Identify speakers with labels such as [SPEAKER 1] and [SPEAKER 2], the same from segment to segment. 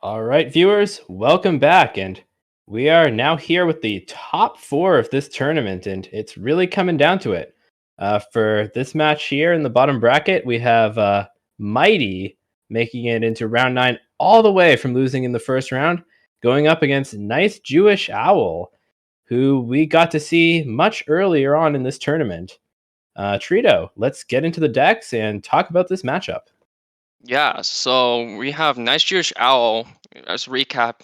[SPEAKER 1] All right, viewers, welcome back. And we are now here with the top four of this tournament, and it's really coming down to it. For this match here in the bottom bracket, we have Mighty making it into round 9 all the way from losing in the first round, going up against Nice Jewish Owl, who we got to see much earlier on in this tournament. Trido, let's get into the decks and talk about this matchup.
[SPEAKER 2] Yeah, so we have Nice Jewish Owl, as recap,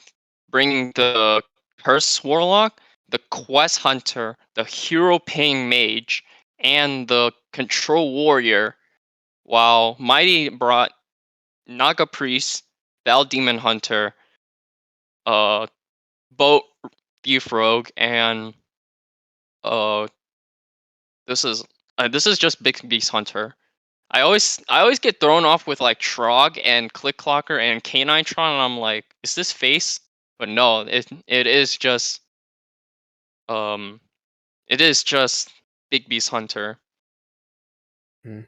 [SPEAKER 2] bringing the Curse Warlock, the Quest Hunter, the Hero Paying Mage, and the Control Warrior, while Mighty brought Naga Priest, Bell Demon Hunter, uh, Boat Thief Rogue, and uh, this is just Big Beast Hunter. I always get thrown off with like Trog and Click Clocker and Canine Tron, and I'm like, is this face? But no, it is just um it is just Big Beast Hunter.
[SPEAKER 1] Hmm.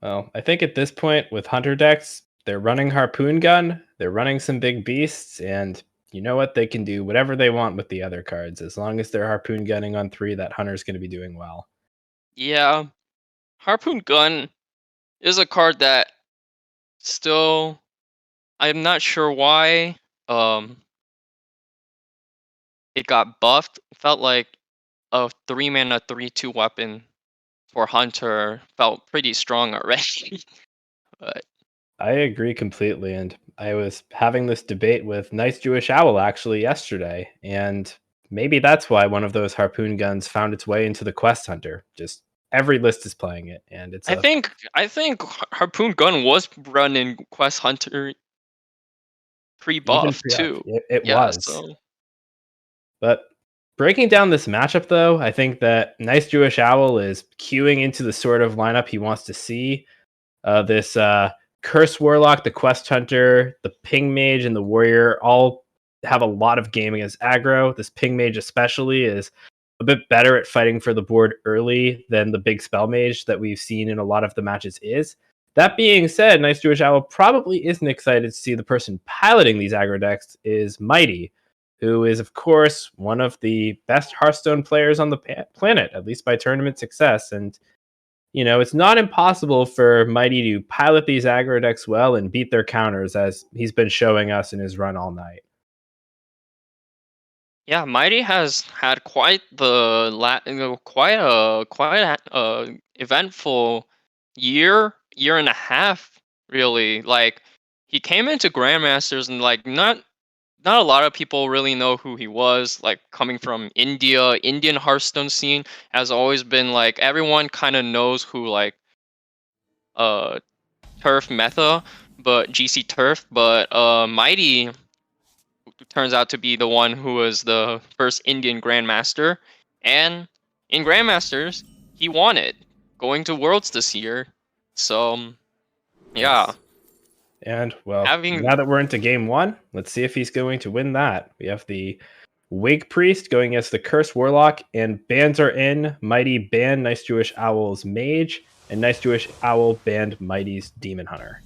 [SPEAKER 1] Well, I think at this point with Hunter decks, they're running Harpoon Gun, they're running some big beasts, and you know what? They can do whatever they want with the other cards. As long as they're Harpoon Gunning on 3, that Hunter's going to be doing well.
[SPEAKER 2] Yeah, Harpoon Gun is a card that still I'm not sure why it got buffed. It felt like a 3-mana 3/2 weapon for Hunter felt pretty strong already. But
[SPEAKER 1] I agree completely, and I was having this debate with Nice Jewish Owl actually yesterday, and maybe that's why one of those Harpoon Guns found its way into the Quest Hunter. Just every list is playing it, and it's a
[SPEAKER 2] I think Harpoon Gun was run in Quest Hunter
[SPEAKER 1] even
[SPEAKER 2] pre-buff
[SPEAKER 1] pre-up.
[SPEAKER 2] too.
[SPEAKER 1] It
[SPEAKER 2] Yeah,
[SPEAKER 1] was.
[SPEAKER 2] so
[SPEAKER 1] But breaking down this matchup, though, I think that Nice Jewish Owl is queuing into the sort of lineup he wants to see. This Curse Warlock, the Quest Hunter, the Ping Mage, and the Warrior all have a lot of game against aggro. This Ping Mage, especially, is a bit better at fighting for the board early than the big Spell Mage that we've seen in a lot of the matches is. That being said, Nice Jewish Owl probably isn't excited to see the person piloting these aggro decks is Mighty, who is, of course, one of the best Hearthstone players on the planet, at least by tournament success. And, you know, it's not impossible for Mighty to pilot these aggro decks well and beat their counters, as he's been showing us in his run all night.
[SPEAKER 2] yeah, Mighty has had quite the quite a eventful year and a half really. Like he came into Grandmasters and like not a lot of people really know who he was. Like coming from India, Indian Hearthstone scene has always been like everyone kind of knows who like uh Turf Meta, but GC Turf, but Mighty turns out to be the one who was the first Indian Grandmaster, and in Grandmasters he won it, going to Worlds this year. So yeah,
[SPEAKER 1] Yes. And, well,
[SPEAKER 2] having
[SPEAKER 1] now that we're into game one, let's see if he's going to win that. We have the Wig Priest going against the Curse Warlock, and bans are in. Mighty banned Nice Jewish Owl's Mage, and Nice Jewish Owl banned Mighty's Demon Hunter.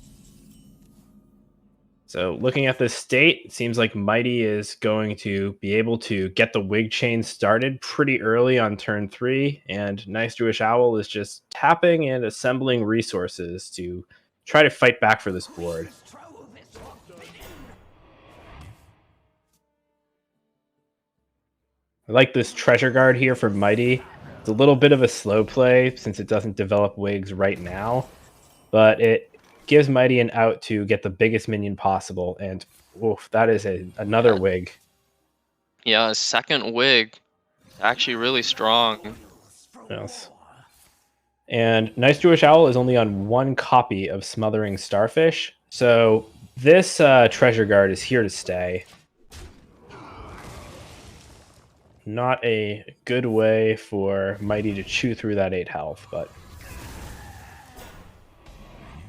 [SPEAKER 1] So looking at this state, it seems like Mighty is going to be able to get the Wig Chain started pretty early on turn 3, and Nice Jewish Owl is just tapping and assembling resources to try to fight back for this board. I like this Treasure Guard here for Mighty. It's a little bit of a slow play since it doesn't develop wigs right now, but it gives Mighty an out to get the biggest minion possible, and oof, that is another
[SPEAKER 2] yeah,
[SPEAKER 1] wig.
[SPEAKER 2] yeah, second wig actually really strong.
[SPEAKER 1] Yes. And Nice Jewish Owl is only on one copy of Smothering Starfish, so this Treasure Guard is here to stay. Not a good way for Mighty to chew through that 8 health, but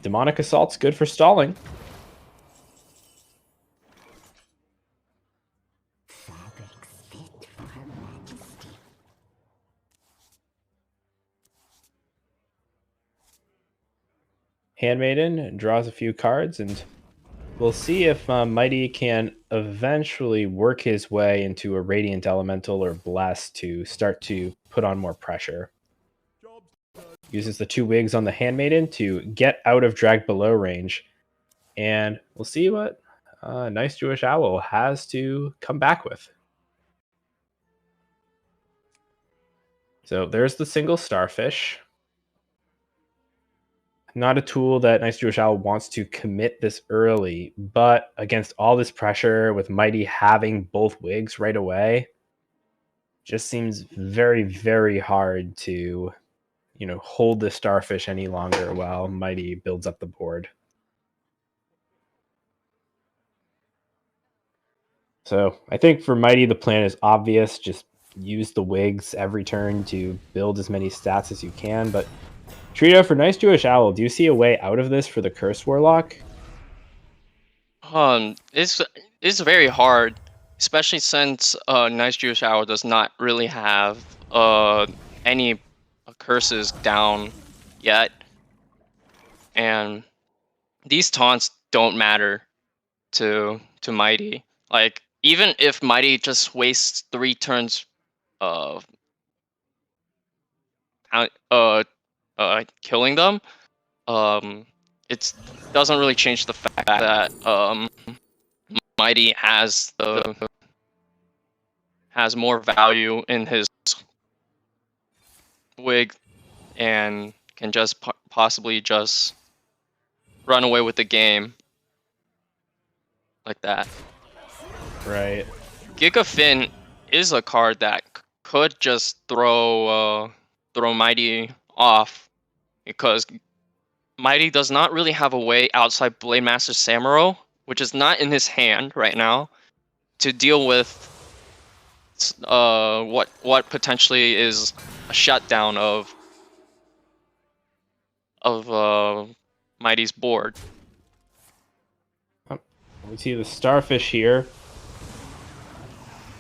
[SPEAKER 1] Demonic Assault's good for stalling. Handmaiden draws a few cards, and we'll see if Mighty can eventually work his way into a Radiant Elemental or Bless to start to put on more pressure. Uses the 2 wigs on the Handmaiden to get out of Drag Below range. And we'll see what Nice Jewish Owl has to come back with. So there's the single Starfish. Not a tool that Nice Jewish Owl wants to commit this early, but against all this pressure with Mighty having both wigs right away, just seems very, very hard to, hold the Starfish any longer while Mighty builds up the board. So I think for Mighty, the plan is obvious. Just use the wigs every turn to build as many stats as you can. But Trido, for Nice Jewish Owl, do you see a way out of this for the Curse Warlock?
[SPEAKER 2] It's very hard, especially since Nice Jewish Owl does not really have any curses down yet, and these taunts don't matter to Mighty. Like, even if Mighty just wastes 3 turns killing them, it doesn't really change the fact that Mighty has more value in his wig and can just possibly just run away with the game like that.
[SPEAKER 1] Right.
[SPEAKER 2] Giga Fin is a card that could just throw Mighty off, because Mighty does not really have a way outside Blade Master Samuro, which is not in his hand right now, to deal with what potentially is a shutdown of Mighty's board.
[SPEAKER 1] We see the Starfish here.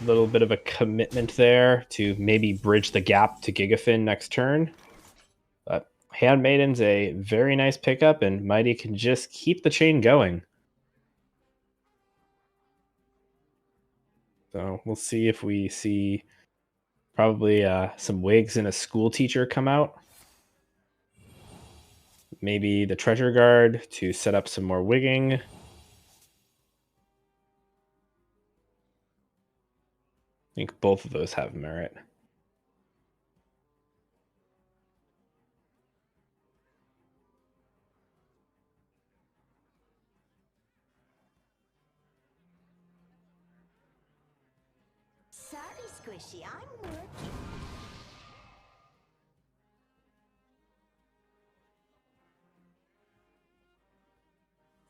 [SPEAKER 1] A little bit of a commitment there to maybe bridge the gap to Gigafin next turn. But Handmaiden's a very nice pickup, and Mighty can just keep the chain going. So we'll see if we see probably some wigs and a school teacher come out. Maybe the treasure guard to set up some more wigging. I think both of those have merit.
[SPEAKER 3] Sorry, Squishy, I'm working.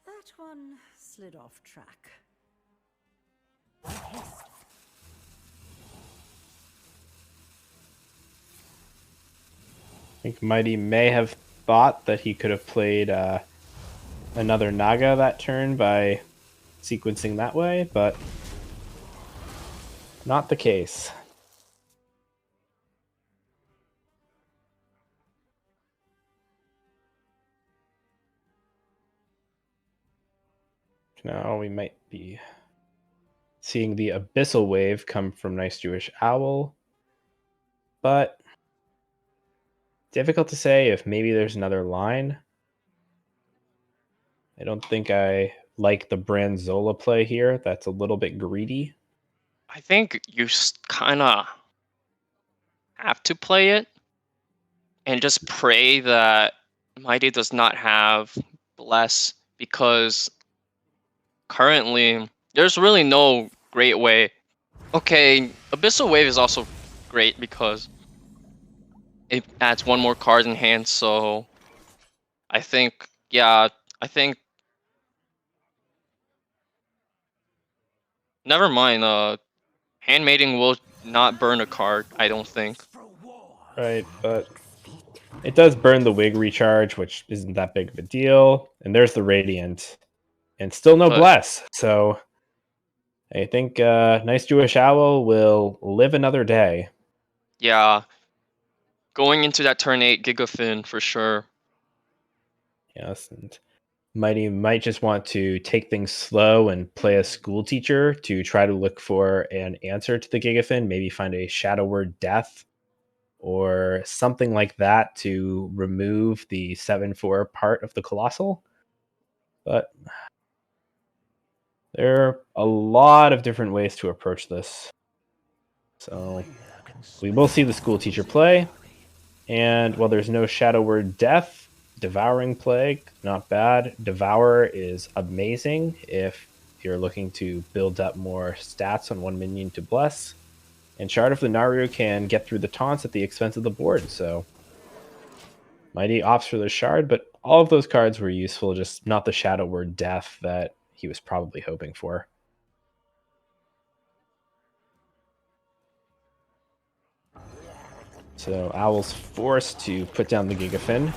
[SPEAKER 3] That one slid off track.
[SPEAKER 1] I think Mighty may have thought that he could have played another Naga that turn by sequencing that way, but not the case. Now we might be seeing the Abyssal Wave come from Nice Jewish Owl, but difficult to say if maybe there's another line. I don't think I like the Branzola play here. That's a little bit greedy.
[SPEAKER 2] I think you kind of have to play it and just pray that Mighty does not have Bless, because currently there's really no great way. Okay, Abyssal Wave is also great because it adds 1 more card in hand, so I think, yeah, never mind, Handmaiden will not burn a card, I don't think.
[SPEAKER 1] Right, but it does burn the wig recharge, which isn't that big of a deal. And there's the Radiant. And still no Bless. So I think Nice Jewish Owl will live another day.
[SPEAKER 2] Yeah. Going into that turn 8 Gigafin for sure.
[SPEAKER 1] Yes, and Mighty might just want to take things slow and play a school teacher to try to look for an answer to the Gigafin, maybe find a Shadow Word Death or something like that to remove the 7/4 part of the Colossal. But there are a lot of different ways to approach this. So we will see the school teacher play. And while there's no Shadow Word Death, Devouring Plague, not bad. Devour is amazing if you're looking to build up more stats on one minion to bless. And Shard of the Naru can get through the taunts at the expense of the board, so Mighty opts for the Shard, but all of those cards were useful, just not the Shadow Word Death that he was probably hoping for. So Owl's forced to put down the Gigafin.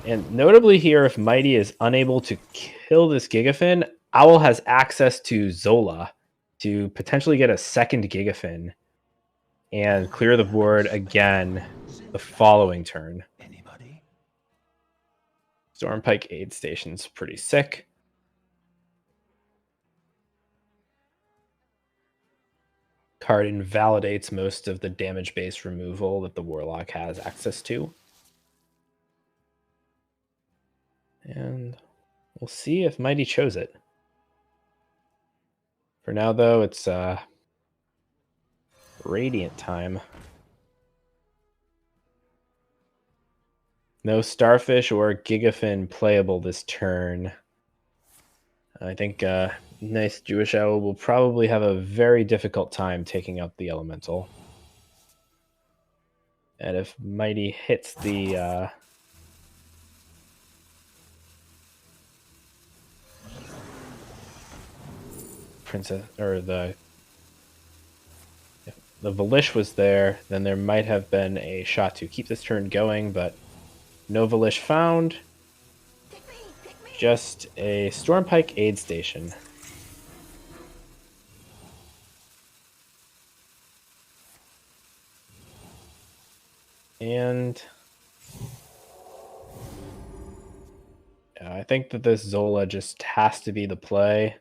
[SPEAKER 1] And notably here, if Mighty is unable to kill this Gigafin, Owl has access to Zola to potentially get a second Gigafin and clear the board again the following turn. Stormpike Aid Station's pretty sick. Card invalidates most of the damage-based removal that the Warlock has access to. And we'll see if Mighty chose it. For now, though, it's Radiant time. No Starfish or Gigafin playable this turn. I think Nice Jewish Owl will probably have a very difficult time taking out the Elemental. And if Mighty hits the Princess, or the Valish was there, then there might have been a shot to keep this turn going, but no Valish found. Just a Stormpike Aid Station. And I think that this Zola just has to be the play.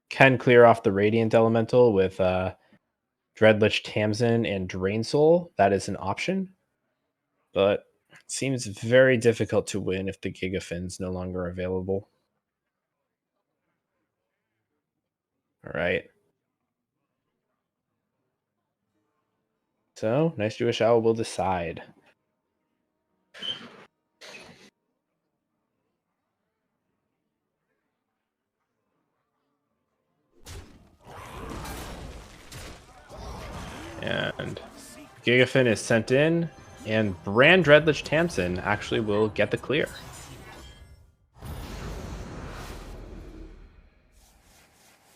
[SPEAKER 1] Can clear off the Radiant Elemental with Dreadlich Tamsin and Drain Soul. That is an option. But it seems very difficult to win if the Gigafin's no longer available. All right. So, Nice Jewish Owl will decide. And Gigafin is sent in, and Brand Dreadlich Tamsin actually will get the clear.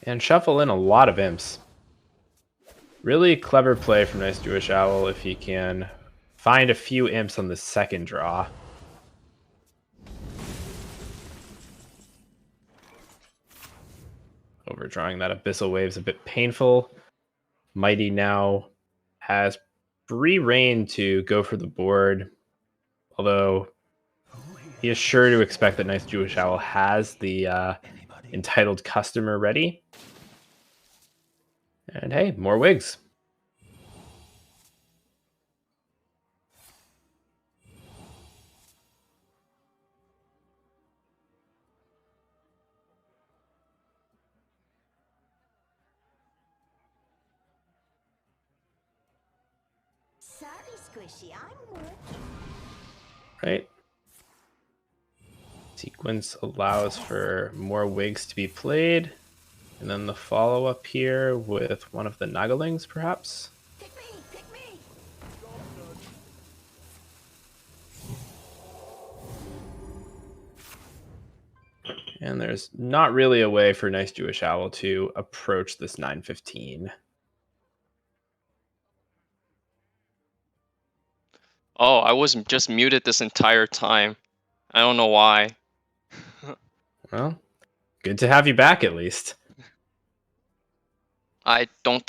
[SPEAKER 1] And shuffle in a lot of imps. Really clever play from Nice Jewish Owl if he can find a few imps on the second draw. Overdrawing that Abyssal Wave's a bit painful. Mighty now has free reign to go for the board, although he is sure to expect that Nice Jewish Owl has the entitled customer ready. And hey, more wigs.
[SPEAKER 3] Sorry, Squishy, I'm working.
[SPEAKER 1] Right. Sequence allows for more wigs to be played. And then the follow-up here with one of the Nagalings, perhaps.
[SPEAKER 3] Pick me, pick me.
[SPEAKER 1] And there's not really a way for Nice Jewish Owl to approach this 915.
[SPEAKER 2] Oh, I was just muted this entire time. I don't know why.
[SPEAKER 1] Well, good to have you back at least.
[SPEAKER 2] I don't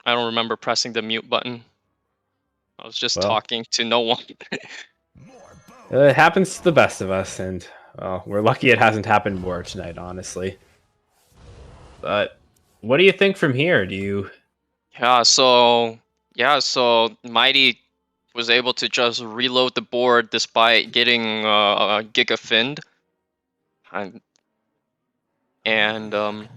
[SPEAKER 2] remember pressing the mute button. I was just
[SPEAKER 1] Well,
[SPEAKER 2] talking to no one.
[SPEAKER 1] It happens to the best of us, and well, we're lucky it hasn't happened more tonight, honestly. But what do you think from here? Do you...
[SPEAKER 2] So Mighty was able to just reload the board despite getting Giga Finned. And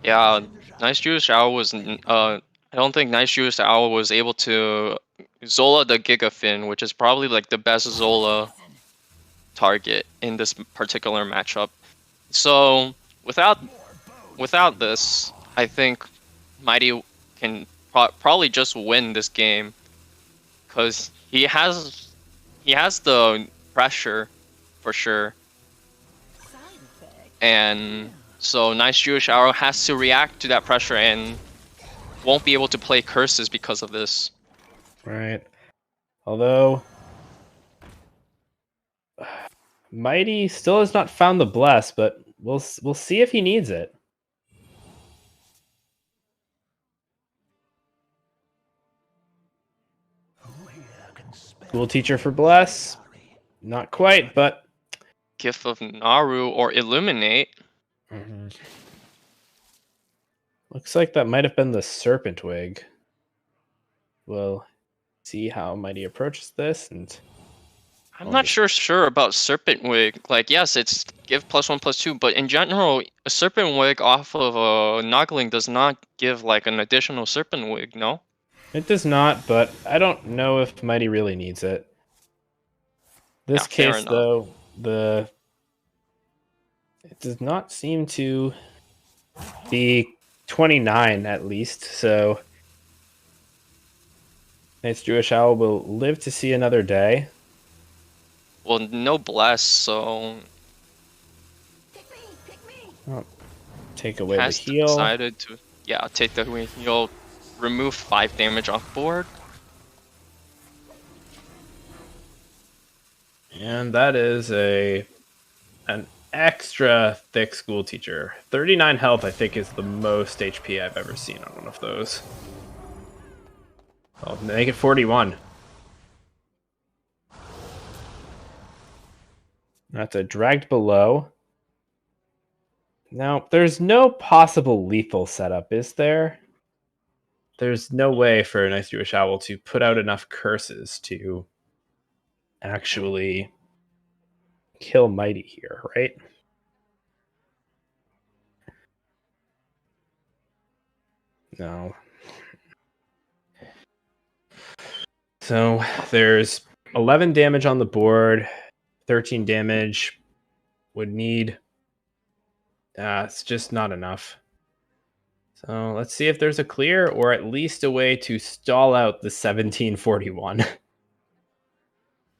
[SPEAKER 2] yeah, Nice Jewish Owl was I don't think Nice Jewish Owl was able to Zola the Giga Finn, which is probably like the best Zola target in this particular matchup. So without this, I think Mighty can probably just win this game because he has the pressure for sure, and so Nice Jewish Arrow has to react to that pressure and won't be able to play curses because of this.
[SPEAKER 1] Right. Although Mighty still has not found the bless, but we'll see if he needs it. School teacher for bless. Not quite, but
[SPEAKER 2] Gift of Naru or Illuminate.
[SPEAKER 1] Looks like that might have been the Serpent Wig. We'll see how Mighty approaches this, and
[SPEAKER 2] I'm not sure about Serpent Wig. Like, yes, it's give +1/+2, but in general, a Serpent Wig off of a Nogling does not give like an additional Serpent Wig, no?
[SPEAKER 1] It does not, but I don't know if Mighty really needs it. This case, though, it does not seem to be 29 at least, so Nice Jewish Owl will live to see another day.
[SPEAKER 2] Well, no bless, so
[SPEAKER 1] Oh, take away
[SPEAKER 2] has
[SPEAKER 1] the heal.
[SPEAKER 2] decided to take the heal, remove 5 damage off board.
[SPEAKER 1] And that is an extra thick school teacher. 39 health, I think, is the most HP I've ever seen on one of those. I'll make it 41. That's a dragged below. Now, there's no possible lethal setup, is there? There's no way for a Nice Jewish Owl to put out enough curses to actually kill Mighty here, right? No. So there's 11 damage on the board, 13 damage. Would need... it's just not enough. So let's see if there's a clear, or at least a way to stall out the 1741.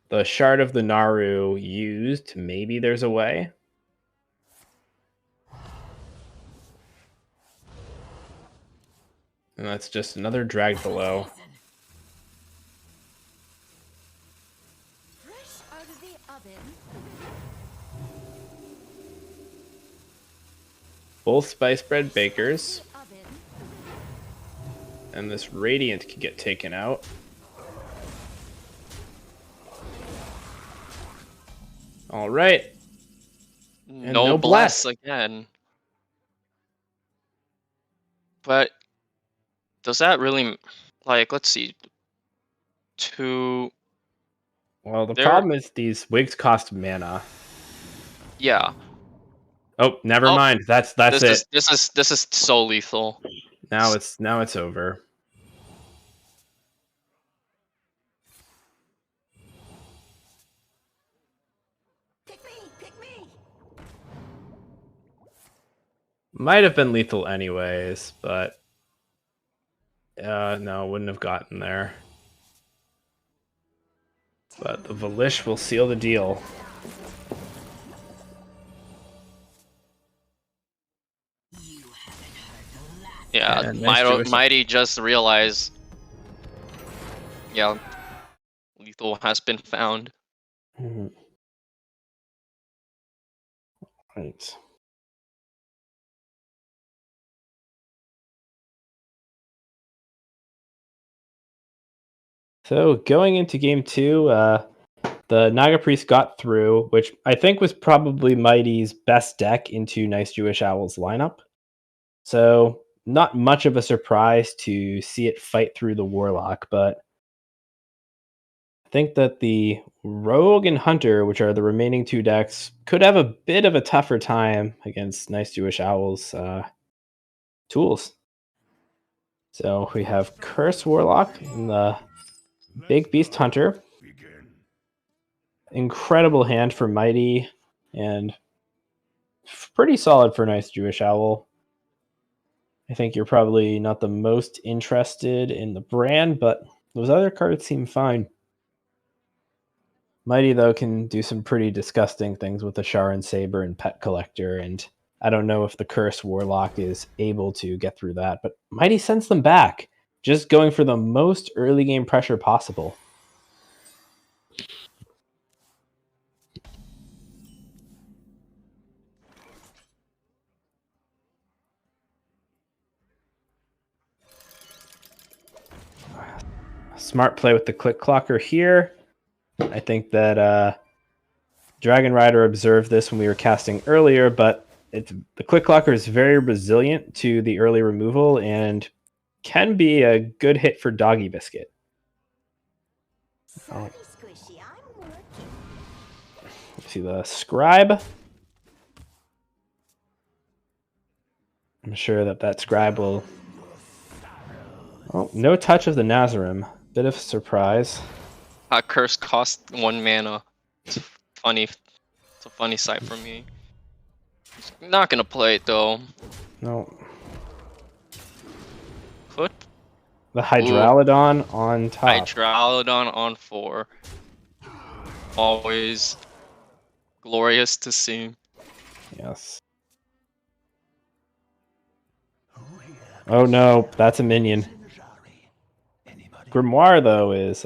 [SPEAKER 1] The Shard of the Naru used. Maybe there's a way. And that's just another drag below. Both spice bread bakers. And this Radiant could get taken out. All right.
[SPEAKER 2] No bless again. But does that really, like, let's see.
[SPEAKER 1] Well, the problem is these wigs cost mana.
[SPEAKER 2] Yeah.
[SPEAKER 1] Oh, never mind. That's it.
[SPEAKER 2] This is so lethal.
[SPEAKER 1] Now it's over.
[SPEAKER 3] Pick me.
[SPEAKER 1] Might have been lethal anyways, but no, wouldn't have gotten there. But the Valish will seal the deal.
[SPEAKER 2] Yeah, Mighty just realized. Yeah, lethal has been found.
[SPEAKER 1] Right. So going into game 2, the Naga Priest got through, which I think was probably Mighty's best deck into Nice Jewish Owl's lineup. So not much of a surprise to see it fight through the Warlock, but I think that the Rogue and Hunter, which are the remaining two decks, could have a bit of a tougher time against Nice Jewish Owl's tools. So we have Curse Warlock and the Big Beast Hunter. Incredible hand for Mighty, and pretty solid for Nice Jewish Owl. I think you're probably not the most interested in the brand, but those other cards seem fine. Mighty, though, can do some pretty disgusting things with the Sharon Saber and Pet Collector, and I don't know if the Curse Warlock is able to get through that, but Mighty sends them back, just going for the most early game pressure possible. Smart play with the Click Clocker here. I think that Dragonrider observed this when we were casting earlier, but the Click Clocker is very resilient to the early removal and can be a good hit for Doggy Biscuit. Oh. See the Scribe. I'm sure that Scribe will... Oh, no touch of the Nazarim. Bit of a surprise.
[SPEAKER 2] Curse cost 1 mana. It's funny. It's a funny sight for me. Not gonna play it though.
[SPEAKER 1] No.
[SPEAKER 2] Put
[SPEAKER 1] the Hydralodon on top.
[SPEAKER 2] Hydralodon on 4. Always glorious to see.
[SPEAKER 1] Yes. Oh no, that's a minion. Grimoire, though, is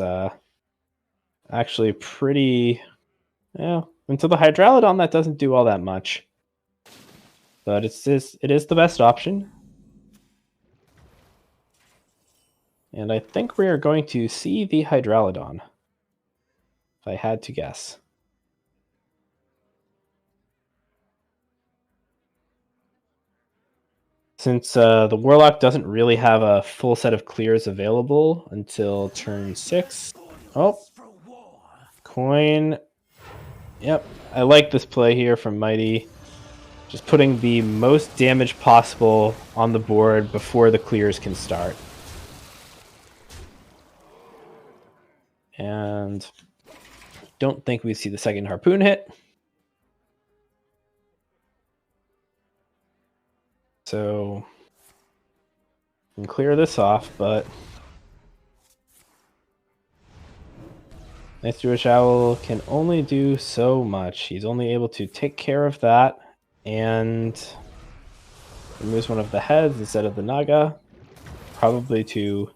[SPEAKER 1] actually pretty... Yeah, until the Hydralodon, that doesn't do all that much. But it is the best option. And I think we are going to see the Hydralodon, if I had to guess. Since the Warlock doesn't really have a full set of clears available until turn 6. Oh, coin. Yep, I like this play here from Mighty. Just putting the most damage possible on the board before the clears can start. And don't think we see the second Harpoon hit. So we can clear this off, but Nice Jewish Owl can only do so much. He's only able to take care of that and removes one of the heads instead of the Naga, probably to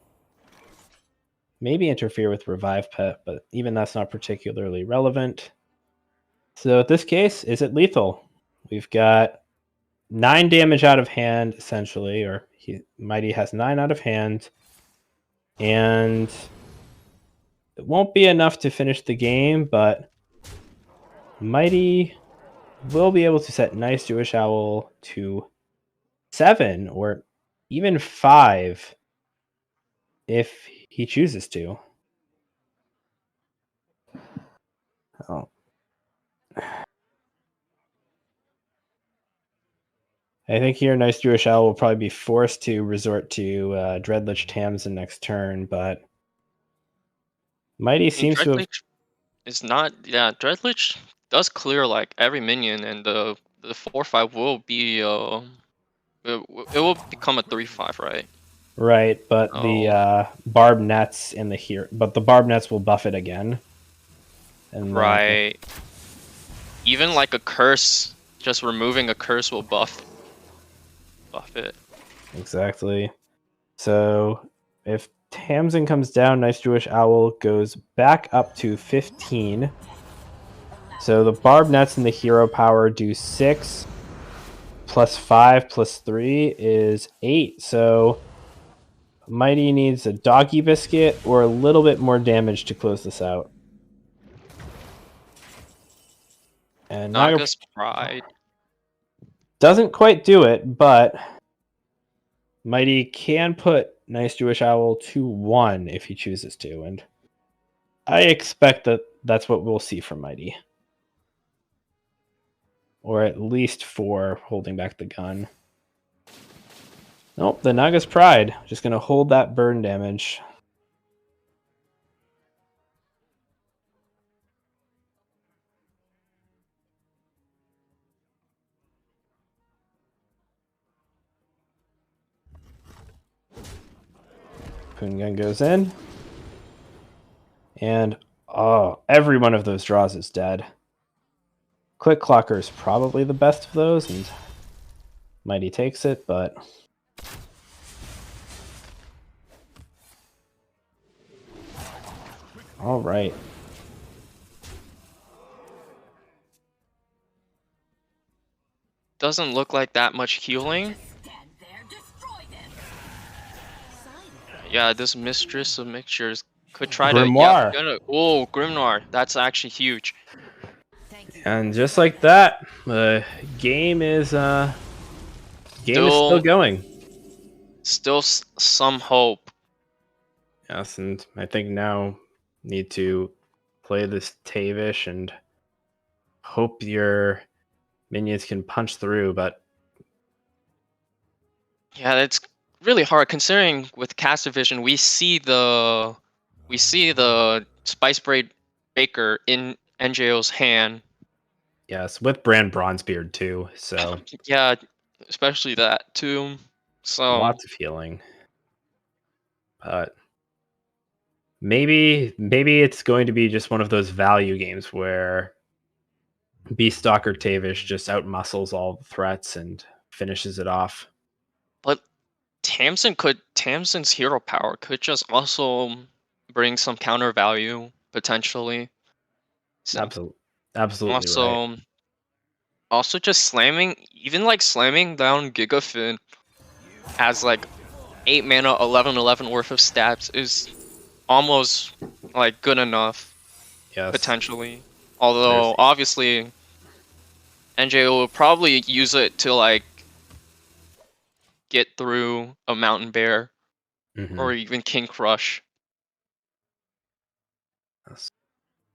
[SPEAKER 1] maybe interfere with Revive Pet, but even that's not particularly relevant. So in this case, is it lethal? We've got 9 damage out of hand, essentially, or Mighty has 9 out of hand, and it won't be enough to finish the game, but Mighty will be able to set Nice Jewish Owl to 7 or even 5 if he chooses to. Oh. I think here Nice Jewish Owl will probably be forced to resort to Dreadlich Tamsin next turn, but Mighty seems to have...
[SPEAKER 2] It's not... Yeah, Dreadlich does clear like every minion, and the 4/5 will be... it will become a 3/5, right?
[SPEAKER 1] Right, but the Barb Nets in the here, but the Barb Nets will buff it again. And
[SPEAKER 2] right. Even like a curse, just removing a curse will buff it.
[SPEAKER 1] Exactly. So if Tamsin comes down, Nice Jewish Owl goes back up to 15. So the Barb Nets and the Hero Power do 6 plus 5 plus 3 is 8. So Mighty needs a Doggy Biscuit or a little bit more damage to close this out. And
[SPEAKER 2] Naga's Pride.
[SPEAKER 1] doesn't quite do it, but Mighty can put Nice Jewish Owl to 1 if he chooses to, and I expect that that's what we'll see from Mighty. Or at least 4 holding back the gun. Nope, the Naga's Pride. Just going to hold that burn damage. Poon Gun goes in. And, oh, every one of those draws is dead. Click Clocker is probably the best of those, and Mighty takes it, but... All right.
[SPEAKER 2] Doesn't look like that much healing.
[SPEAKER 3] Stand there, destroy them.
[SPEAKER 2] Yeah, this Mistress of Mixtures could try
[SPEAKER 1] Grimoire.
[SPEAKER 2] to... Oh, Grimoire. That's actually huge.
[SPEAKER 1] And just like that, the game is still going.
[SPEAKER 2] Still some hope.
[SPEAKER 1] Yes, and I think now need to play this Tavish and hope your minions can punch through, but
[SPEAKER 2] Yeah, it's really hard considering with Cast Division we see the Spice Braid Baker in NJO's hand.
[SPEAKER 1] yes, with Brand Bronzebeard too, so
[SPEAKER 2] Yeah, especially that too. So
[SPEAKER 1] lots of healing. But maybe it's going to be just one of those value games where Beastalker Tavish just outmuscles all the threats and finishes it off.
[SPEAKER 2] but Tamsin's hero power could just also bring some counter value potentially. So
[SPEAKER 1] Absolutely right.
[SPEAKER 2] also just slamming down Gigafin as like 8 mana 11/11 worth of stats is almost like good enough
[SPEAKER 1] Yes.
[SPEAKER 2] potentially. Although obviously NJO will probably use it to like get through a Mountain Bear or even King Crush.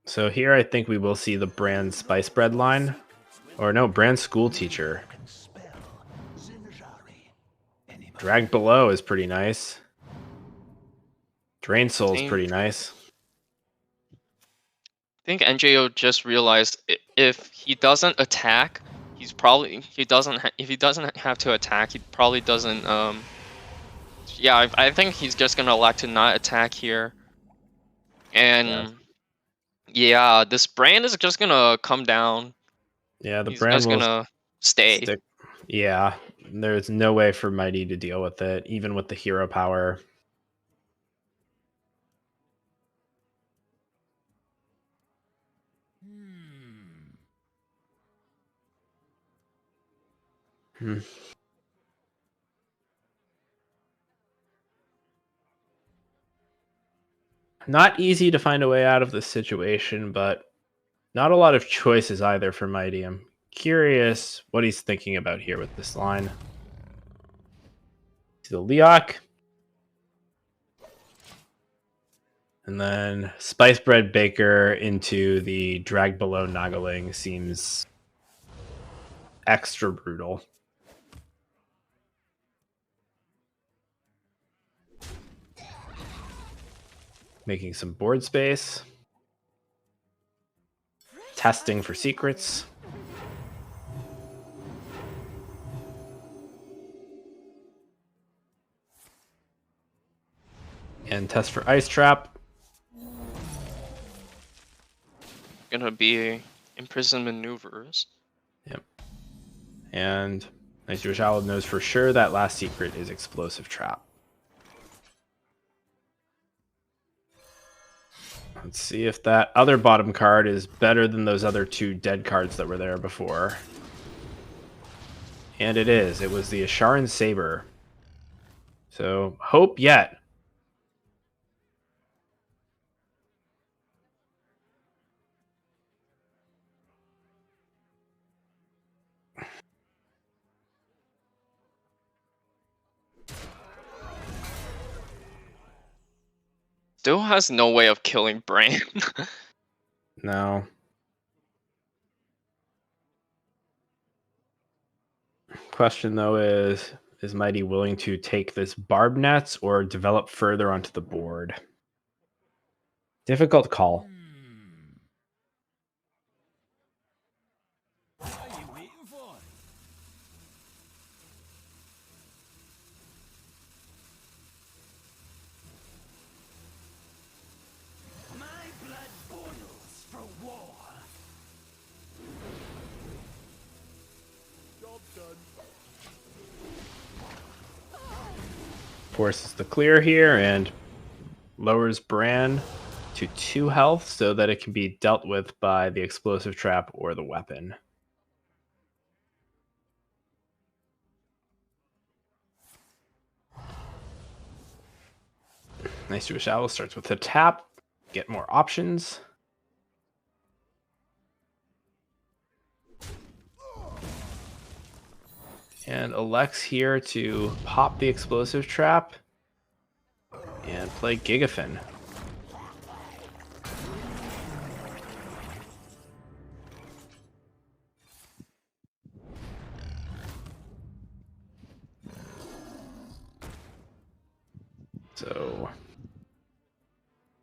[SPEAKER 1] So here I think we will see the Brand Spice Bread line. Or no, Brand School Teacher. Drag Below is pretty nice. Drain Soul is pretty nice.
[SPEAKER 2] I think NJO just realized if he doesn't attack, if he doesn't have to attack, he probably doesn't yeah, I think he's just gonna elect to not attack here. And yeah, this brand is just gonna come down.
[SPEAKER 1] Yeah, the
[SPEAKER 2] He's
[SPEAKER 1] brand
[SPEAKER 2] just
[SPEAKER 1] will
[SPEAKER 2] gonna stay.
[SPEAKER 1] stick. Yeah, there's no way for Mighty to deal with it, even with the hero power. Not easy to find a way out of this situation, but not a lot of choices either for Mighty. I'm curious what he's thinking about here with this line. To the Leok. And then Spice Bread Baker into the Drag Below Noggling seems extra brutal. Making some board space. Testing for secrets. And test for Ice Trap.
[SPEAKER 2] Gonna be imprisoned maneuvers.
[SPEAKER 1] Yep. And Nice Jewish Owl knows for sure that last secret is Explosive Trap. Let's see if that other bottom card is better than those other 2 dead cards that were there before. And it is. It was the Asharan Saber. So, hope yet.
[SPEAKER 2] still has no way of killing Brain.
[SPEAKER 1] No. Question though is Mighty willing to take this barb nets or develop further onto the board? Difficult call.
[SPEAKER 4] What are you waiting for? My blood boils for war. Job done.
[SPEAKER 1] Forces the clear here and lowers Bran to 2 health so that it can be dealt with by the explosive trap or the weapon. Nice Jewish Owl starts with a tap. Get more options. And elects here to pop the explosive trap and play Gigafin. So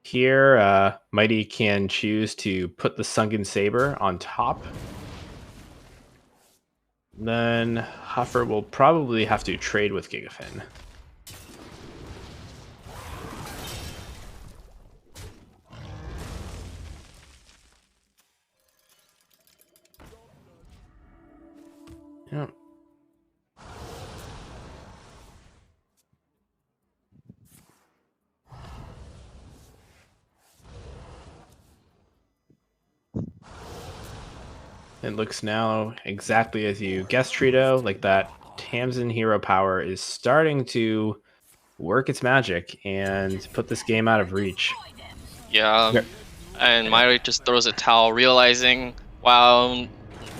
[SPEAKER 1] here, Mighty can choose to put the Sunken Saber on top. Then Huffer will probably have to trade with Gigafin. Yep. It looks now exactly as you guessed, Trido, like that Tamsin hero power is starting to work its magic and put this game out of reach.
[SPEAKER 2] Yeah, and Mighty just throws a towel, realizing, wow,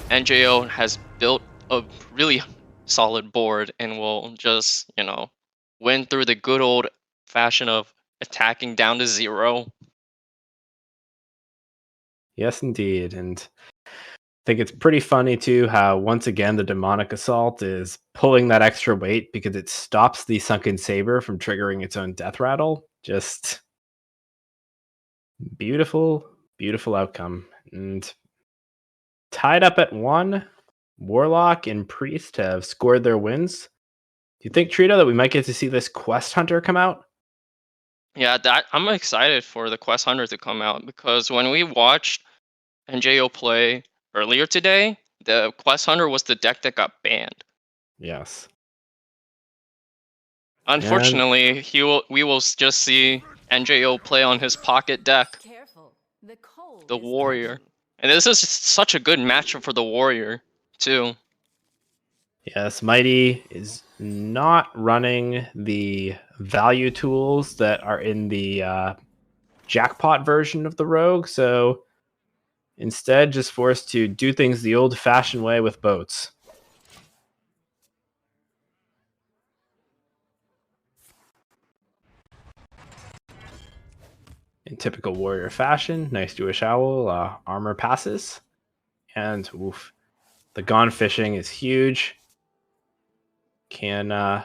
[SPEAKER 2] NJO has built a really solid board and will just, win through the good old fashion of attacking down to 0.
[SPEAKER 1] Yes, indeed. And I think it's pretty funny, too, how once again the Demonic Assault is pulling that extra weight because it stops the Sunken Saber from triggering its own death rattle. Just beautiful, beautiful outcome. And tied up at 1, Warlock and Priest have scored their wins. Do you think, Trito, that we might get to see this Quest Hunter come out?
[SPEAKER 2] Yeah, that I'm excited for the Quest Hunter to come out, because when we watched NJO play earlier today, the Quest Hunter was the deck that got banned.
[SPEAKER 1] Yes.
[SPEAKER 2] Unfortunately, we will just see NJO play on his pocket deck,
[SPEAKER 3] Careful. The cold
[SPEAKER 2] the
[SPEAKER 3] is
[SPEAKER 2] Warrior.
[SPEAKER 3] coming.
[SPEAKER 2] And this is such a good matchup for the Warrior, too.
[SPEAKER 1] Yes, Mighty is not running the value tools that are in the jackpot version of the Rogue, so instead just forced to do things the old-fashioned way with boats. In typical Warrior fashion, nice Jewish Owl, armor passes, and oof, the Gone Fishing is huge. Can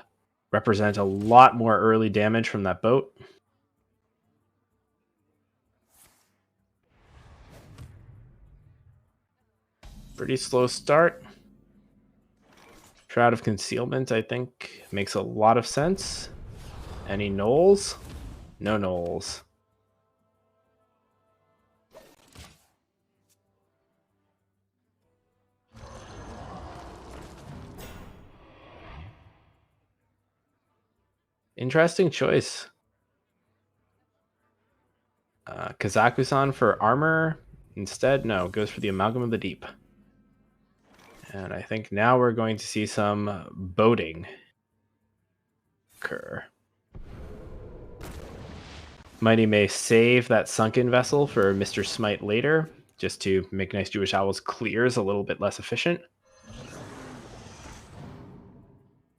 [SPEAKER 1] represent a lot more early damage from that boat. Pretty slow start. Shroud of Concealment, I think, makes a lot of sense. Any knolls? No knolls. Interesting choice. Kazakusan for armor. Instead, no, goes for the Amalgam of the Deep. And I think now we're going to see some boating occur. Mighty may save that sunken vessel for Mr. Smite later, just to make Nice Jewish Owl's clears a little bit less efficient.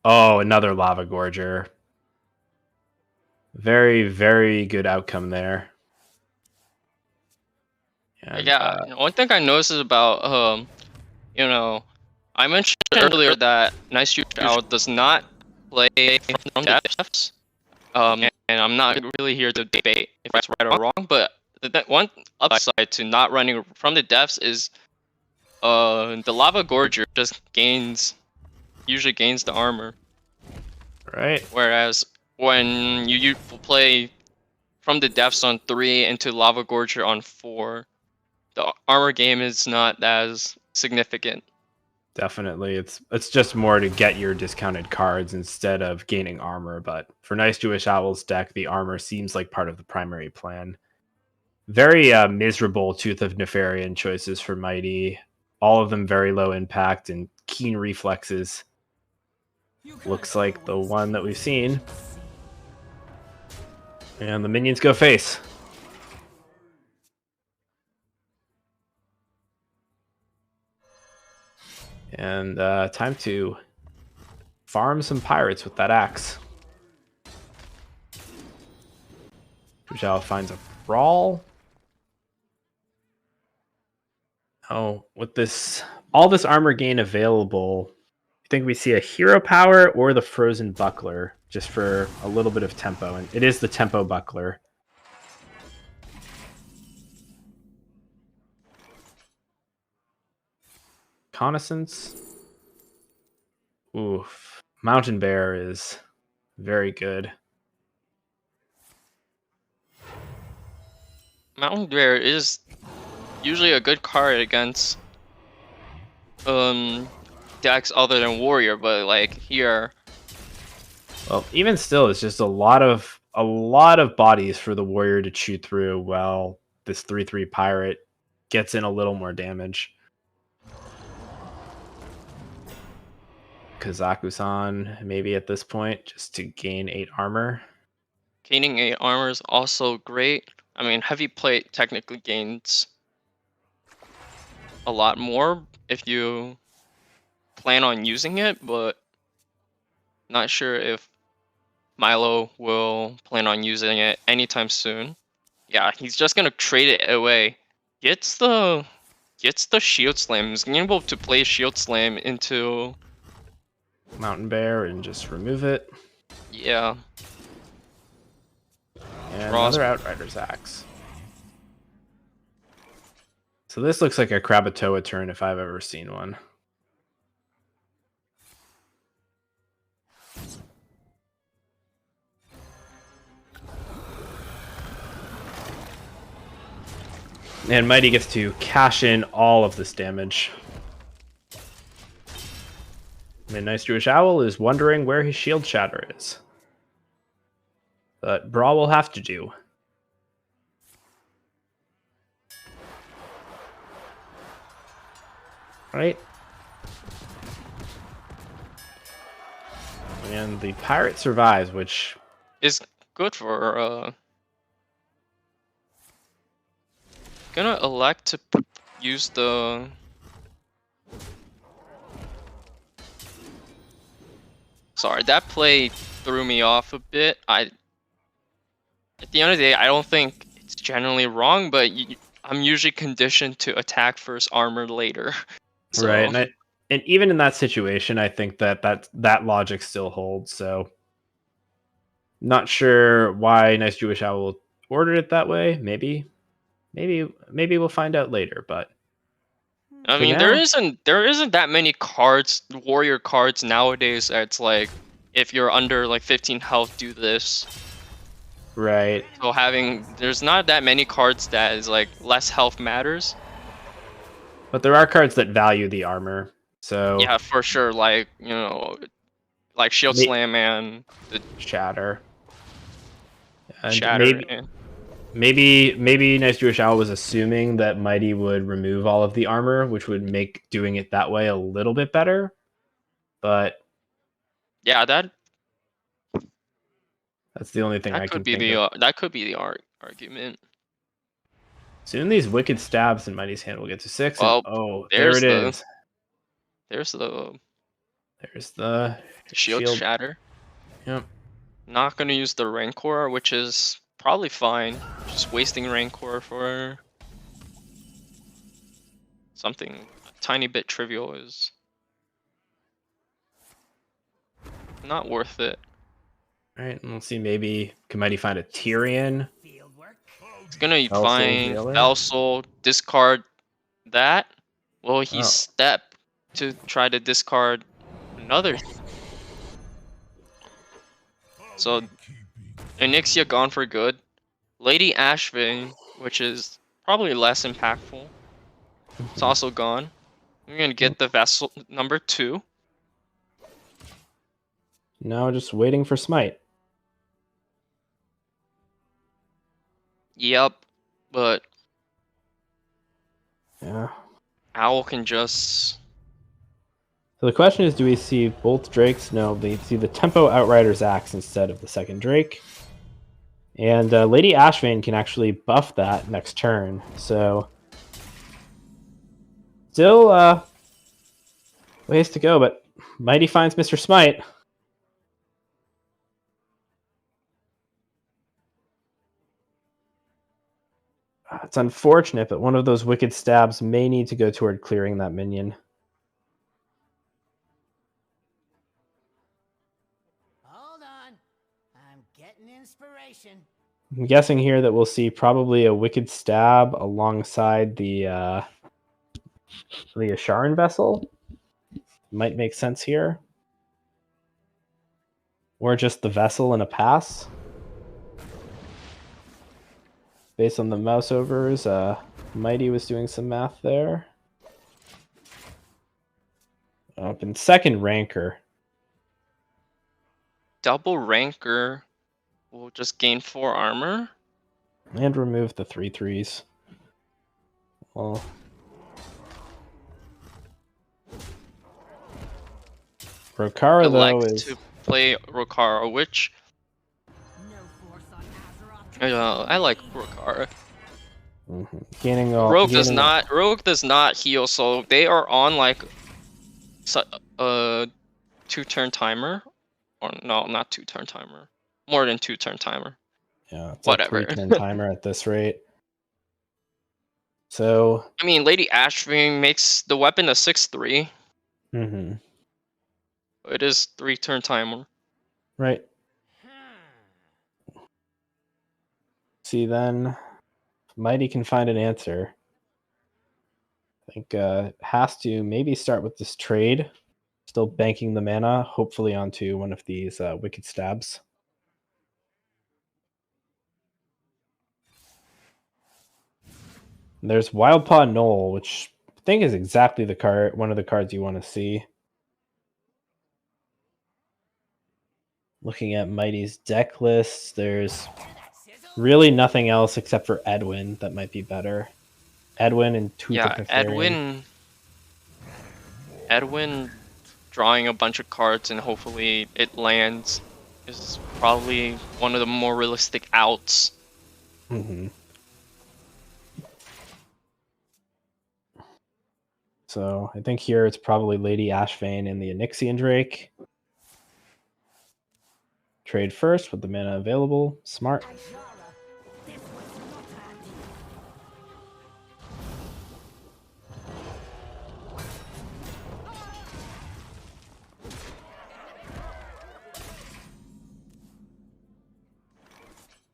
[SPEAKER 1] Oh, another Lava Gorger. Very, very good outcome there. And,
[SPEAKER 2] Yeah, one thing I noticed is about you know, I mentioned earlier that Nice Shootout does not play from the depths. And I'm not really here to debate if that's right or wrong, but that one upside to not running from the depths is the lava gorger just usually gains the armor.
[SPEAKER 1] right.
[SPEAKER 2] Whereas when you play from the depths on 3 into lava gorger on 4, the armor game is not as significant.
[SPEAKER 1] Definitely. It's just more to get your discounted cards instead of gaining armor, but for Nice Jewish Owl's deck, the armor seems like part of the primary plan. Very miserable Tooth of Nefarian choices for Mighty. All of them very low impact and keen reflexes. Looks like the one that we've seen. And the minions go face. And time to farm some pirates with that axe. Zhao finds a brawl. Oh, with this, all this armor gain available, I think we see a hero power or the frozen buckler just for a little bit of tempo, and it is the tempo buckler. Reconnaissance. Oof. Mountain Bear is very good.
[SPEAKER 2] Mountain Bear is usually a good card against decks other than Warrior, but like here,
[SPEAKER 1] Well, even still, it's just a lot of bodies for the warrior to chew through while this 3/3 pirate gets in a little more damage. Kazaku-san maybe at this point just to gain 8 armor.
[SPEAKER 2] gaining 8 armor is also great. I mean, heavy plate technically gains a lot more if you plan on using it, but not sure if Milo will plan on using it anytime soon. Yeah, he's just gonna trade it away. Gets the shield slam. He's able to play shield slam into
[SPEAKER 1] Mountain Bear and just remove it.
[SPEAKER 2] yeah.
[SPEAKER 1] And
[SPEAKER 2] Draws.
[SPEAKER 1] another Outrider's Axe. So this looks like a Krakatoa turn if I've ever seen one. And Mighty gets to cash in all of this damage. And Nice Jewish Owl is wondering where his shield shatter is. But Brawl will have to do. Right? And the pirate survives, which
[SPEAKER 2] Is good for gonna elect to use the sorry, that play threw me off a bit. At the end of the day, I don't think it's generally wrong, but I'm usually conditioned to attack first, armor later. So,
[SPEAKER 1] right, and even in that situation, I think that logic still holds. So, not sure why Nice Jewish Owl ordered it that way. Maybe we'll find out later. But
[SPEAKER 2] I
[SPEAKER 1] for
[SPEAKER 2] mean,
[SPEAKER 1] now,
[SPEAKER 2] there isn't that many cards, warrior cards nowadays. That's like, if you're under like 15 health, do this.
[SPEAKER 1] right?
[SPEAKER 2] So there's not that many cards that is like less health matters.
[SPEAKER 1] But there are cards that value the armor. So
[SPEAKER 2] Yeah, for sure. Like like Shield Slam and the
[SPEAKER 1] Shatter. And
[SPEAKER 2] Shatter.
[SPEAKER 1] maybe Nice Jewish Owl was assuming that Mighty would remove all of the armor, which would make doing it that way a little bit better. But
[SPEAKER 2] yeah,
[SPEAKER 1] that's the only thing I can think of.
[SPEAKER 2] that could be the argument.
[SPEAKER 1] Soon these wicked stabs in Mighty's hand will get to 6.
[SPEAKER 2] Well,
[SPEAKER 1] And, there it is.
[SPEAKER 2] There's the
[SPEAKER 1] There's the
[SPEAKER 2] shield shatter.
[SPEAKER 1] Yep.
[SPEAKER 2] Not gonna use the Rancor, which is probably fine. Just wasting Rancor for something a tiny bit trivial is not worth it.
[SPEAKER 1] All right, and we'll see. Maybe can Mighty find a Tyrion.
[SPEAKER 4] Field work.
[SPEAKER 2] It's gonna
[SPEAKER 1] Fell Soul
[SPEAKER 2] find
[SPEAKER 1] Jailer?
[SPEAKER 2] Fell Soul, discard that. Will he
[SPEAKER 1] Oh.
[SPEAKER 2] step to try to discard another? So Onyxia gone for good. Lady Ashvane, which is probably less impactful, it's also gone. We're gonna get the Vessel number 2.
[SPEAKER 1] Now just waiting for Smite.
[SPEAKER 2] Yep, but
[SPEAKER 1] Yeah.
[SPEAKER 2] Owl can just
[SPEAKER 1] So the question is, do we see both Drakes? No, they see the Tempo Outrider's Axe instead of the second Drake. And Lady Ashvane can actually buff that next turn. So still ways to go, but Mighty finds Mr. Smite. It's unfortunate, but one of those wicked stabs may need to go toward clearing that minion.
[SPEAKER 4] Hold on. I'm getting inspiration.
[SPEAKER 1] I'm guessing here that we'll see probably a wicked stab alongside the Asharan vessel. Might make sense here. Or just the vessel and a pass. Based on the mouse overs, Mighty was doing some math there. Up in second Ranker.
[SPEAKER 2] double Rancor. Will just gain 4 armor.
[SPEAKER 1] And remove the 3/3s. Well, Rokara,
[SPEAKER 2] I
[SPEAKER 1] though,
[SPEAKER 2] like
[SPEAKER 1] is...
[SPEAKER 2] to play Rokara, which
[SPEAKER 4] No force on Azeroth.
[SPEAKER 2] I like Rokara.
[SPEAKER 1] Gaining all...
[SPEAKER 2] Rogue
[SPEAKER 1] gaining
[SPEAKER 2] does not heal, so they are on like a 2-turn timer, or no, not 2-turn timer, more than 2-turn timer.
[SPEAKER 1] Yeah, it's
[SPEAKER 2] Whatever.
[SPEAKER 1] a 3-turn timer at this rate. So...
[SPEAKER 2] I mean, Lady Ashvane makes the weapon a 6/3.
[SPEAKER 1] mhm.
[SPEAKER 2] It is 3-turn timer.
[SPEAKER 1] Right. See, then Mighty can find an answer. I think has to maybe start with this trade. Still banking the mana, hopefully onto one of these wicked stabs. And there's Wildpaw Knoll, which I think is exactly the card, one of the cards you want to see. Looking at Mighty's deck list, there's really nothing else except for Edwin that might be better. Edwin and Tooth of Nefarian.
[SPEAKER 2] Edwin drawing a bunch of cards and hopefully it lands is probably one of the more realistic outs.
[SPEAKER 1] So I think here it's probably Lady Ashvane and the Onyxian Drake. Trade first with the mana available. Smart.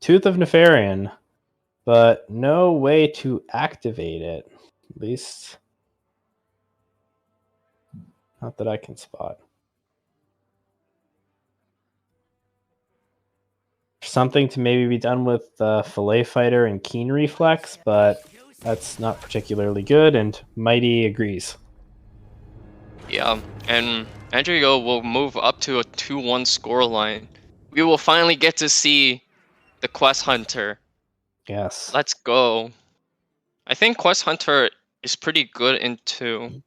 [SPEAKER 1] Tooth of Nefarian, but no way to activate it. At least not that I can spot. Something to maybe be done with Fillet Fighter and Keen Reflex, but that's not particularly good, and Mighty agrees.
[SPEAKER 2] Yeah, and Andrigo will move up to a 2-1 scoreline. We will finally get to see the Quest Hunter.
[SPEAKER 1] Yes.
[SPEAKER 2] Let's go. I think Quest Hunter is pretty good into...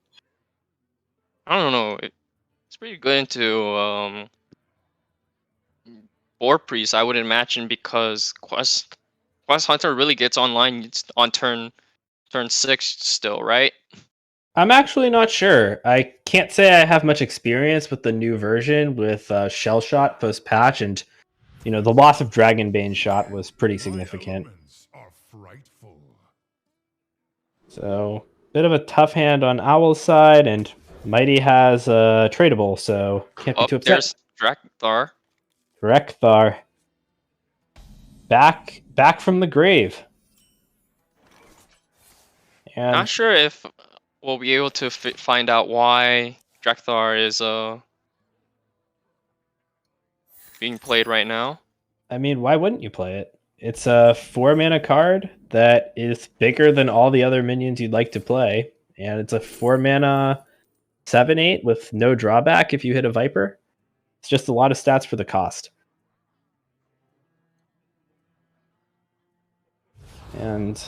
[SPEAKER 2] I don't know. It's pretty good into Boar Priest, I would imagine, because Quest Hunter really gets online on turn 6 still, right?
[SPEAKER 1] I'm actually not sure. I can't say I have much experience with the new version with Shell Shot post patch, and you know, the loss of Dragonbane shot was pretty significant. So, bit of a tough hand on Owl's side, and Mighty has a tradable, so can't be too upset.
[SPEAKER 2] There's Drakthar.
[SPEAKER 1] Rekthar. Back from the grave. And
[SPEAKER 2] Not sure if we'll be able to find out why Drakthar is being played right now.
[SPEAKER 1] I mean, why wouldn't you play it? It's a 4-mana card that is bigger than all the other minions you'd like to play, and it's a 4-mana 7/8 with no drawback if you hit a Viper. It's just a lot of stats for the cost. And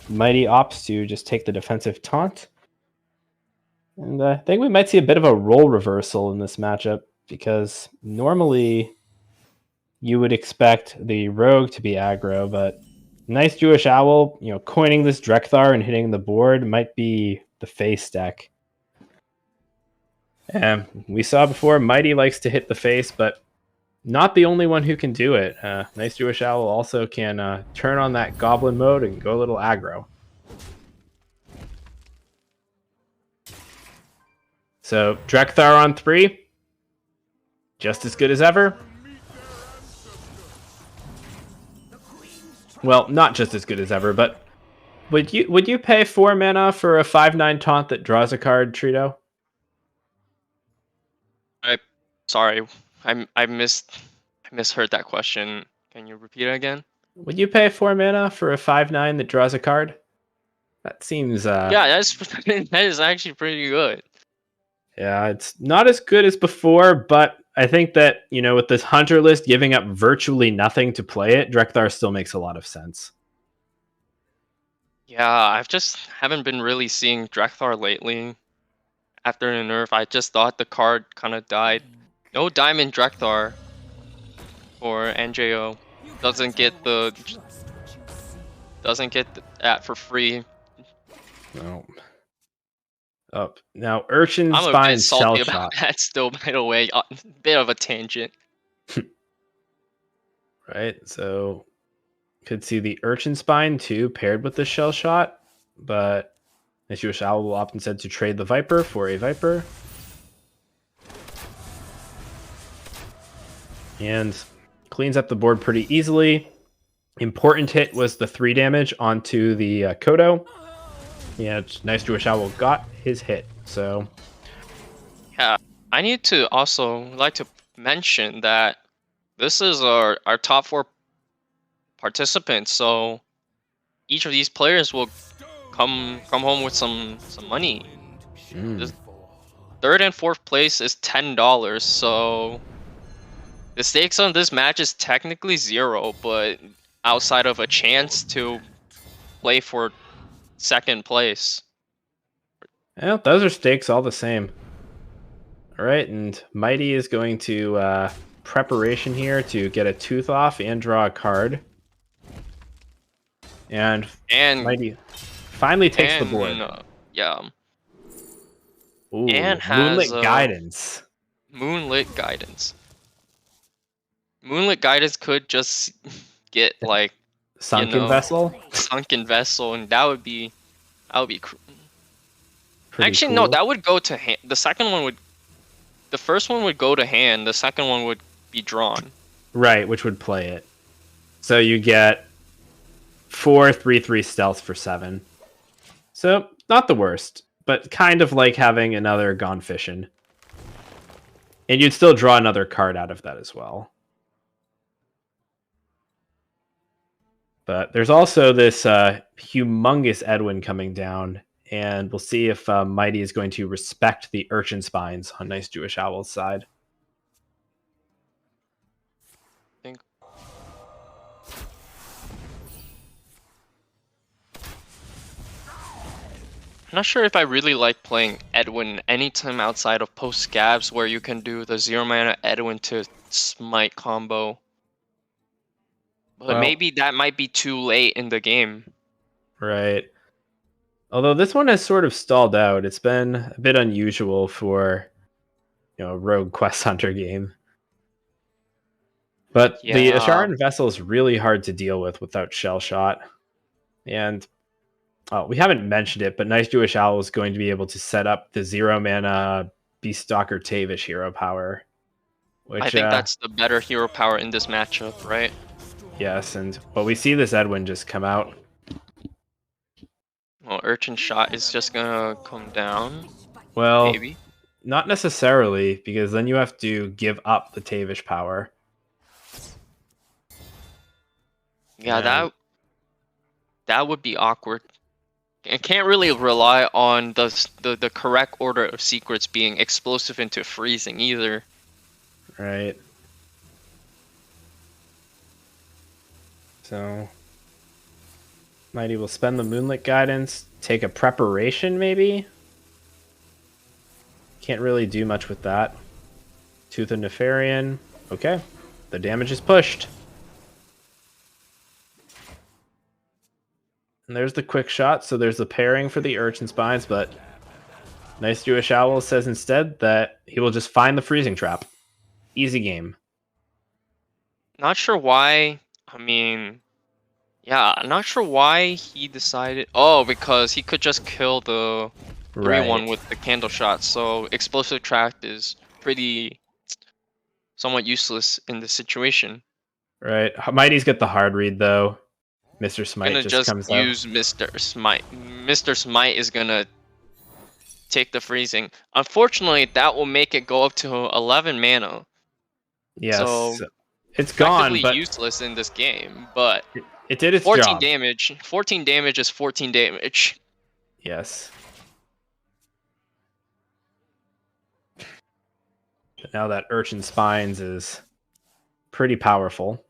[SPEAKER 1] Mighty opts to just take the defensive taunt. And I think we might see a bit of a role reversal in this matchup, because normally you would expect the rogue to be aggro, but nice Jewish Owl, you know, coining this Drekthar and hitting the board might be the face deck. And we saw before, Mighty likes to hit the face, but not the only one who can do it. Nice Jewish Owl also can turn on that goblin mode and go a little aggro. So Drekthar on 3, just as good as ever. Well, not just as good as ever, but would you pay 4 mana for a 5/9 taunt that draws a card, Trido?
[SPEAKER 2] Sorry, I misheard that question. Can you repeat it again?
[SPEAKER 1] Would you pay 4 mana for a 5/9 that draws a card? That seems
[SPEAKER 2] yeah, that is actually pretty good.
[SPEAKER 1] Yeah, it's not as good as before, but I think that, you know, with this hunter list giving up virtually nothing to play it, Drekthar still makes a lot of sense.
[SPEAKER 2] Yeah, I've just haven't been really seeing Drakthar lately. After the nerf, I just thought the card kind of died. No Diamond Drakthar for NJO. Doesn't get that for free.
[SPEAKER 1] No. Up now, Urchin
[SPEAKER 2] I'm a
[SPEAKER 1] Spine
[SPEAKER 2] bit salty
[SPEAKER 1] Shell
[SPEAKER 2] about
[SPEAKER 1] Shot.
[SPEAKER 2] that still, by the way. Bit of a tangent.
[SPEAKER 1] Right, so could see the Urchin Spine too paired with the Shell Shot, but as Jewish Owl will opt instead to trade the Viper for a Viper. And cleans up the board pretty easily. Important hit was the 3 damage onto the Kodo. Yeah, nice Jewish Owl got his hit. So
[SPEAKER 2] Yeah, I need to also like to mention that this is our top 4 participants, so each of these players will come home with some money. This 3rd and 4th place is $10, so the stakes on this match is technically 0, but outside of a chance to play for 2nd place.
[SPEAKER 1] yeah, those are stakes all the same. All right, and Mighty is going to preparation here to get a tooth off and draw a card. And Mighty finally takes the board.
[SPEAKER 2] Yeah.
[SPEAKER 1] Ooh,
[SPEAKER 2] and has
[SPEAKER 1] Moonlit Guidance.
[SPEAKER 2] Moonlit Guidance. Moonlit Guidance could just get like
[SPEAKER 1] Sunken Vessel.
[SPEAKER 2] Sunken Vessel, and that would be actually
[SPEAKER 1] cool.
[SPEAKER 2] No, that would go to hand. The first one would go to hand. The second one would be drawn.
[SPEAKER 1] Right, which would play it. So you get 4 3/3 stealth for 7. So not the worst, but kind of like having another Gone Fishing. And you'd still draw another card out of that as well. But there's also this humongous Edwin coming down, and we'll see if Mighty is going to respect the Urchin Spines on Nice Jewish Owl's side.
[SPEAKER 2] I'm not sure if I really like playing Edwin anytime outside of post scabs, where you can do the 0 mana Edwin to smite combo. But
[SPEAKER 1] Well,
[SPEAKER 2] maybe that might be too late in the game.
[SPEAKER 1] Right. Although this one has sort of stalled out. It's been a bit unusual for, you know, a rogue quest hunter game. But the
[SPEAKER 2] Yeah.
[SPEAKER 1] Asharan Vessel is really hard to deal with without Shell Shot. And we haven't mentioned it, but Nice Jewish Owl is going to be able to set up the 0-mana Beastalker Tavish hero power. Which,
[SPEAKER 2] I think that's the better hero power in this matchup, right?
[SPEAKER 1] yes, but we see this Edwin just come out.
[SPEAKER 2] Well, Urchin Shot is just gonna come down,
[SPEAKER 1] Well,
[SPEAKER 2] maybe.
[SPEAKER 1] not necessarily, because then you have to give up the Tavish power.
[SPEAKER 2] Yeah,
[SPEAKER 1] And-
[SPEAKER 2] that would be awkward. I can't really rely on the correct order of secrets being explosive into freezing either.
[SPEAKER 1] Right. So Mighty will spend the Moonlit Guidance, take a preparation maybe? Can't really do much with that. Tooth of Nefarian. Okay. The damage is pushed. And there's the quick shot, so there's the pairing for the Urchin Spines, but Nice Jewish Owl says instead that he will just find the freezing trap. Easy game.
[SPEAKER 2] Not sure why. I mean, yeah, I'm not sure why he decided. Oh, because he could just kill the 3-1 with the candle shot. So explosive trap is pretty somewhat useless in this situation.
[SPEAKER 1] Right. Mighty's got the hard read though. Mr. Smite
[SPEAKER 2] Gonna
[SPEAKER 1] just comes out.
[SPEAKER 2] use Mr. Smite. Mr. Smite is gonna take the freezing. Unfortunately, that will make it go up to 11 mana.
[SPEAKER 1] Yes.
[SPEAKER 2] So
[SPEAKER 1] it's gone,
[SPEAKER 2] effectively
[SPEAKER 1] but
[SPEAKER 2] useless in this game. But
[SPEAKER 1] it did its
[SPEAKER 2] 14
[SPEAKER 1] job.
[SPEAKER 2] damage. 14 damage is 14 damage.
[SPEAKER 1] Yes. But now that Urchin Spines is pretty powerful.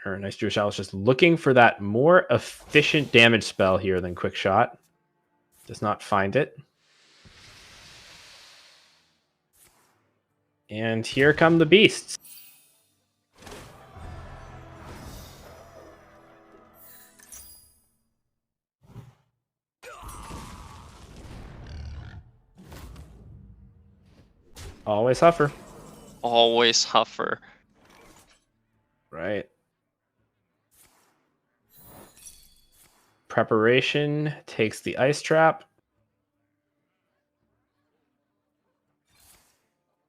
[SPEAKER 1] Nice Jewish Owl is just looking for that more efficient damage spell here than Quick Shot. Does not find it. And here come the beasts. Always Huffer.
[SPEAKER 2] Always Huffer.
[SPEAKER 1] Right. Preparation takes the ice trap.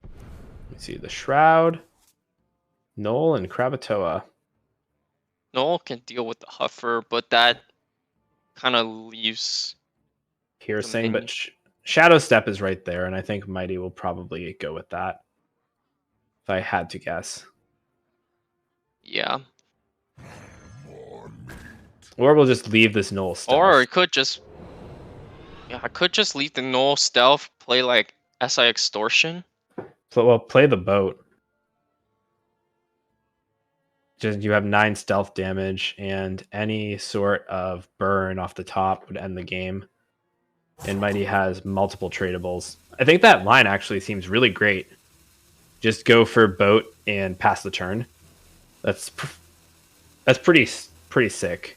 [SPEAKER 1] Let me see the Shroud, Knoll, and Krakatoa.
[SPEAKER 2] Noel can deal with the Huffer, but that kind of leaves
[SPEAKER 1] Piercing, but Shadow Step is right there, and I think Mighty will probably go with that. If I had to guess.
[SPEAKER 2] Yeah.
[SPEAKER 1] Or we'll just leave this Knoll stealth.
[SPEAKER 2] Or it could just... Yeah, I could just leave the Knoll stealth, play like SI Extortion.
[SPEAKER 1] Well, play the boat. Just you have 9 stealth damage, and any sort of burn off the top would end the game. And Mighty has multiple tradables. I think that line actually seems really great. Just go for boat and pass the turn. That's pretty sick.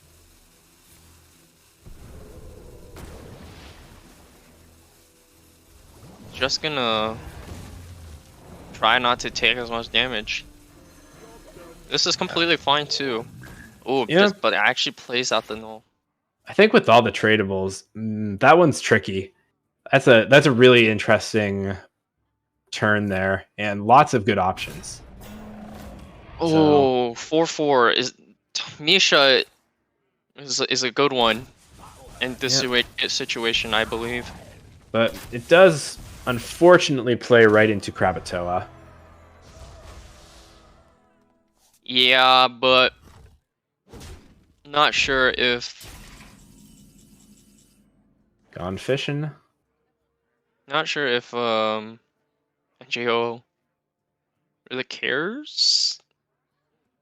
[SPEAKER 2] Just gonna try not to take as much damage. This is completely fine too. Oh,
[SPEAKER 1] Yeah.
[SPEAKER 2] but it actually plays out the Knoll.
[SPEAKER 1] I think with all the tradables, that one's tricky. That's a really interesting turn there, and lots of good options.
[SPEAKER 2] Oh, 4/4 is Misha is a good one in this situation, I believe.
[SPEAKER 1] But it does unfortunately play right into Krakatoa.
[SPEAKER 2] Yeah, but not sure if
[SPEAKER 1] Gone fishing.
[SPEAKER 2] NJO really cares.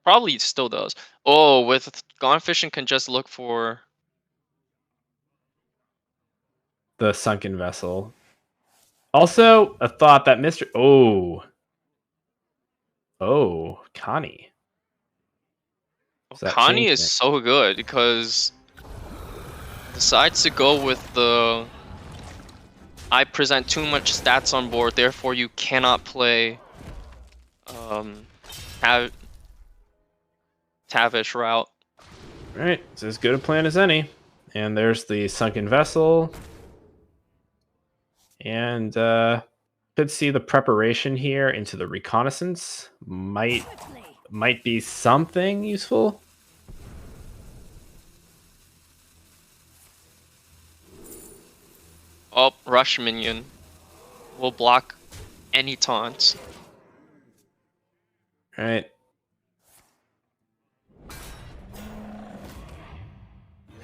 [SPEAKER 2] Probably still does. Oh, with Gone Fishing can just look for
[SPEAKER 1] The Sunken Vessel. Also, a thought that Mr. Connie. Does that
[SPEAKER 2] Connie
[SPEAKER 1] change
[SPEAKER 2] is
[SPEAKER 1] things?
[SPEAKER 2] so good because decides to go with the I present too much stats on board, therefore you cannot play Tavish route.
[SPEAKER 1] All right, it's as good a plan as any. And there's the sunken vessel. And could see the preparation here into the reconnaissance. Might be something useful.
[SPEAKER 2] Oh, rush minion will block any taunts.
[SPEAKER 1] All right.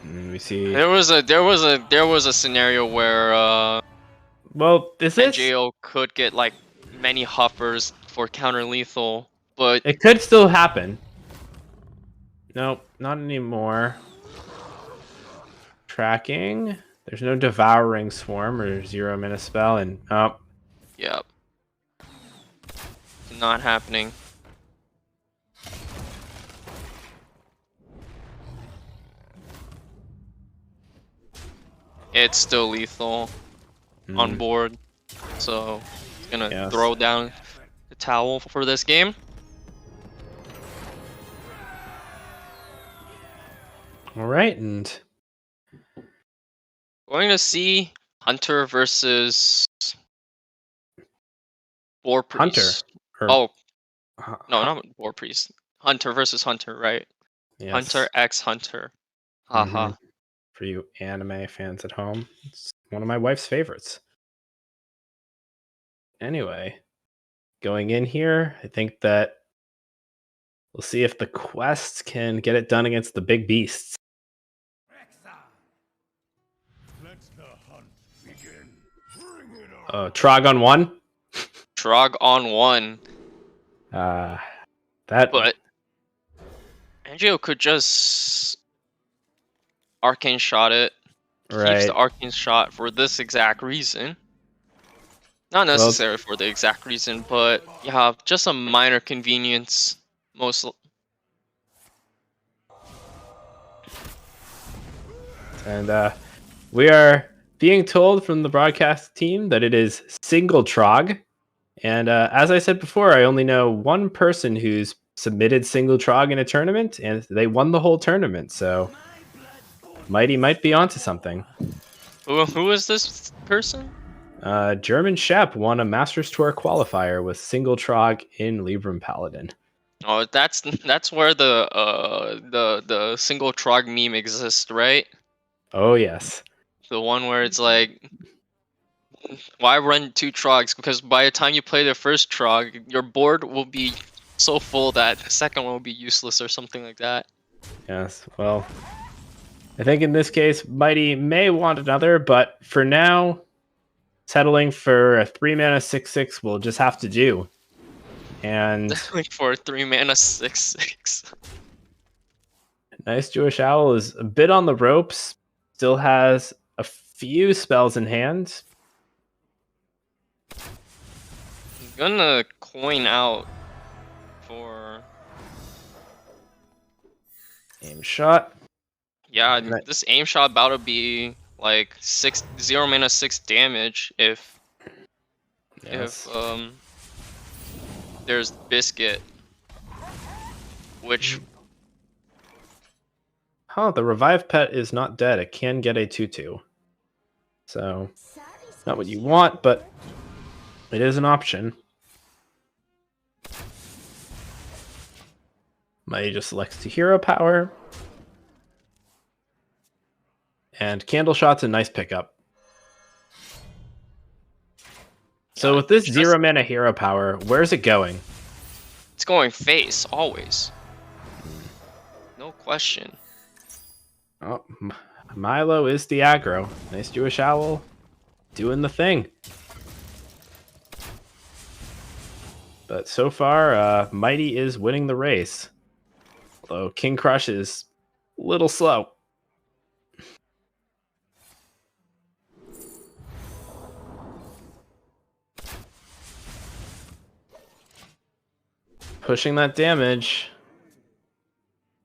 [SPEAKER 1] And we see.
[SPEAKER 2] There was a scenario where
[SPEAKER 1] Well, is this?
[SPEAKER 2] NJO could get like many huffers for counter lethal, but
[SPEAKER 1] It could still happen. Nope, not anymore. Tracking. There's no devouring swarm or 0 mana spell, and oh,
[SPEAKER 2] yeah, not happening. It's still lethal on board, so it's gonna throw down the towel for this game.
[SPEAKER 1] All right, and
[SPEAKER 2] Going to see Hunter versus Boar Priest.
[SPEAKER 1] Hunter.
[SPEAKER 2] Oh, no, not Boar Priest. Hunter versus Hunter, right?
[SPEAKER 1] Yes.
[SPEAKER 2] Hunter x Hunter. Haha.
[SPEAKER 1] For you anime fans at home, it's one of my wife's favorites. Anyway, going in here, I think that we'll see if the quests can get it done against the big beasts. Trog on 1.
[SPEAKER 2] Trog on 1. But Angio could just arcane shot it.
[SPEAKER 1] Right.
[SPEAKER 2] Keeps the arcane shot for this exact reason. Not necessary for the exact reason, but yeah, just a minor convenience.
[SPEAKER 1] And we are being told from the broadcast team that it is single Trog. And as I said before, I only know one person who's submitted single Trog in a tournament, and they won the whole tournament. So Mighty might be onto something.
[SPEAKER 2] Who is this person?
[SPEAKER 1] German Shep won a Masters Tour qualifier with single Trog in Libram Paladin.
[SPEAKER 2] Oh, that's where the single Trog meme exists, right?
[SPEAKER 1] Oh yes.
[SPEAKER 2] The one where it's like, why run 2 Trogs? Because by the time you play the first Trog, your board will be so full that the second one will be useless or something like that.
[SPEAKER 1] Yes, well, I think in this case, Mighty may want another, but for now, settling for a 3 mana 6/6 will just have to do. And
[SPEAKER 2] like for a 3 mana 6/6.
[SPEAKER 1] Nice Jewish Owl is a bit on the ropes, still has a few spells in hand.
[SPEAKER 2] I'm gonna coin out for
[SPEAKER 1] Aim shot.
[SPEAKER 2] Yeah, this aim shot about to be like 0 mana 6 damage if there's Biscuit, which
[SPEAKER 1] the revive pet is not dead. It can get a 2/2. So not what you want, but it is an option. Mighty just selects to hero power. And Candle Shot's a nice pickup. So with this 0 mana hero power, where's it going?
[SPEAKER 2] It's going face, always. No question.
[SPEAKER 1] Oh, Milo is the aggro. Nice Jewish Owl doing the thing. But so far, Mighty is winning the race. Although King Crush is a little slow. Pushing that damage.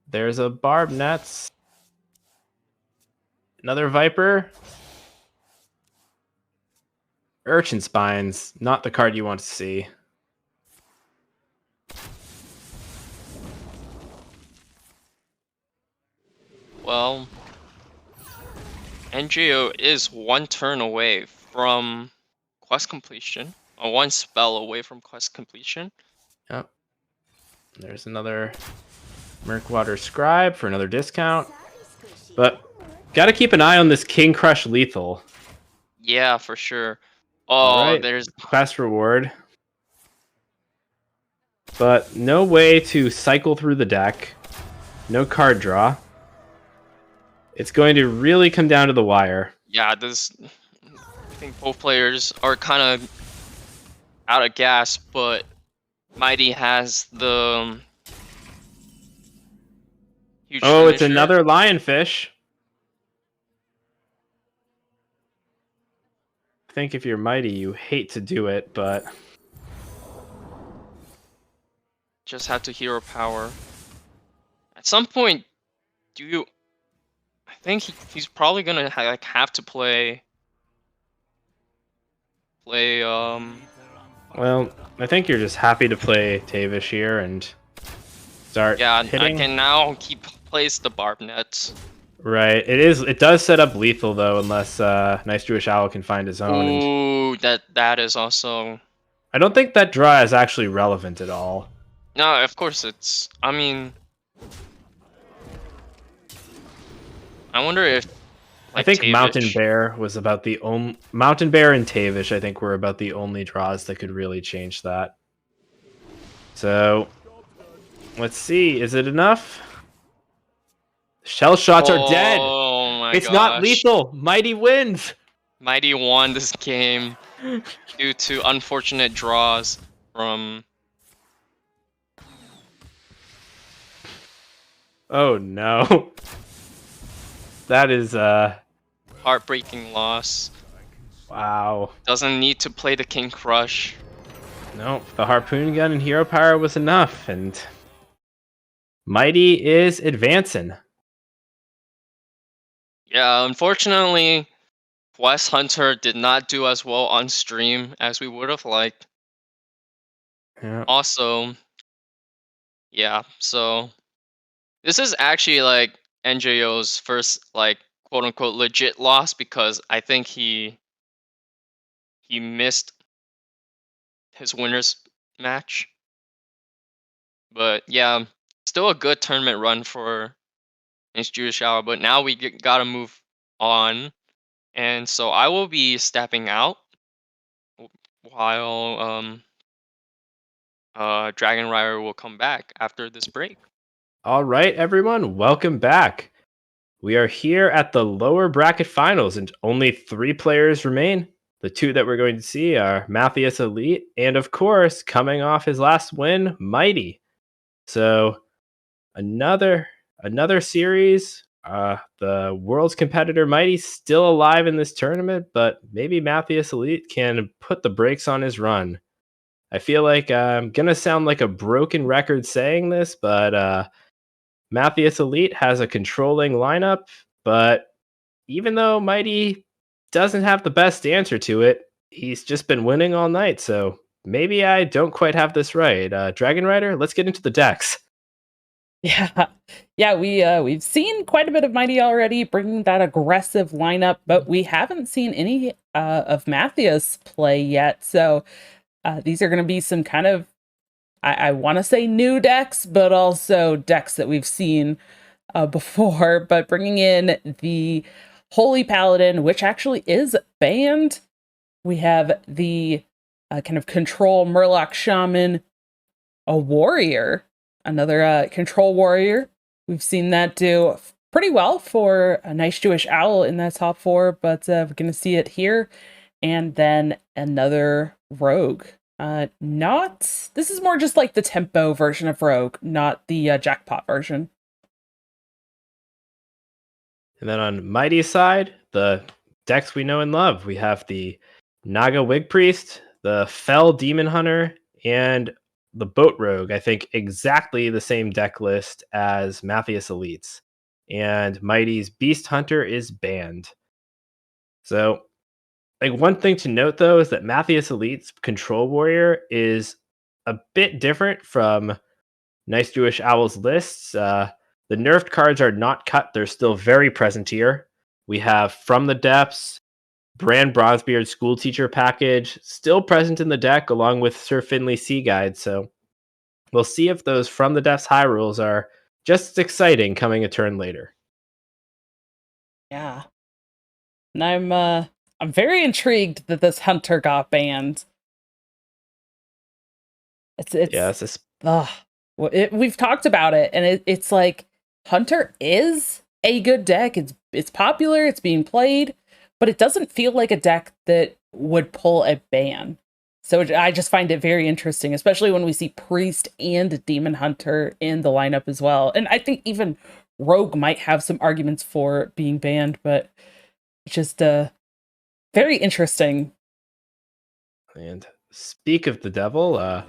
[SPEAKER 1] There's a Barb Nets. Another Viper. Urchin Spines, not the card you want to see.
[SPEAKER 2] Well, NGO is one turn away from quest completion, or one spell away from quest completion.
[SPEAKER 1] Yep. There's another Murkwater Scribe for another discount. But gotta keep an eye on this King Crush Lethal.
[SPEAKER 2] Yeah, for sure.
[SPEAKER 1] All
[SPEAKER 2] Oh,
[SPEAKER 1] right.
[SPEAKER 2] there's
[SPEAKER 1] Quest reward. But no way to cycle through the deck. No card draw. It's going to really come down to the wire.
[SPEAKER 2] yeah, this. I think both players are kind of out of gas, but Mighty has the huge.
[SPEAKER 1] Oh, it's
[SPEAKER 2] finisher.
[SPEAKER 1] another Lionfish. I think if you're Mighty, you hate to do it, but
[SPEAKER 2] Just have to hero power. At some point, do you? I think he's probably gonna have to play.
[SPEAKER 1] well, I think you're just happy to play Tavish here and start
[SPEAKER 2] Yeah,
[SPEAKER 1] hitting.
[SPEAKER 2] I can now place the barb nets.
[SPEAKER 1] Right. It does set up lethal though, unless Nice Jewish Owl can find his own. And
[SPEAKER 2] Ooh, that is also.
[SPEAKER 1] I don't think that draw is actually relevant at all.
[SPEAKER 2] No, of course it's. I mean, I wonder if.
[SPEAKER 1] I think
[SPEAKER 2] Tavish-
[SPEAKER 1] Mountain Bear was about the only Mountain Bear and Tavish. I think were about the only draws that could really change that. So, let's see. Is it enough? Shell shots are dead.
[SPEAKER 2] Oh my
[SPEAKER 1] It's
[SPEAKER 2] gosh.
[SPEAKER 1] not lethal. Mighty wins.
[SPEAKER 2] Mighty won this game due to unfortunate draws from.
[SPEAKER 1] Oh no. That is
[SPEAKER 2] Heartbreaking loss.
[SPEAKER 1] wow.
[SPEAKER 2] Doesn't need to play the King Crush.
[SPEAKER 1] No, the harpoon gun and hero power was enough, and Mighty is advancing.
[SPEAKER 2] Yeah, unfortunately, Quest Hunter did not do as well on stream as we would have liked.
[SPEAKER 1] Yeah.
[SPEAKER 2] Also, yeah, so this is actually like NJO's first like quote unquote legit loss because I think he missed his winners match. But yeah, still a good tournament run for Ace Jewish Hour, but now we gotta move on. And so I will be stepping out while Dragonrider will come back after this break.
[SPEAKER 1] All right, everyone, welcome back. We are here at the lower bracket finals, and only 3 players remain. The 2 that we're going to see are Matthias Elite, and of course, coming off his last win, Mighty. So, another series. The world's competitor Mighty still alive in this tournament, but maybe Matthias Elite can put the brakes on his run. I feel like I'm gonna sound like a broken record saying this, but Matthias Elite has a controlling lineup, but even though Mighty doesn't have the best answer to it, he's just been winning all night, so maybe I don't quite have this right. Dragonrider, let's get into the decks.
[SPEAKER 5] Yeah, we've seen quite a bit of Mighty already, bringing that aggressive lineup, but we haven't seen any of Matthias play yet. So these are going to be some kind of, I want to say new decks, but also decks that we've seen before. But bringing in the Holy Paladin, which actually is banned. We have the kind of control Murloc Shaman, a warrior. Another control warrior. We've seen that do pretty well for a Nice Jewish Owl in that top 4, but we're going to see it here. And then another rogue. This is more just like the tempo version of rogue, not the jackpot version.
[SPEAKER 1] And then on Mighty's side, the decks we know and love. We have the Naga Wig Priest, the Fell Demon Hunter, and the Boat Rogue. I think exactly the same deck list as Matthias Elites. and Mighty's Beast Hunter is banned. So, like, one thing to note though is that Matthias Elite's Control Warrior is a bit different from Nice Jewish Owl's lists. The nerfed cards are not cut; they're still very present here. We have From the Depths, Bran Bronzebeard School Teacher package still present in the deck, along with Sir Finley Sea Guide. So we'll see if those From the Depths high rules are just as exciting coming a turn later.
[SPEAKER 5] Yeah. And I'm very intrigued that this hunter got banned. It's
[SPEAKER 1] Yeah, it's
[SPEAKER 5] ugh. We've talked about it, and it's like hunter is a good deck. It's popular, it's being played, but it doesn't feel like a deck that would pull a ban. So I just find it very interesting, especially when we see Priest and Demon Hunter in the lineup as well. And I think even Rogue might have some arguments for being banned, but it's just very interesting.
[SPEAKER 1] And speak of the devil,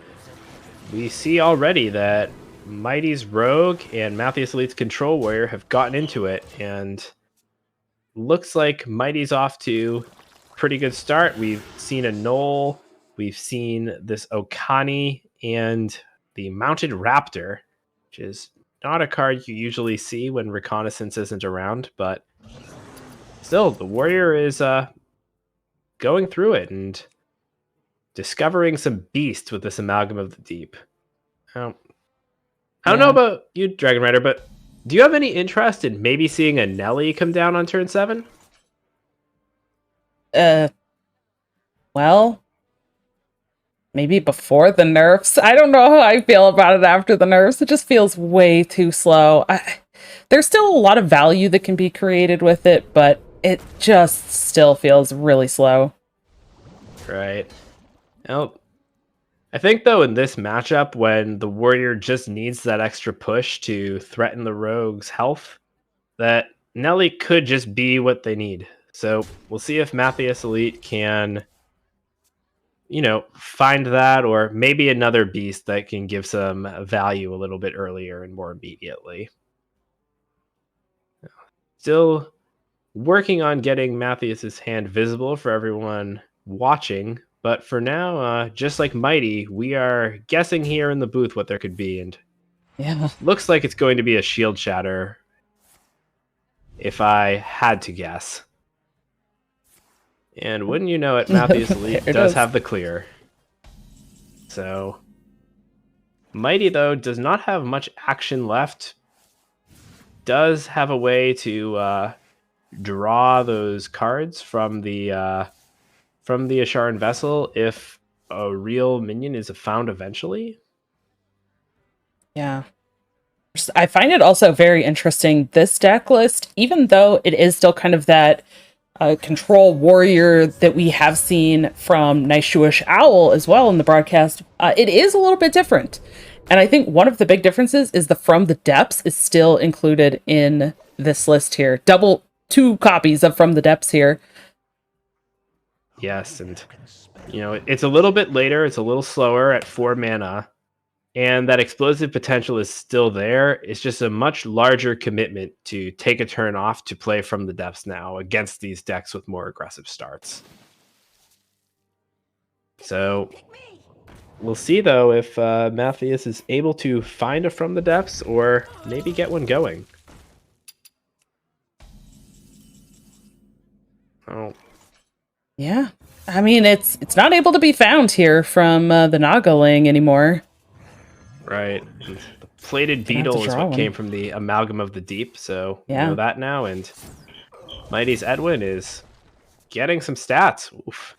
[SPEAKER 1] we see already that Mighty's Rogue and Matthias Elite's Control Warrior have gotten into it, and looks like Mighty's off to a pretty good start. We've seen a Knoll, we've seen this Okani, and the Mounted Raptor, which is not a card you usually see when Reconnaissance isn't around, but still, the Warrior is going through it and discovering some beast with this Amalgam of the Deep. I don't know about you, Dragonrider, but do you have any interest in maybe seeing a Nelly come down on turn 7?
[SPEAKER 5] Well, maybe before the nerfs. I don't know how I feel about it after the nerfs. It just feels way too slow. There's still a lot of value that can be created with it, but it just still feels really slow.
[SPEAKER 1] Right. Well, I think, though, in this matchup, when the Warrior just needs that extra push to threaten the Rogue's health, that Nelly could just be what they need. So we'll see if Matthias Elite can, find that, or maybe another beast that can give some value a little bit earlier and more immediately. Still working on getting Matthias's hand visible for everyone watching. But for now, just like Mighty, we are guessing here in the booth what there could be, and looks like it's going to be a Shield Shatter, if I had to guess. And wouldn't you know it, Matthias Elite does have the clear. So, Mighty, though, does not have much action left. Does have a way to draw those cards from the Asharan Vessel if a real minion is found eventually.
[SPEAKER 5] Yeah. I find it also very interesting, this deck list, even though it is still kind of that Control Warrior that we have seen from Nice Jewish Owl as well in the broadcast, it is a little bit different. And I think one of the big differences is the From the Depths is still included in this list here. 2 copies of From the Depths here.
[SPEAKER 1] Yes, and it's a little bit later, it's a little slower at 4 mana, and that explosive potential is still there. It's just a much larger commitment to take a turn off to play From the Depths now against these decks with more aggressive starts. So we'll see, though, if Matthias is able to find a From the Depths or maybe get one going. Oh.
[SPEAKER 5] Yeah. I mean, it's not able to be found here from the Nagaling anymore.
[SPEAKER 1] Right. And the Plated Beetle is what came from the Amalgam of the Deep, so we know that now, and Mighty's Edwin is getting some stats. Oof.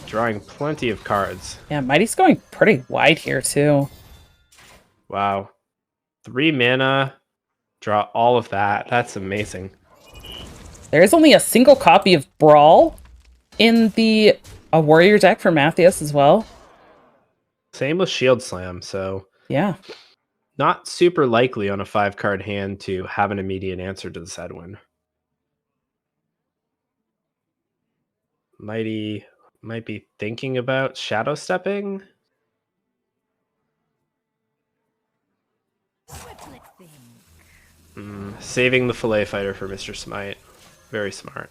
[SPEAKER 1] Drawing plenty of cards.
[SPEAKER 5] Yeah, Mighty's going pretty wide here, too.
[SPEAKER 1] Wow. 3 mana, draw all of that. That's amazing.
[SPEAKER 5] There is only a single copy of Brawl in the Warrior deck for Matthias as well.
[SPEAKER 1] Same with Shield Slam, so
[SPEAKER 5] yeah,
[SPEAKER 1] not super likely on a 5-card hand to have an immediate answer to this Edwin. Mighty might be thinking about Shadow Stepping. Saving the fillet fighter for Mr. Smite. Very smart.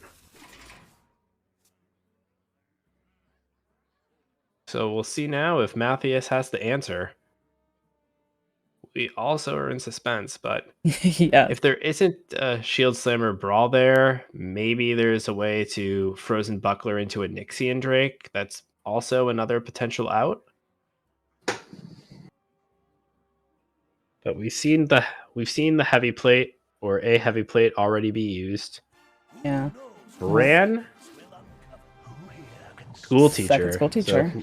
[SPEAKER 1] So we'll see now if Matthias has the answer. We also are in suspense, but
[SPEAKER 5] Yeah.
[SPEAKER 1] if there isn't a Shield Slammer Brawl there, maybe there's a way to Frozen Buckler into a Nixian Drake. That's also another potential out. But we've seen the heavy plate or a heavy plate already be used.
[SPEAKER 5] Yeah.
[SPEAKER 1] Bran, school teacher.
[SPEAKER 5] Second school teacher.
[SPEAKER 1] So,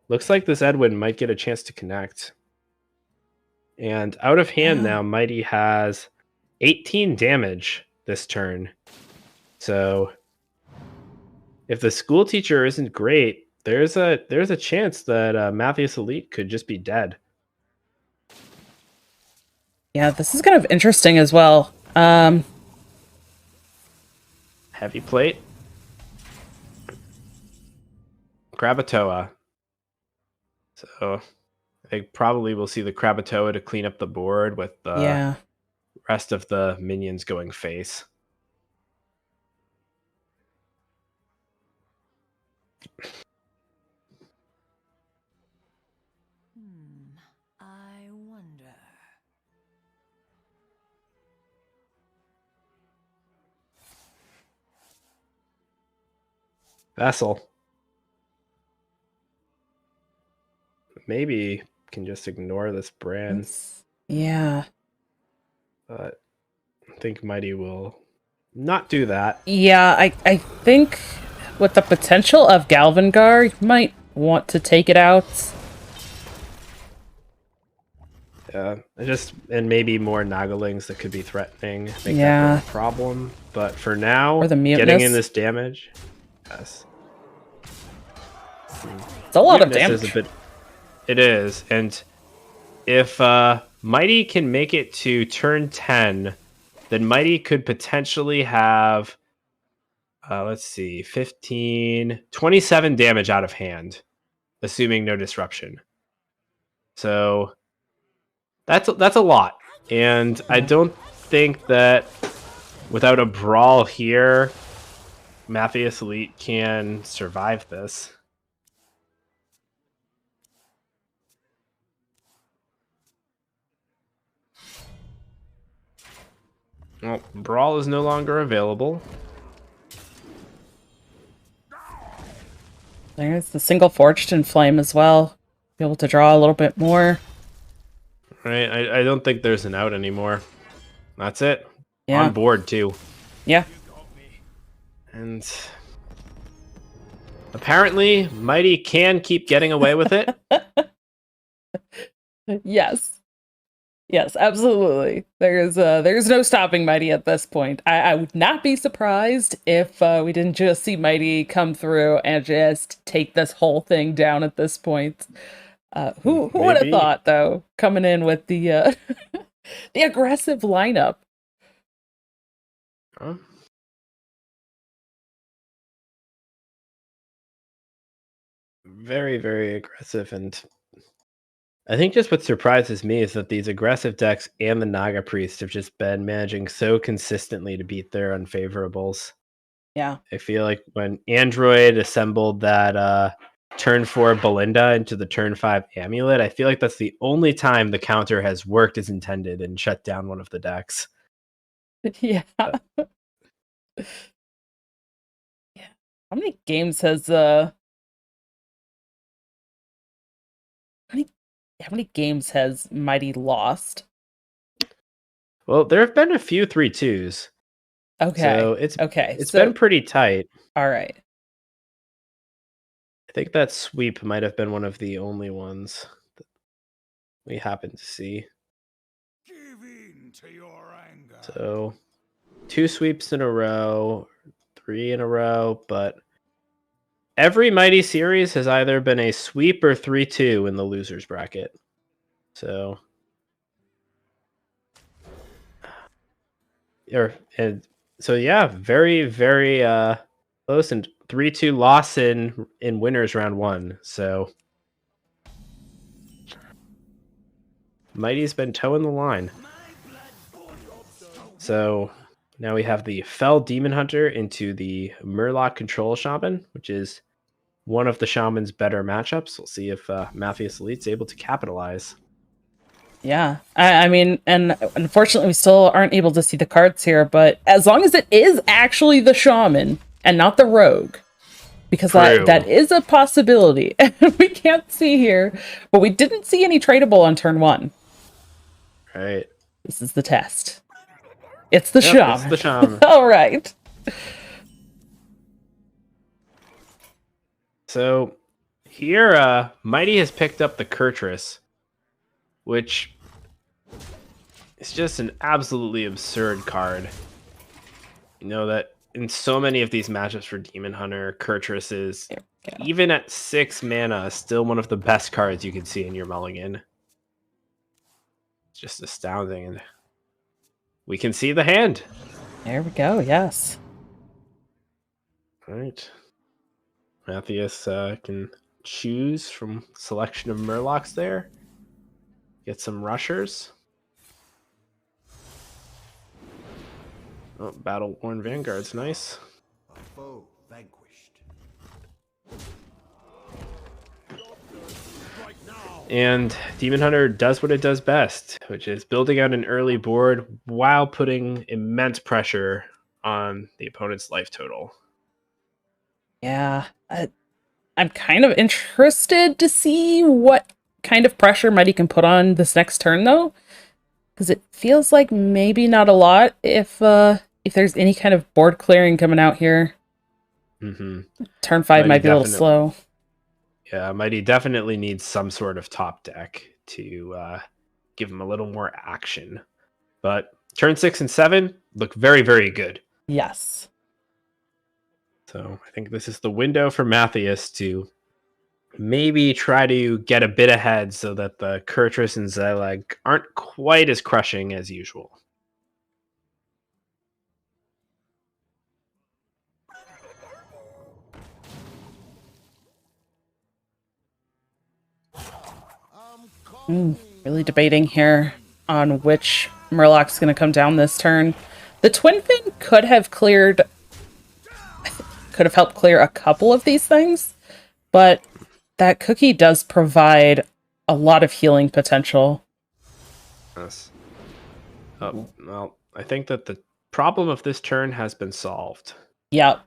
[SPEAKER 1] looks like this Edwin might get a chance to connect. And out of hand now, Mighty has 18 damage this turn. So if the school teacher isn't great, there's a chance that Matthias Elite could just be dead.
[SPEAKER 5] Yeah, this is kind of interesting as well.
[SPEAKER 1] Heavy plate. Krakatoa. So I think probably we'll see the Krakatoa to clean up the board with the rest of the minions going face.
[SPEAKER 3] I wonder.
[SPEAKER 1] Vessel. Maybe can just ignore this brand.
[SPEAKER 5] Yeah.
[SPEAKER 1] But I think Mighty will not do that.
[SPEAKER 5] Yeah, I think with the potential of Galvangar, you might want to take it out.
[SPEAKER 1] Yeah, and maybe more Nagalings that could be threatening. Make that more of a problem. But for now,
[SPEAKER 5] Or the muteness.
[SPEAKER 1] getting in this damage, yes.
[SPEAKER 5] It's a lot of
[SPEAKER 1] Muteness
[SPEAKER 5] damage.
[SPEAKER 1] It is, and if Mighty can make it to turn 10, then Mighty could potentially have, let's see, 15, 27 damage out of hand, assuming no disruption. So that's a lot, and I don't think that without a brawl here, Matthias Elite can survive this. Well, Brawl is no longer available.
[SPEAKER 5] There's the single Forged in Flame as well. Be able to draw a little bit more.
[SPEAKER 1] Right, I don't think there's an out anymore. That's it.
[SPEAKER 5] Yeah.
[SPEAKER 1] On board, too.
[SPEAKER 5] Yeah.
[SPEAKER 1] And apparently, Mighty can keep getting away with it.
[SPEAKER 5] Yes. Yes, absolutely. There's no stopping Mighty at this point. I would not be surprised if we didn't just see Mighty come through and just take this whole thing down at this point. Who would have thought, though, coming in with the the aggressive lineup?
[SPEAKER 1] Huh? Very, very aggressive, and I think just what surprises me is that these aggressive decks and the Naga Priest have just been managing so consistently to beat their unfavorables.
[SPEAKER 5] Yeah.
[SPEAKER 1] I feel like when Android assembled that turn 4 Belinda into the turn 5 Amulet, I feel like that's the only time the counter has worked as intended and shut down one of the decks.
[SPEAKER 5] Yeah. Yeah. How many games has how many games has Mighty lost?
[SPEAKER 1] Well, there have been a few 3-2s.
[SPEAKER 5] Okay.
[SPEAKER 1] So it's been pretty tight.
[SPEAKER 5] All right.
[SPEAKER 1] I think that sweep might have been one of the only ones that we happen to see.
[SPEAKER 6] Give in to your anger.
[SPEAKER 1] So 2 sweeps in a row, 3 in a row, but every Mighty series has either been a sweep or 3-2 in the losers bracket. So yeah, very, very close, and 3-2 loss in winners round 1. So Mighty's been toeing the line. So now we have the Fell Demon Hunter into the Murloc Control Shaman, which is one of the Shaman's better matchups. We'll see if Matthias Elite's able to capitalize.
[SPEAKER 5] Yeah, I mean, and unfortunately we still aren't able to see the cards here, but as long as it is actually the Shaman and not the Rogue, because that is a possibility. We can't see here, but we didn't see any tradable on turn 1.
[SPEAKER 1] Right.
[SPEAKER 5] This is the test. It's the Shaman.
[SPEAKER 1] It's the Shaman.
[SPEAKER 5] All right.
[SPEAKER 1] So here, Mighty has picked up the Kurtrus, which is just an absolutely absurd card. You know that in so many of these matchups for Demon Hunter, Kurtrus is, even at 6 mana, still one of the best cards you can see in your mulligan. It's just astounding. And we can see the hand.
[SPEAKER 5] There we go, yes.
[SPEAKER 1] All right. Matthias can choose from selection of Murlocs there. Get some rushers. Oh, Battle-Worn Vanguard's nice.
[SPEAKER 6] A foe vanquished.
[SPEAKER 1] And Demon Hunter does what it does best, which is building out an early board while putting immense pressure on the opponent's life total.
[SPEAKER 5] Yeah, I'm kind of interested to see what kind of pressure Mighty can put on this next turn, though, because it feels like maybe not a lot if there's any kind of board clearing coming out here.
[SPEAKER 1] Mm-hmm.
[SPEAKER 5] Turn 5 might be a little slow.
[SPEAKER 1] Yeah, Mighty definitely needs some sort of top deck to give him a little more action. But turn 6 and 7 look very, very good.
[SPEAKER 5] Yes.
[SPEAKER 1] So I think this is the window for Matthias to maybe try to get a bit ahead so that the Kurtrus and Xylag aren't quite as crushing as usual.
[SPEAKER 5] Really debating here on which Murloc's going to come down this turn. The Twin Fin could have helped clear a couple of these things, but that cookie does provide a lot of healing potential.
[SPEAKER 1] Yes. Oh, well, I think that the problem of this turn has been solved.
[SPEAKER 5] Yep.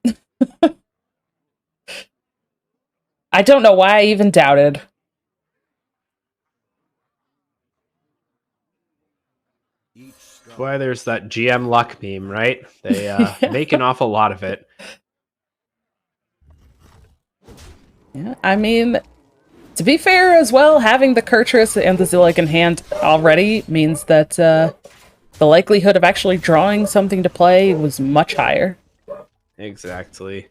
[SPEAKER 5] I don't know why I even doubted.
[SPEAKER 1] Why there's that GM luck meme, right? They make an awful lot of it.
[SPEAKER 5] Yeah, I mean, to be fair as well, having the Kurtrus and the Xylag in hand already means that the likelihood of actually drawing something to play was much higher.
[SPEAKER 1] Exactly.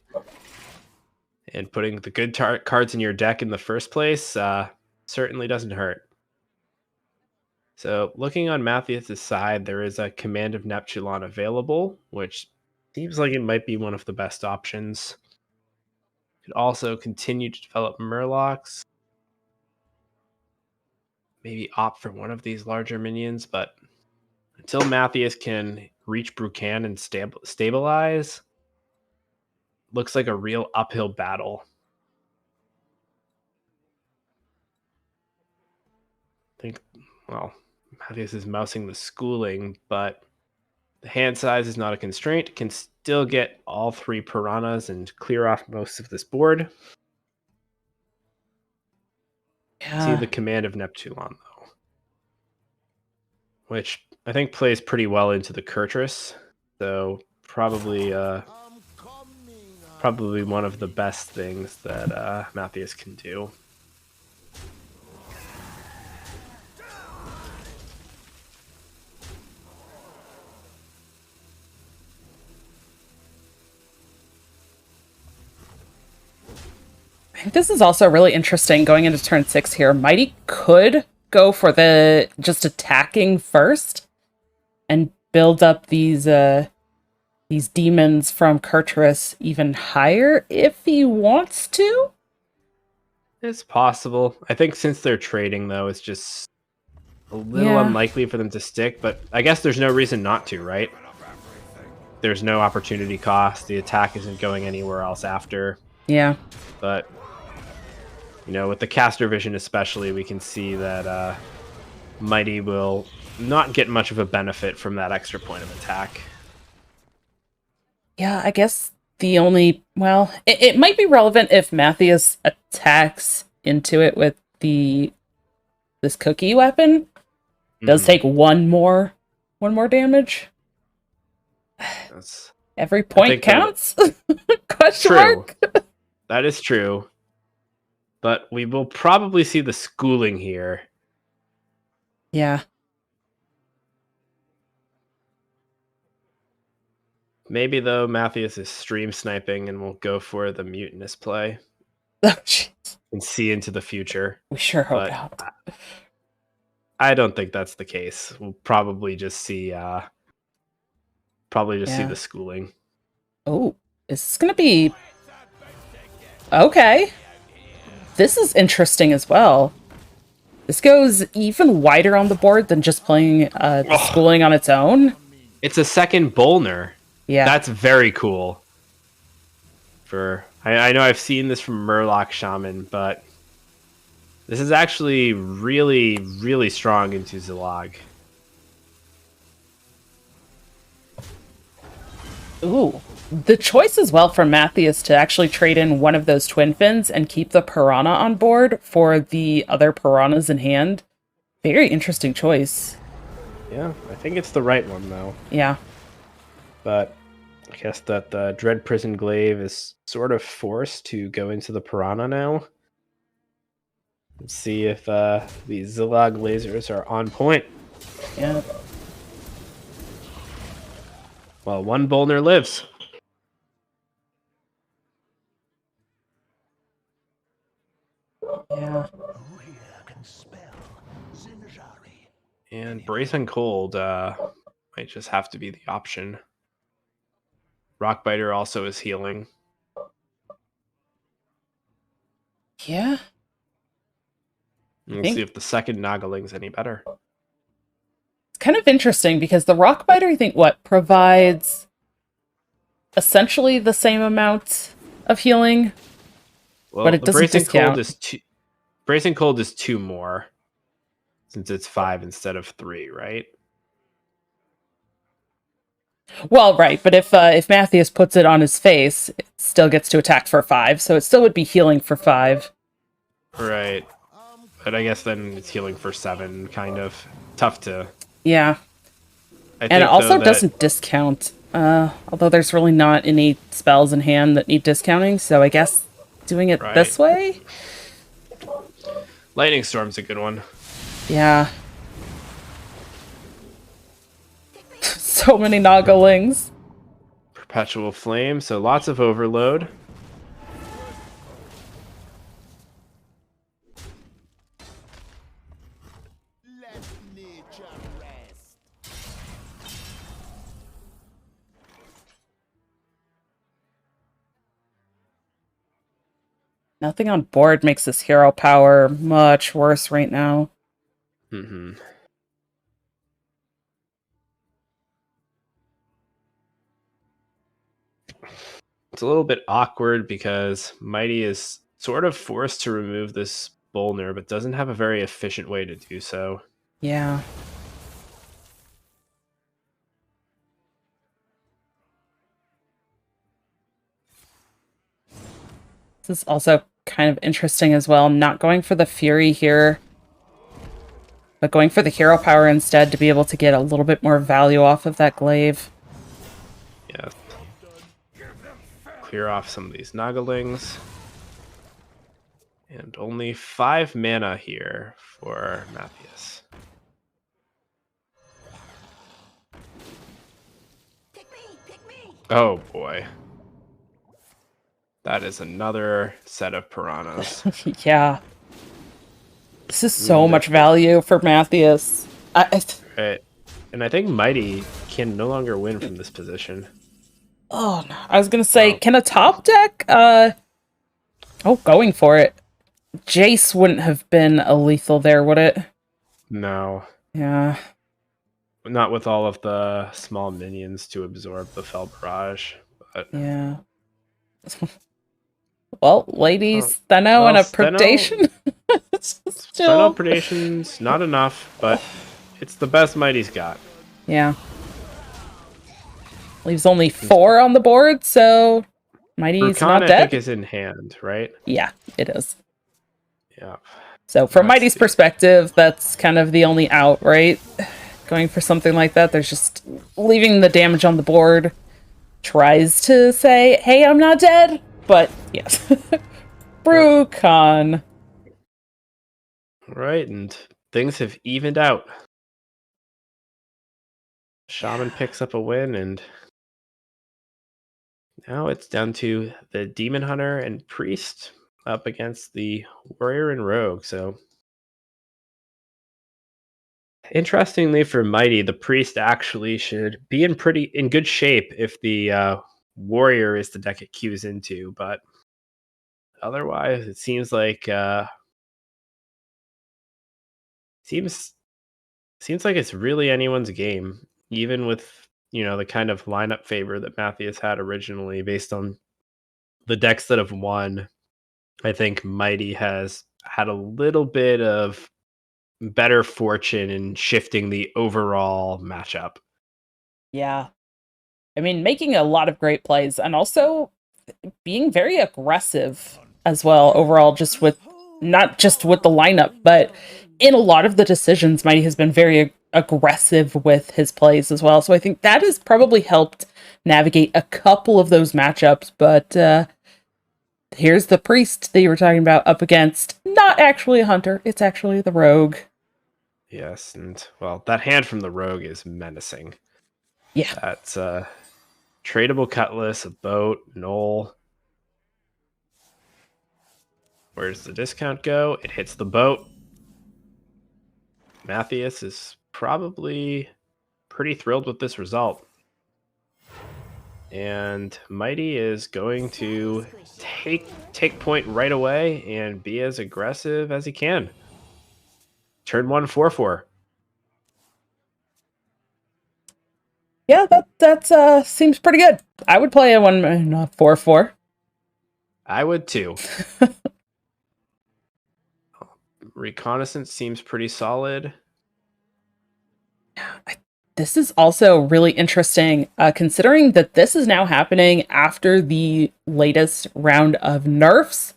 [SPEAKER 1] And putting the good cards in your deck in the first place certainly doesn't hurt. So looking on Matthias' side, there is a Command of Neptulon available, which seems like it might be one of the best options. Could also continue to develop Murlocs. Maybe opt for one of these larger minions, but until Matthias can reach Brucan and stabilize, looks like a real uphill battle. I think, well, Matthias is mousing the schooling, but the hand size is not a constraint. It can still get all 3 piranhas and clear off most of this board.
[SPEAKER 5] Yeah.
[SPEAKER 1] See the Command of Neptulon, though, which I think plays pretty well into the Kurtrus. So probably one of the best things that Matthias can do.
[SPEAKER 5] This is also really interesting going into turn 6 here. Mighty could go for the just attacking first and build up these demons from Kurtrus even higher if he wants to.
[SPEAKER 1] It's possible. I think since they're trading, though, it's just a little unlikely for them to stick, but I guess there's no reason not to, right? there's no opportunity cost. The attack isn't going anywhere else after.
[SPEAKER 5] Yeah.
[SPEAKER 1] But, you know, with the caster vision especially, we can see that Mighty will not get much of a benefit from that extra point of attack.
[SPEAKER 5] Yeah, I guess the only... Well, it might be relevant if Matthias attacks into it with this cookie weapon. Does take one more damage.
[SPEAKER 1] That's
[SPEAKER 5] Every point counts? Question
[SPEAKER 1] true.
[SPEAKER 5] mark?
[SPEAKER 1] That is true. But we will probably see the schooling here.
[SPEAKER 5] Yeah.
[SPEAKER 1] Maybe, though, Matthias is stream sniping and will go for the mutinous play
[SPEAKER 5] Oh, jeez.
[SPEAKER 1] and see into the future.
[SPEAKER 5] We sure hope
[SPEAKER 1] But
[SPEAKER 5] not.
[SPEAKER 1] I don't think that's the case. We'll probably just see see the schooling.
[SPEAKER 5] Oh, is this going to be... Okay. This is interesting as well. This goes even wider on the board than just playing the schooling on its own.
[SPEAKER 1] It's a second Bolner.
[SPEAKER 5] Yeah.
[SPEAKER 1] That's very cool. I know I've seen this from Murloc Shaman, but this is actually really, really strong into Zillag.
[SPEAKER 5] Ooh. The choice as well from Matthias to actually trade in one of those twin fins and keep the Piranha on board for the other Piranhas in hand. Very interesting choice.
[SPEAKER 1] Yeah, I think it's the right one, though.
[SPEAKER 5] Yeah.
[SPEAKER 1] But I guess that the Dread Prison Glaive is sort of forced to go into the Piranha now. Let's see if the Zillag lasers are on point.
[SPEAKER 5] Yeah.
[SPEAKER 1] Well, one Bolner lives.
[SPEAKER 5] Yeah.
[SPEAKER 1] And Brace and Cold might just have to be the option. Rockbiter also is healing.
[SPEAKER 5] Yeah.
[SPEAKER 1] We'll see if the second Nagaling's any better.
[SPEAKER 5] It's kind of interesting because the Rockbiter, I think, provides essentially the same amount of healing,
[SPEAKER 1] Well,
[SPEAKER 5] but it
[SPEAKER 1] the
[SPEAKER 5] doesn't
[SPEAKER 1] Bracing
[SPEAKER 5] discount.
[SPEAKER 1] Cold is Bracing Cold is 2 more, since it's 5 instead of 3, right?
[SPEAKER 5] Well, right, but if Matthias puts it on his face, it still gets to attack for 5, so it still would be healing for 5.
[SPEAKER 1] Right. But I guess then it's healing for 7, kind of. Tough to...
[SPEAKER 5] Yeah.
[SPEAKER 1] And
[SPEAKER 5] it also doesn't discount, although there's really not any spells in hand that need discounting, so I guess doing it this way?
[SPEAKER 1] Lightning Storm's a good one.
[SPEAKER 5] Yeah. So many Nagalings.
[SPEAKER 1] Perpetual Flame, so lots of overload.
[SPEAKER 4] Let nature rest.
[SPEAKER 5] Nothing on board makes this hero power much worse right now.
[SPEAKER 1] Mm-hmm. It's a little bit awkward because Mighty is sort of forced to remove this Bolner, but doesn't have a very efficient way to do so.
[SPEAKER 5] Yeah. This is also kind of interesting as well. I'm not going for the Fury here, but going for the hero power instead to be able to get a little bit more value off of that glaive.
[SPEAKER 1] Yeah. Clear off some of these Nagalings. And only 5 mana here for Matthias.
[SPEAKER 4] Pick me!
[SPEAKER 1] Oh boy. That is another set of piranhas.
[SPEAKER 5] Yeah. This is so much value for Matthias.
[SPEAKER 1] Right. And I think Mighty can no longer win from this position.
[SPEAKER 5] Oh, no. I was going to say, can a top deck... Oh, going for it. Jace wouldn't have been a lethal there, would it?
[SPEAKER 1] No.
[SPEAKER 5] Yeah.
[SPEAKER 1] Not with all of the small minions to absorb the Fell Barrage. But
[SPEAKER 5] Yeah. Well, Lady
[SPEAKER 1] Oh,
[SPEAKER 5] Steno and a predation.
[SPEAKER 1] Steno
[SPEAKER 5] Still.
[SPEAKER 1] predation's not enough, but it's the best Mighty's got.
[SPEAKER 5] Yeah. Leaves only 4 on the board, so Mighty's
[SPEAKER 1] Brucon,
[SPEAKER 5] not
[SPEAKER 1] I think,
[SPEAKER 5] dead.
[SPEAKER 1] is in hand, right?
[SPEAKER 5] Yeah, it is.
[SPEAKER 1] Yeah.
[SPEAKER 5] So from
[SPEAKER 1] Let's
[SPEAKER 5] Mighty's
[SPEAKER 1] see.
[SPEAKER 5] perspective, that's kind of the only out, right? Going for something like that, there's just leaving the damage on the board. Tries to say, hey, I'm not dead, but yes. Brucon.
[SPEAKER 1] Right, and things have evened out. Shaman picks up a win, and now it's down to the Demon Hunter and Priest up against the Warrior and Rogue. So, interestingly for Mighty, the Priest actually should be in good shape if the Warrior is the deck it queues into. But otherwise, it seems like seems seems like it's really anyone's game, even with the kind of lineup favor that Matthias had originally based on the decks that have won. I think Mighty has had a little bit of better fortune in shifting the overall matchup.
[SPEAKER 5] Yeah. I mean, making a lot of great plays and also being very aggressive as well overall, just with not just with the lineup, but in a lot of the decisions, Mighty has been very aggressive with his plays as well. So I think that has probably helped navigate a couple of those matchups. But here's the priest that you were talking about up against not actually a hunter, it's actually the rogue.
[SPEAKER 1] Yes, and well, that hand from the rogue is menacing.
[SPEAKER 5] Yeah.
[SPEAKER 1] That's tradable cutlass, a boat, Knoll. Where's the discount go? It hits the boat. Matthias is probably pretty thrilled with this result. And Mighty is going to take point right away and be as aggressive as he can. Turn 1 4-4.
[SPEAKER 5] Yeah, that seems pretty good. I would play a 1-4-4.
[SPEAKER 1] I would too. Reconnaissance seems pretty solid.
[SPEAKER 5] This is also really interesting, considering that this is now happening after the latest round of nerfs,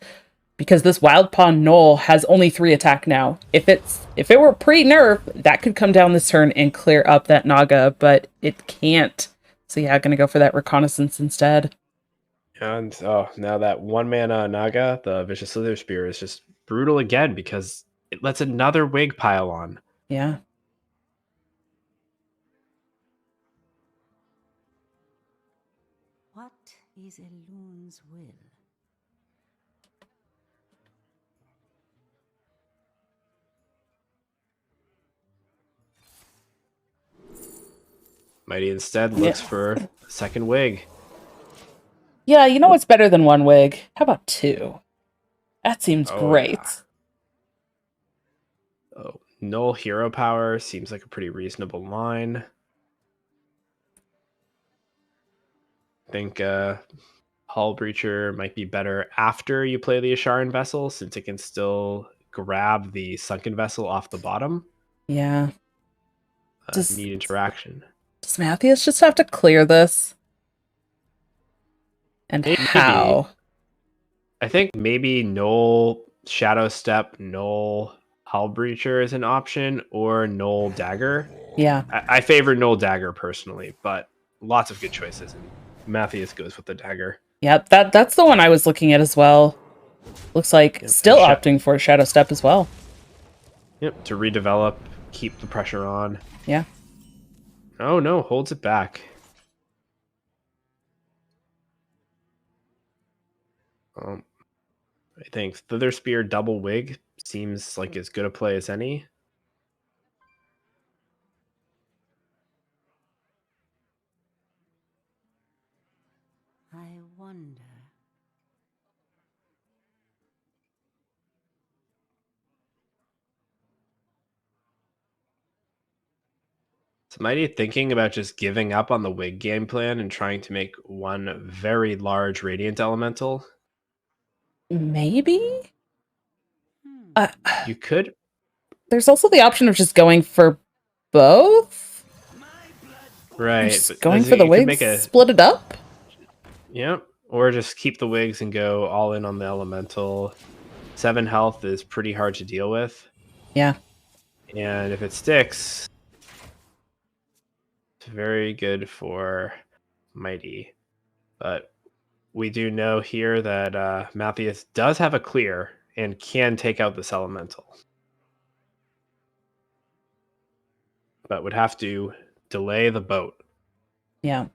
[SPEAKER 5] because this Wild Pawn Knoll has only 3 attack now. If it were pre-nerf, that could come down this turn and clear up that Naga, but it can't. So yeah, gonna go for that Reconnaissance instead.
[SPEAKER 1] And now that 1-mana Naga, the Vicious Slither Spear, is just brutal again because it lets another Wig pile on.
[SPEAKER 5] Yeah.
[SPEAKER 3] What is a loon's will?
[SPEAKER 1] Mighty instead looks for a second Wig.
[SPEAKER 5] Yeah, you know what's better than 1 Wig? How about 2? That seems great.
[SPEAKER 1] Yeah. Oh, Null Hero Power seems like a pretty reasonable line. I think Hull Breacher might be better after you play the Asharan Vessel, since it can still grab the Sunken Vessel off the bottom.
[SPEAKER 5] Yeah. Does
[SPEAKER 1] Neat interaction.
[SPEAKER 5] Matthias just have to clear this? And
[SPEAKER 1] Maybe.
[SPEAKER 5] how?
[SPEAKER 1] I think maybe Null Shadow Step, Null Hull Breacher is an option, or Null Dagger.
[SPEAKER 5] Yeah.
[SPEAKER 1] I favor Null Dagger personally, but lots of good choices, and Matthias goes with the Dagger.
[SPEAKER 5] Yep, that's the one I was looking at as well. Looks like
[SPEAKER 1] Yep,
[SPEAKER 5] still opting for Shadow Step as well.
[SPEAKER 1] Yep, to redevelop, keep the pressure on.
[SPEAKER 5] Yeah.
[SPEAKER 1] Oh no, holds it back. I think Slither Spear double Wig seems like as good a play as any.
[SPEAKER 3] I wonder.
[SPEAKER 1] Is Mighty thinking about just giving up on the Wig game plan and trying to make one very large Radiant Elemental?
[SPEAKER 5] Maybe?
[SPEAKER 3] Hmm.
[SPEAKER 1] You could.
[SPEAKER 5] There's also the option of just going for both. Or
[SPEAKER 1] Right.
[SPEAKER 5] just
[SPEAKER 1] But
[SPEAKER 5] going for the
[SPEAKER 1] you could
[SPEAKER 5] wigs,
[SPEAKER 1] make a.
[SPEAKER 5] split it up.
[SPEAKER 1] Yep. Or just keep the Wigs and go all in on the Elemental. 7 health is pretty hard to deal with.
[SPEAKER 5] Yeah.
[SPEAKER 1] And if it sticks, it's very good for Mighty. But we do know here that Matthias does have a clear and can take out this Elemental. But would have to delay the boat.
[SPEAKER 5] Yeah.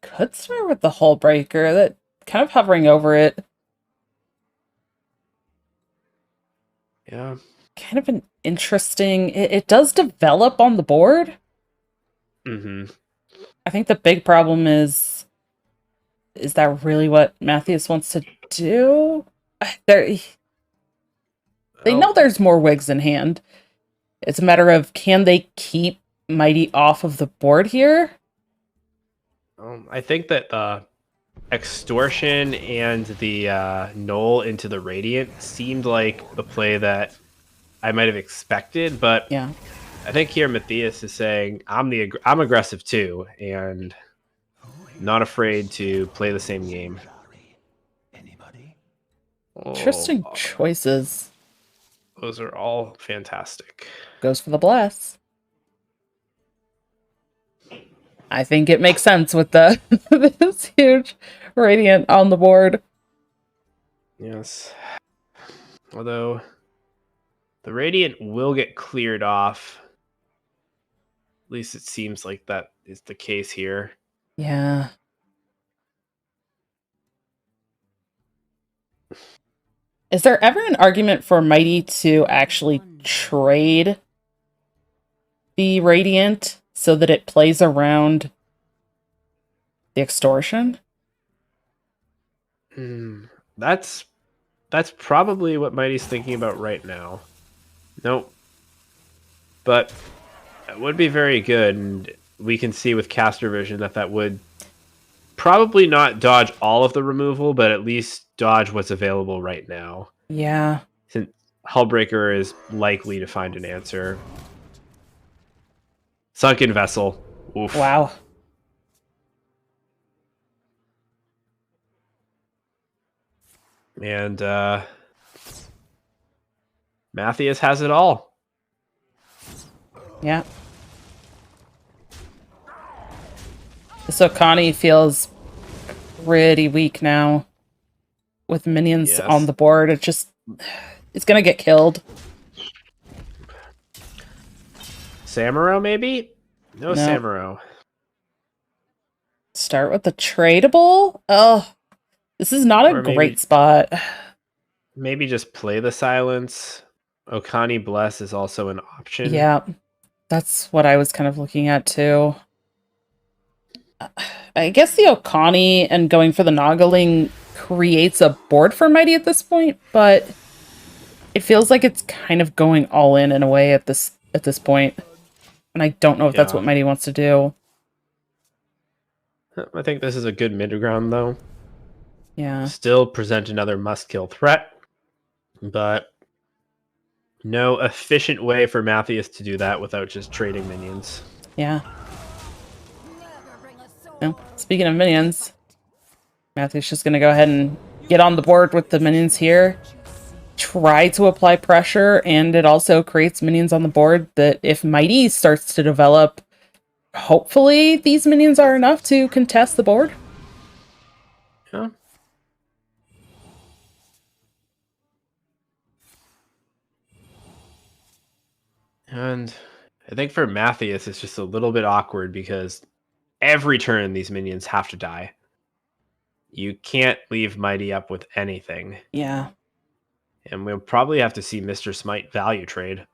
[SPEAKER 5] Could start with the Hull Breaker, that kind of hovering over it.
[SPEAKER 1] Yeah.
[SPEAKER 5] Kind of an interesting. It does develop on the board.
[SPEAKER 1] Mm-hmm.
[SPEAKER 5] I think the big problem is that really what Matthias wants to do? They know there's more wigs in hand. It's a matter of, can they keep Mighty off of the board here?
[SPEAKER 1] I think that Extortion and the Null into the Radiant seemed like the play that I might have expected, but
[SPEAKER 5] Yeah.
[SPEAKER 1] I think here Matthias is saying I'm aggressive too, and not afraid to play the same game.
[SPEAKER 5] Interesting
[SPEAKER 1] Oh,
[SPEAKER 5] choices.
[SPEAKER 1] those are all fantastic.
[SPEAKER 5] Goes for the bless. I think it makes sense with the this huge Radiant on the board.
[SPEAKER 1] Yes. Although the Radiant will get cleared off. At least it seems like that is the case here.
[SPEAKER 5] Yeah. Is there ever an argument for Mighty to actually trade the Radiant so that it plays around the Extortion?
[SPEAKER 1] That's probably what Mighty's thinking about right now. Nope. But it would be very good, and we can see with caster vision that would probably not dodge all of the removal, but at least dodge what's available right now.
[SPEAKER 5] Yeah.
[SPEAKER 1] Since Hullbreaker is likely to find an answer. Sunken Vessel. Oof.
[SPEAKER 5] Wow.
[SPEAKER 1] And Matthias has it all.
[SPEAKER 5] Yeah. So Connie feels pretty weak now with minions
[SPEAKER 1] Yes.
[SPEAKER 5] on the board. It's gonna get killed.
[SPEAKER 1] Samuro, maybe? No,
[SPEAKER 5] No.
[SPEAKER 1] Samuro.
[SPEAKER 5] Start with the tradable? Oh, this is not a
[SPEAKER 1] Or maybe-
[SPEAKER 5] great spot.
[SPEAKER 1] Maybe just play the silence. Okani Bless is also an option.
[SPEAKER 5] Yeah, that's what I was kind of looking at too. I guess the Okani and going for the Noggling creates a board for Mighty at this point, but it feels like it's kind of going all in a way at this point. And I don't know if that's
[SPEAKER 1] Yeah.
[SPEAKER 5] what Mighty wants to do.
[SPEAKER 1] I think this is a good middle ground, though.
[SPEAKER 5] Yeah.
[SPEAKER 1] Still present another must-kill threat, but no efficient way for Matthias to do that without just trading minions.
[SPEAKER 5] Yeah. No. Speaking of minions, Matthew's just going to go ahead and get on the board with the minions here. Try to apply pressure, and it also creates minions on the board that if Mighty starts to develop, hopefully these minions are enough to contest the board.
[SPEAKER 1] Yeah. And I think for Matthias, it's just a little bit awkward because every turn these minions have to die. You can't leave Mighty up with anything.
[SPEAKER 5] Yeah.
[SPEAKER 1] And we'll probably have to see Mr. Smite value trade.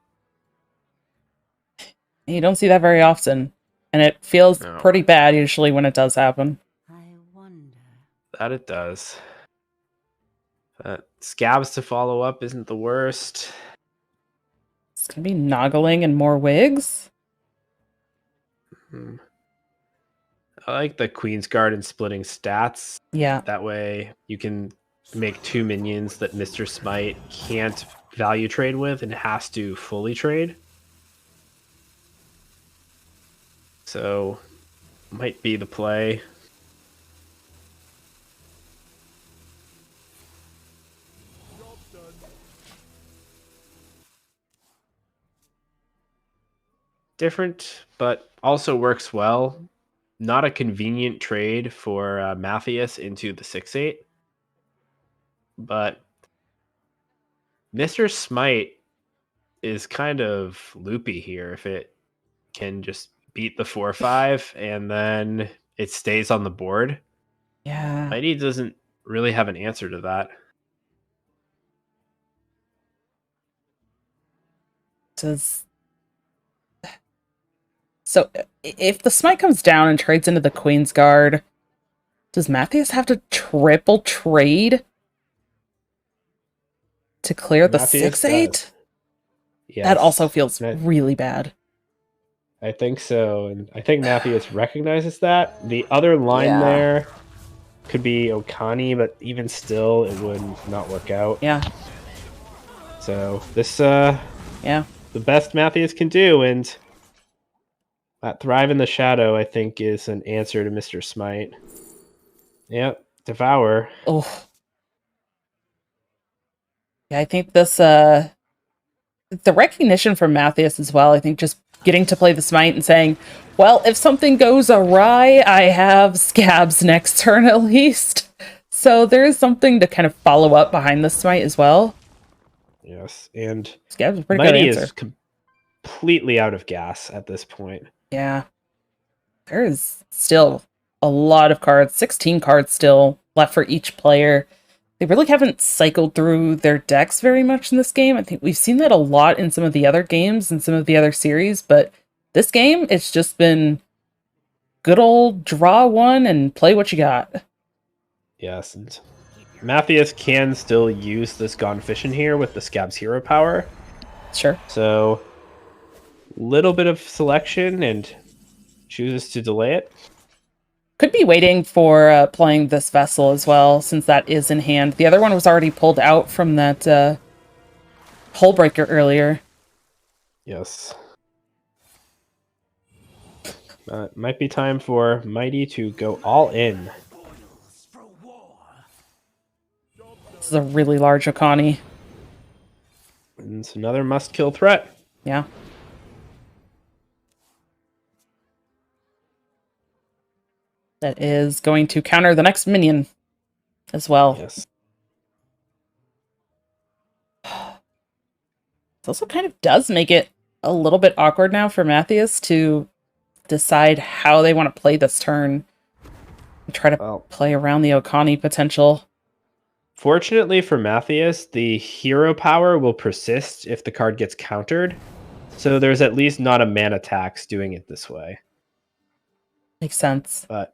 [SPEAKER 5] You don't see that very often. And it feels
[SPEAKER 1] No.
[SPEAKER 5] pretty bad usually when it does happen.
[SPEAKER 3] I wonder.
[SPEAKER 1] That it does. But Scabs to follow up isn't the worst.
[SPEAKER 5] It's gonna be noggling and more wigs.
[SPEAKER 1] I like the Queen's Guard and splitting stats.
[SPEAKER 5] Yeah.
[SPEAKER 1] That way you can make 2 minions that Mr. Smite can't value trade with and has to fully trade. So, might be the play. Different, but also works well. Not a convenient trade for Matthias into the 6/8. But Mr. Smite is kind of loopy here if it can just beat the 4/5 and then it stays on the board.
[SPEAKER 5] Yeah.
[SPEAKER 1] Mighty doesn't really have an answer to that.
[SPEAKER 5] So if the Smite comes down and trades into the Queen's Guard, does Matthias have to triple trade to clear the
[SPEAKER 1] Matthias
[SPEAKER 5] 6/8?
[SPEAKER 1] does. Yes.
[SPEAKER 5] That also feels really bad.
[SPEAKER 1] I think so, and I think Matthias recognizes that. The other line
[SPEAKER 5] Yeah.
[SPEAKER 1] there could be Okani, but even still, it would not work out.
[SPEAKER 5] Yeah.
[SPEAKER 1] So this,
[SPEAKER 5] Yeah.
[SPEAKER 1] the best Matthias can do, and that Thrive in the Shadow, I think, is an answer to Mr. Smite. Yep, Devour.
[SPEAKER 5] Oh. Yeah, I think this, the recognition from Matthias as well, I think just getting to play the Smite and saying, well, if something goes awry, I have Scabs next turn at least. So there is something to kind of follow up behind the Smite as well.
[SPEAKER 1] Yes, and
[SPEAKER 5] Scabs is a pretty
[SPEAKER 1] Mighty
[SPEAKER 5] good answer.
[SPEAKER 1] is completely out of gas at this point.
[SPEAKER 5] Yeah. There is still a lot of cards, 16 cards still left for each player. They really haven't cycled through their decks very much in this game. I think we've seen that a lot in some of the other games and some of the other series, but this game, it's just been good old draw one and play what you got.
[SPEAKER 1] Yes, and Matthias can still use this Gone Fishing here with the Scab's hero power.
[SPEAKER 5] Sure.
[SPEAKER 1] So, little bit of selection and chooses to delay it.
[SPEAKER 5] Could be waiting for playing this vessel as well, since that is in hand. The other one was already pulled out from that Hull Breaker earlier.
[SPEAKER 1] Yes. Might be time for Mighty to go all in.
[SPEAKER 5] This is a really large Okani.
[SPEAKER 1] And it's another must-kill threat.
[SPEAKER 5] Yeah. That is going to counter the next minion as well.
[SPEAKER 1] Yes.
[SPEAKER 5] It also kind of does make it a little bit awkward now for Matthias to decide how they want to play this turn and try to play around the Okani potential.
[SPEAKER 1] Fortunately for Matthias, the hero power will persist if the card gets countered. So there's at least not a mana tax doing it this way.
[SPEAKER 5] Makes sense.
[SPEAKER 1] But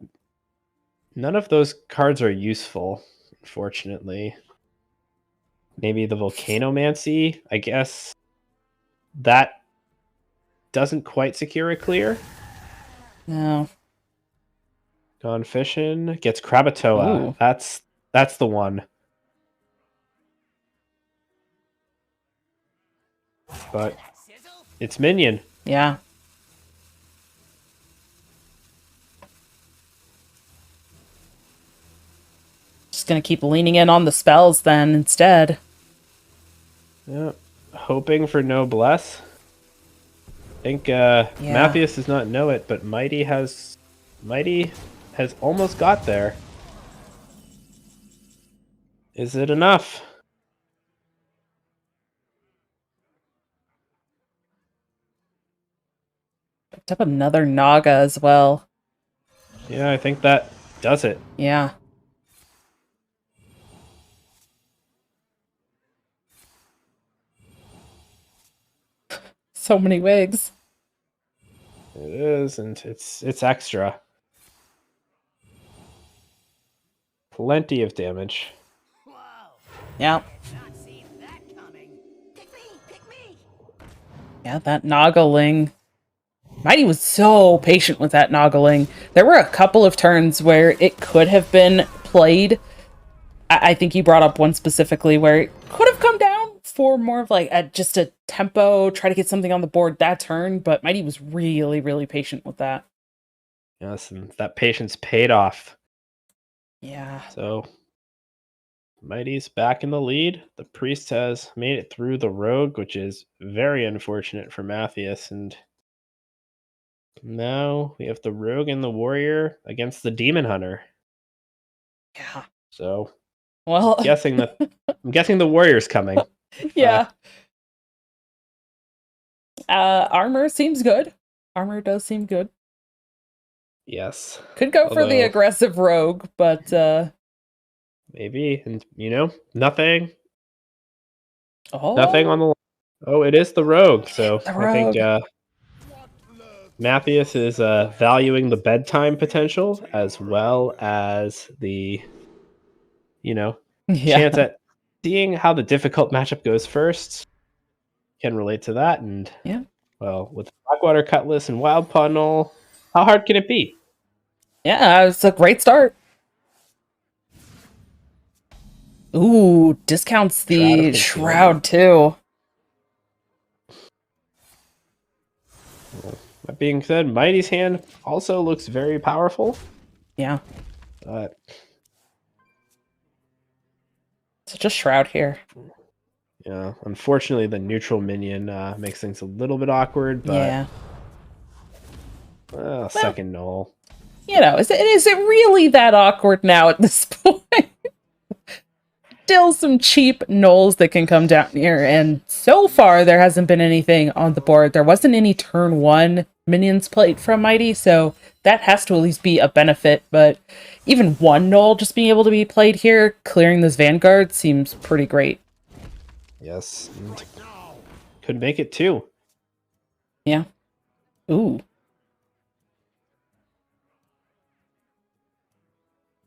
[SPEAKER 1] none of those cards are useful, unfortunately. Maybe the Volcanomancy, I guess. That doesn't quite secure a clear.
[SPEAKER 5] No.
[SPEAKER 1] Gone Fishing gets Krakatoa.
[SPEAKER 5] Ooh.
[SPEAKER 1] That's the one. But it's minion.
[SPEAKER 5] Yeah. Just gonna keep leaning in on the spells then instead.
[SPEAKER 1] Yeah. Hoping for no bless. I think Matthias does not know it, but Mighty has almost got there. Is it enough?
[SPEAKER 5] Picked up another Naga as well.
[SPEAKER 1] Yeah, I think that does it.
[SPEAKER 5] Yeah. So many wigs.
[SPEAKER 1] It is, and it's extra. Plenty of damage.
[SPEAKER 5] Yeah.
[SPEAKER 4] Not seeing that coming. Pick me, pick me.
[SPEAKER 5] Yeah, that Noggling. Mighty was so patient with that Noggling. There were a couple of turns where it could have been played. I think you brought up one specifically where it could have come down for more of like just a tempo, try to get something on the board that turn, but Mighty was really, really patient with that.
[SPEAKER 1] Yes, and that patience paid off.
[SPEAKER 5] Yeah.
[SPEAKER 1] So Mighty's back in the lead. The priest has made it through the rogue, which is very unfortunate for Matthias. And now we have the rogue and the warrior against the demon hunter.
[SPEAKER 5] Yeah.
[SPEAKER 1] So
[SPEAKER 5] Well,
[SPEAKER 1] I'm guessing the warrior's coming.
[SPEAKER 5] yeah. Armor seems good. Armor does seem good.
[SPEAKER 1] Yes.
[SPEAKER 5] Could go for the
[SPEAKER 1] Although-
[SPEAKER 5] aggressive rogue, but
[SPEAKER 1] Maybe. And nothing
[SPEAKER 5] oh,
[SPEAKER 1] on the Oh, it is the rogue. So
[SPEAKER 5] The
[SPEAKER 1] I think
[SPEAKER 5] rogue.
[SPEAKER 1] Matthias is valuing the bedtime potential as well as the
[SPEAKER 5] yeah.
[SPEAKER 1] chance at seeing how the difficult matchup goes first. Can relate to that. And
[SPEAKER 5] Yeah.
[SPEAKER 1] well, with Blackwater Cutlass and Wild Punnel, how hard can it be?
[SPEAKER 5] Yeah, it's a great start. Ooh, discounts
[SPEAKER 1] Shroud of
[SPEAKER 5] the
[SPEAKER 1] Concealment.
[SPEAKER 5] shroud too.
[SPEAKER 1] That being said, Mighty's hand also looks very powerful.
[SPEAKER 5] Yeah.
[SPEAKER 1] But
[SPEAKER 5] So just shroud here.
[SPEAKER 1] yeah, unfortunately, the neutral minion makes things a little bit awkward. But
[SPEAKER 5] Yeah.
[SPEAKER 1] second null.
[SPEAKER 5] Is it really that awkward now at this point? Still some cheap knolls that can come down here, and so far there hasn't been anything on the board. There wasn't any turn 1 minions played from Mighty, so that has to at least be a benefit, but even one knoll just being able to be played here, clearing this Vanguard, seems pretty great.
[SPEAKER 1] Yes, and could make it too.
[SPEAKER 5] Yeah. Ooh.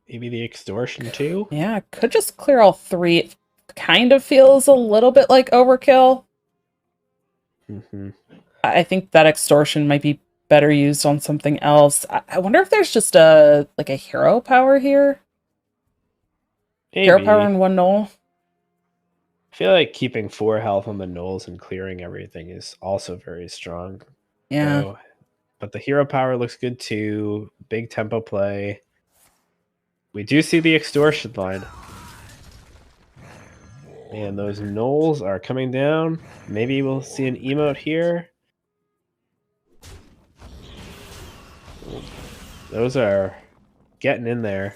[SPEAKER 1] Maybe the extortion too.
[SPEAKER 5] Yeah, could just clear all 3. It kind of feels a little bit like overkill.
[SPEAKER 1] Mm-hmm.
[SPEAKER 5] I think that extortion might be better used on something else. I wonder if there's just a hero power here.
[SPEAKER 1] Maybe.
[SPEAKER 5] Hero power in one knoll.
[SPEAKER 1] I feel like keeping 4 health on the knolls and clearing everything is also very strong.
[SPEAKER 5] Yeah.
[SPEAKER 1] So, but the hero power looks good too. Big tempo play. We do see the extortion line. And those knolls are coming down. Maybe we'll see an emote here. Those are getting in there.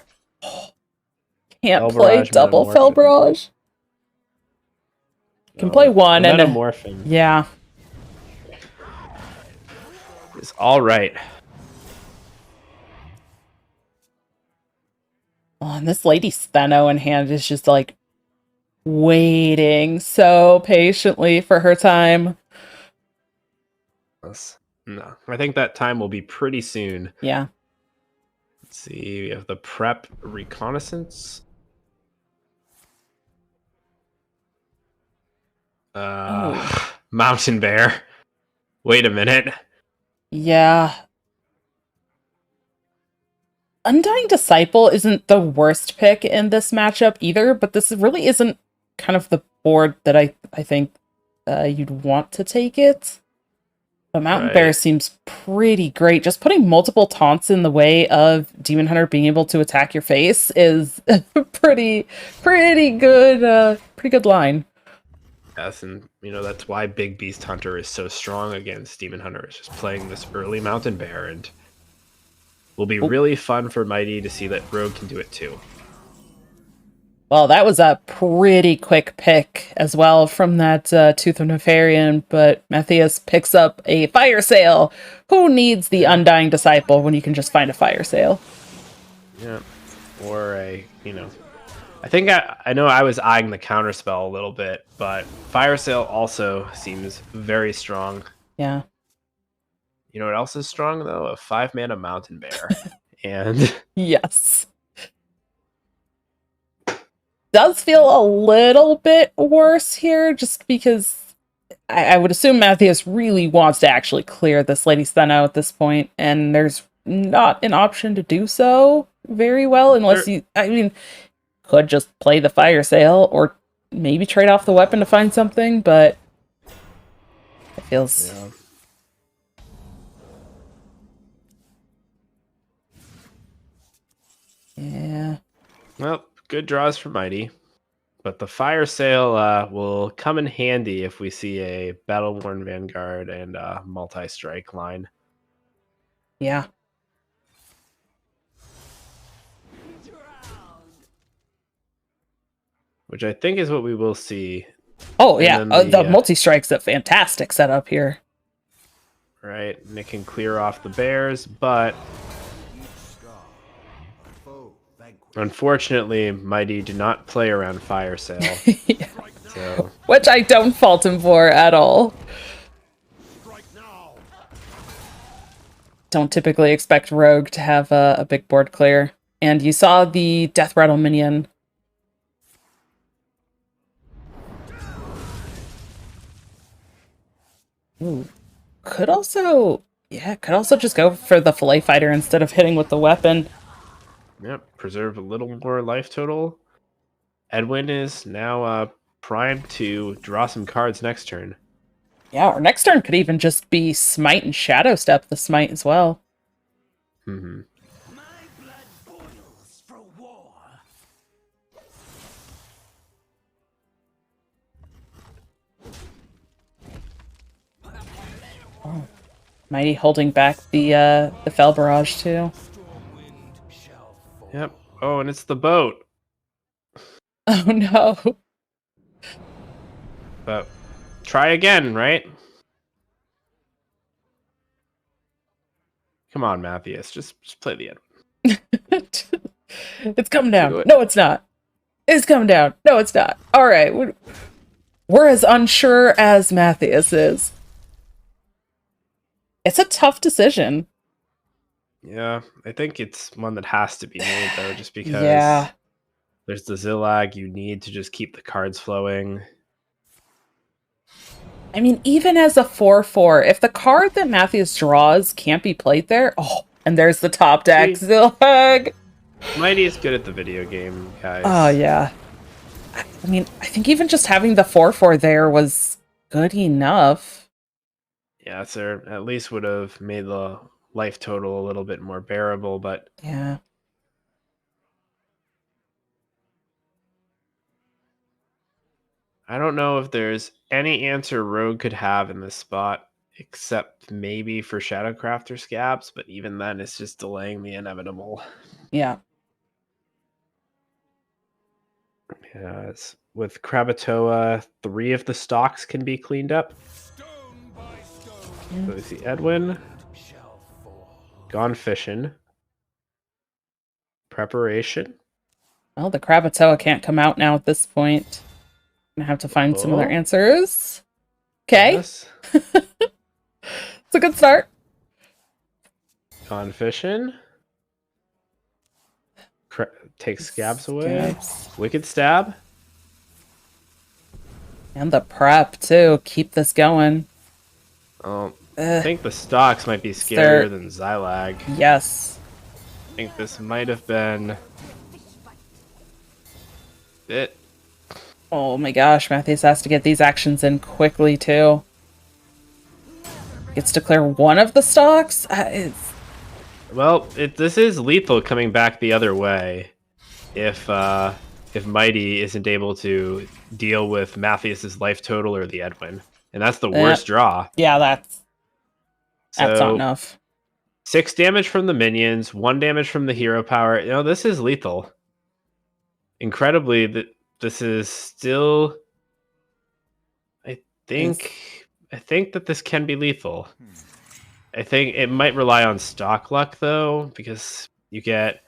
[SPEAKER 5] Can't
[SPEAKER 1] Fell
[SPEAKER 5] play
[SPEAKER 1] Barrage,
[SPEAKER 5] double
[SPEAKER 1] Metamorphin.
[SPEAKER 5] Fell Barrage. Can play one and
[SPEAKER 1] Metamorphin
[SPEAKER 5] yeah.
[SPEAKER 1] is all right.
[SPEAKER 5] Oh, and this Lady Steno in hand is just like waiting so patiently for her time.
[SPEAKER 1] No, I think that time will be pretty soon.
[SPEAKER 5] Yeah.
[SPEAKER 1] Let's see, we have the prep reconnaissance. Mountain Bear. Wait a minute.
[SPEAKER 5] Yeah. Undying Disciple isn't the worst pick in this matchup either, but this really isn't kind of the board that I think you'd want to take it. But Mountain Bear seems pretty great. Just putting multiple taunts in the way of Demon Hunter being able to attack your face is a pretty good line.
[SPEAKER 1] Yes, and that's why Big Beast Hunter is so strong against Demon Hunter. It's just playing this early Mountain Bear, and will be really fun for Mighty to see that Rogue can do it too.
[SPEAKER 5] Well, that was a pretty quick pick as well from that Tooth of Nefarian, but Matthias picks up a Fire Sail. Who needs the Undying Disciple when you can just find a Fire Sail?
[SPEAKER 1] Yeah, or I think I know I was eyeing the Counterspell a little bit, but Fire Sail also seems very strong.
[SPEAKER 5] Yeah.
[SPEAKER 1] You know what else is strong though? A 5-mana Mountain Bear. And
[SPEAKER 5] yes. does feel a little bit worse here, just because I would assume Matthias really wants to actually clear this Lady Steno at this point, and there's not an option to do so very well unless could just play the fire sale or maybe trade off the weapon to find something, but it feels... Yeah.
[SPEAKER 1] Well, good draws for Mighty. But the fire sale will come in handy if we see a Battle-Worn Vanguard and a multi-strike line.
[SPEAKER 5] Yeah.
[SPEAKER 1] Which I think is what we will see.
[SPEAKER 5] Oh, yeah. The multi-strike's a fantastic setup here.
[SPEAKER 1] Right. And it can clear off the bears, but... Unfortunately, Mighty did not play around fire sale.
[SPEAKER 5] Yeah.
[SPEAKER 1] So.
[SPEAKER 5] Which I don't fault him for at all. Don't typically expect Rogue to have a big board clear. And you saw the Death Rattle minion. Ooh. Could also just go for the Fillet Fighter instead of hitting with the weapon.
[SPEAKER 1] Yep, preserve a little more life total. Edwin is now primed to draw some cards next turn.
[SPEAKER 5] Yeah, or next turn could even just be Smite and Shadow Step the Smite as well.
[SPEAKER 1] Mm-hmm.
[SPEAKER 4] My blood boils for war.
[SPEAKER 5] Oh. Mighty holding back the Fell Barrage too.
[SPEAKER 1] Yep. Oh, and it's the boat.
[SPEAKER 5] Oh no.
[SPEAKER 1] But try again, right? Come on, Matthias. Just play the Edwin.
[SPEAKER 5] It's coming down. No, it's not. It's coming down. No, it's not. All right. We're as unsure as Matthias is. It's a tough decision.
[SPEAKER 1] Yeah, I think it's one that has to be made, though, just because there's the Zillag. You need to just keep the cards flowing.
[SPEAKER 5] I mean, even as a 4/4, if the card that Matthias draws can't be played there, and there's the top deck, Zillag.
[SPEAKER 1] Mighty is good at the video game, guys.
[SPEAKER 5] Oh, yeah. I mean, I think even just having the 4/4 there was good enough.
[SPEAKER 1] Yeah, so at least would have made the life total a little bit more bearable, but...
[SPEAKER 5] Yeah.
[SPEAKER 1] I don't know if there's any answer Rogue could have in this spot, except maybe for Shadowcrafter Scabs, but even then it's just delaying the inevitable.
[SPEAKER 5] Yeah.
[SPEAKER 1] Yes. With Krakatoa, 3 of the stocks can be cleaned up. So we see Edwin. Gone fishing. Preparation.
[SPEAKER 5] Well, the Krakatoa can't come out now at this point. Gonna have to find some other answers. Okay.
[SPEAKER 1] Yes.
[SPEAKER 5] It's a good start.
[SPEAKER 1] Gone fishing. Take scabs away. Wicked stab.
[SPEAKER 5] And the prep, too. Keep this going.
[SPEAKER 1] I think the stocks might be scarier than Xylag.
[SPEAKER 5] Yes.
[SPEAKER 1] I think this might have been... it.
[SPEAKER 5] Oh my gosh, Matthias has to get these actions in quickly, too. Gets to clear one of the stocks?
[SPEAKER 1] Well, this is lethal coming back the other way. If Mighty isn't able to deal with Matthias's life total or the Edwin. And that's the worst draw.
[SPEAKER 5] Yeah, that's not enough.
[SPEAKER 1] 6 damage from the minions, 1 damage from the hero power. You know, this is lethal. Incredibly, this is still... I think that this can be lethal. I think it might rely on stock luck, though, because you get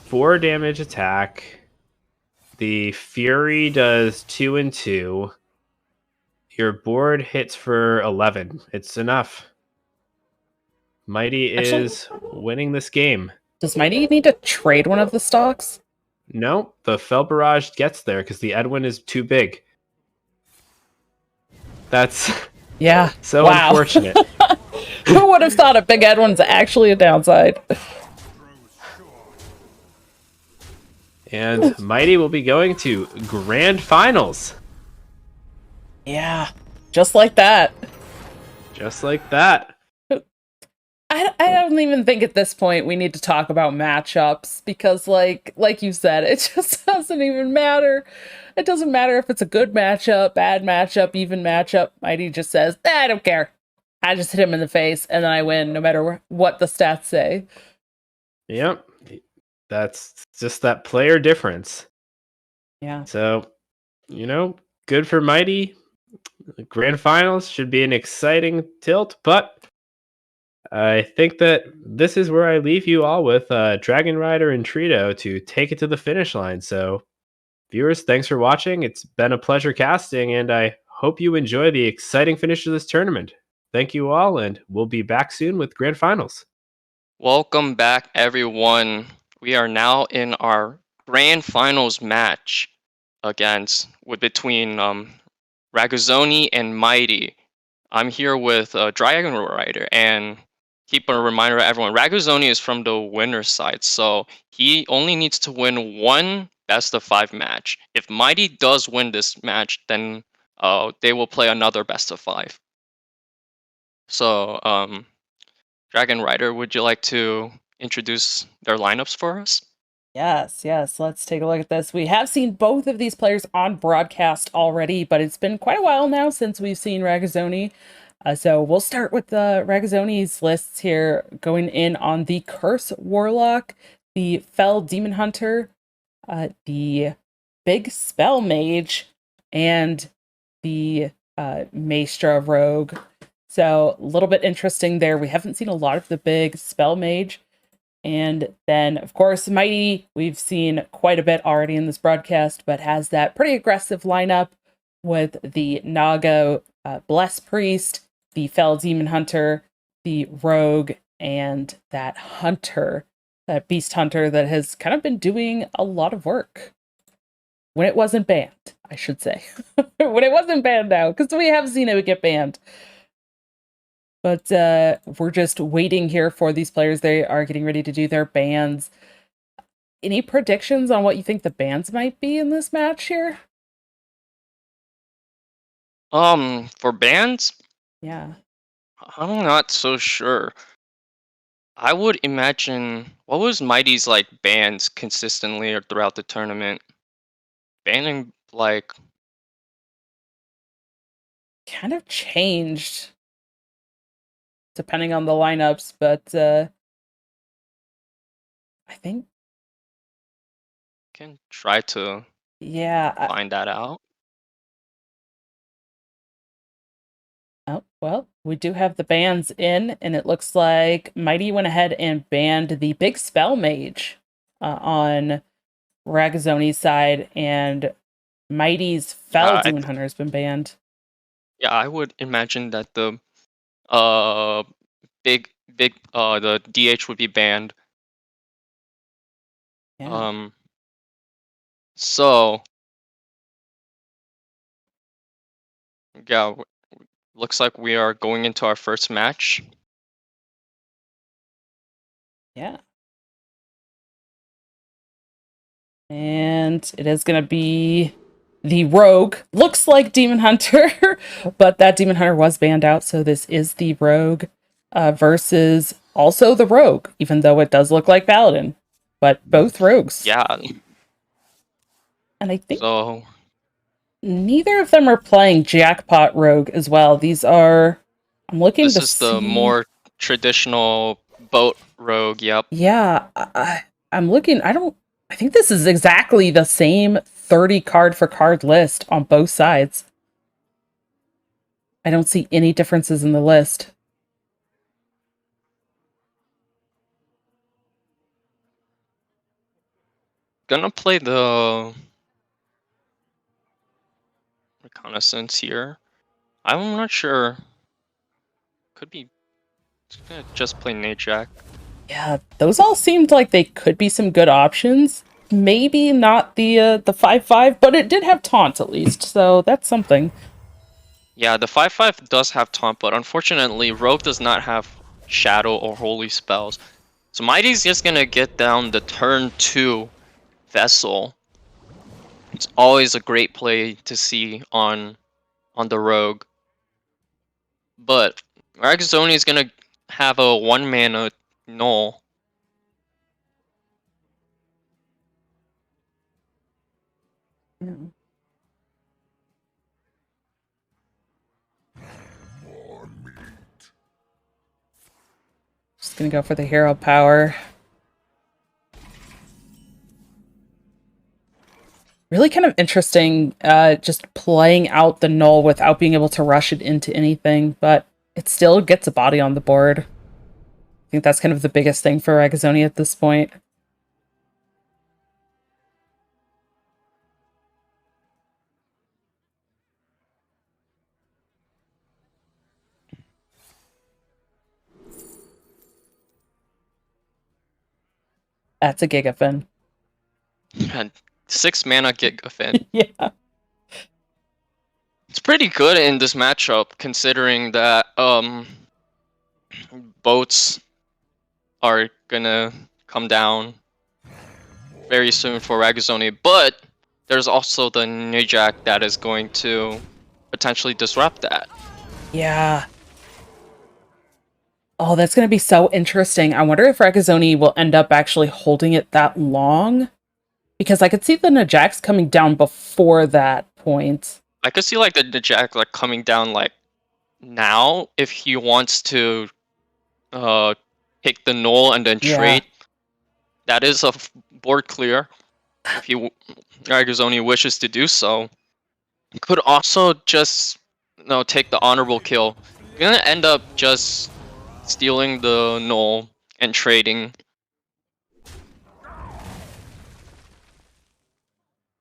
[SPEAKER 1] 4 damage attack. The Fury does 2 and 2. Your board hits for 11. It's enough. Mighty is winning this game.
[SPEAKER 5] Does Mighty need to trade one of the stocks?
[SPEAKER 1] No, the Fel Barrage gets there because the Edwin is too big. That's
[SPEAKER 5] Yeah.
[SPEAKER 1] so
[SPEAKER 5] Wow.
[SPEAKER 1] unfortunate.
[SPEAKER 5] Who would have thought a big Edwin's actually a downside?
[SPEAKER 1] And Mighty will be going to Grand Finals.
[SPEAKER 5] Yeah. Just like that.
[SPEAKER 1] Just like that.
[SPEAKER 5] I don't even think at this point we need to talk about matchups because like you said, it just doesn't even matter. It doesn't matter if it's a good matchup, bad matchup, even matchup. Mighty just says, I don't care. I just hit him in the face and then I win no matter what the stats say.
[SPEAKER 1] Yep. That's just that player difference.
[SPEAKER 5] Yeah.
[SPEAKER 1] So, good for Mighty. Grand Finals should be an exciting tilt, but I think that this is where I leave you all with Dragonrider and Trido to take it to the finish line. So, viewers, thanks for watching. It's been a pleasure casting, and I hope you enjoy the exciting finish of this tournament. Thank you all, and we'll be back soon with Grand Finals.
[SPEAKER 2] Welcome back, everyone. We are now in our grand finals match between Ragazzoni and Mighty. I'm here with Dragonrider, and keep a reminder to everyone, Ragazzoni is from the winner's side, so he only needs to win one best of 5 match. If Mighty does win this match, then they will play another best of 5. So, Dragonrider, would you like to introduce their lineups for us?
[SPEAKER 5] Yes. Let's take a look at this. We have seen both of these players on broadcast already, but it's been quite a while now since we've seen Ragazzoni. So we'll start with the Ragazzoni's lists here, going in on the Curse Warlock, the Fell Demon Hunter, the Big Spell Mage, and the Maestra Rogue. So a little bit interesting there. We haven't seen a lot of the Big Spell Mage. And then, of course, Mighty, we've seen quite a bit already in this broadcast, but has that pretty aggressive lineup with the Naga Bless Priest, the Fell Demon Hunter, the Rogue, and that Hunter, that Beast Hunter that has kind of been doing a lot of work. When it wasn't banned, I should say. When it wasn't banned now, because we have seen it get banned. But we're just waiting here for these players. They are getting ready to do their bans. Any predictions on what you think the bans might be in this match here?
[SPEAKER 2] For bans,
[SPEAKER 5] Yeah.
[SPEAKER 2] I'm not so sure. I would imagine, what was Mighty's like bans consistently or throughout the tournament? Banning like
[SPEAKER 5] Kind of changed depending on the lineups, but I think,
[SPEAKER 2] can try to
[SPEAKER 5] yeah.
[SPEAKER 2] find that out.
[SPEAKER 5] Oh, well, we do have the bans in, and it looks like Mighty went ahead and banned the Big Spell Mage on Ragazzoni's side, and Mighty's Fell Demon Hunter has been banned.
[SPEAKER 2] Yeah, I would imagine that the big the DH would be banned.
[SPEAKER 5] Yeah.
[SPEAKER 2] So yeah, looks like we are going into our first match.
[SPEAKER 5] Yeah. And it is going to be the Rogue. Looks like Demon Hunter, but that Demon Hunter was banned out, so this is the Rogue versus also the Rogue, even though it does look like Paladin. But both Rogues.
[SPEAKER 2] Yeah.
[SPEAKER 5] And I think
[SPEAKER 2] So
[SPEAKER 5] neither of them are playing Jackpot Rogue as well. These are... I'm looking
[SPEAKER 2] this
[SPEAKER 5] to
[SPEAKER 2] is the
[SPEAKER 5] see...
[SPEAKER 2] more traditional boat rogue. Yep.
[SPEAKER 5] Yeah, I'm looking... I think this is exactly the same 30 card for card list on both sides. I don't see any differences in the list.
[SPEAKER 2] Gonna play the reconnaissance here. I'm not sure. Could be gonna just play Najak.
[SPEAKER 5] Yeah, those all seemed like they could be some good options. maybe not the 5/5, but it did have taunt at least, so that's something.
[SPEAKER 2] Yeah, the 5/5 does have taunt, but unfortunately, Rogue does not have Shadow or Holy Spells. So Mighty's just gonna get down the turn 2 Vessel. It's always a great play to see on the Rogue. But Ragazoni is gonna have a 1-mana Null.
[SPEAKER 5] Just gonna go for the hero power. Really kind of interesting, just playing out the Null without being able to rush it into anything, but it still gets a body on the board. I think that's kind of the biggest thing for Ragazoni at this point. That's a Gigafin.
[SPEAKER 2] And 6-mana Gigafin.
[SPEAKER 5] Yeah.
[SPEAKER 2] It's pretty good in this matchup, considering that boats are gonna come down very soon for Ragazoni, but there's also the Nijak that is going to potentially disrupt that.
[SPEAKER 5] Yeah. Oh, that's going to be so interesting. I wonder if Ragazoni will end up actually holding it that long. Because I could see the Najax coming down before that point.
[SPEAKER 2] I could see like the Nijak like coming down like now if he wants to pick the Null and then trade. That is a board clear if he Ragazoni wishes to do so. Could also just take the honorable kill. You're gonna end up just stealing the Null and trading.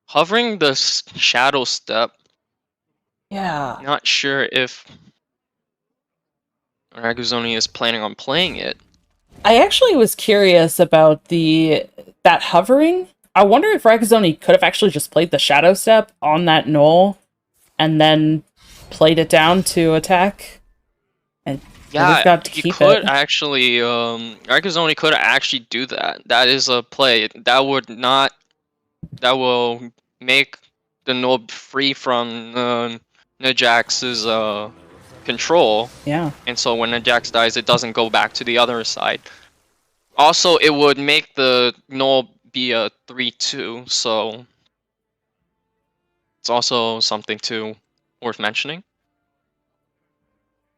[SPEAKER 2] Hovering the Shadow Step.
[SPEAKER 5] Yeah.
[SPEAKER 2] Not sure if Ragazoni is planning on playing it.
[SPEAKER 5] I actually was curious about that hovering. I wonder if Ragazoni could have actually just played the Shadow Step on that Null and then played it down to attack. And
[SPEAKER 2] yeah,
[SPEAKER 5] got to
[SPEAKER 2] he
[SPEAKER 5] keep
[SPEAKER 2] could
[SPEAKER 5] it.
[SPEAKER 2] actually. Ragazoni could actually do that. That is a play. That will make the Null free from Najax's control.
[SPEAKER 5] Yeah.
[SPEAKER 2] And so when Najax dies, it doesn't go back to the other side. Also, it would make the Null be a 3/2, so it's also something worth mentioning.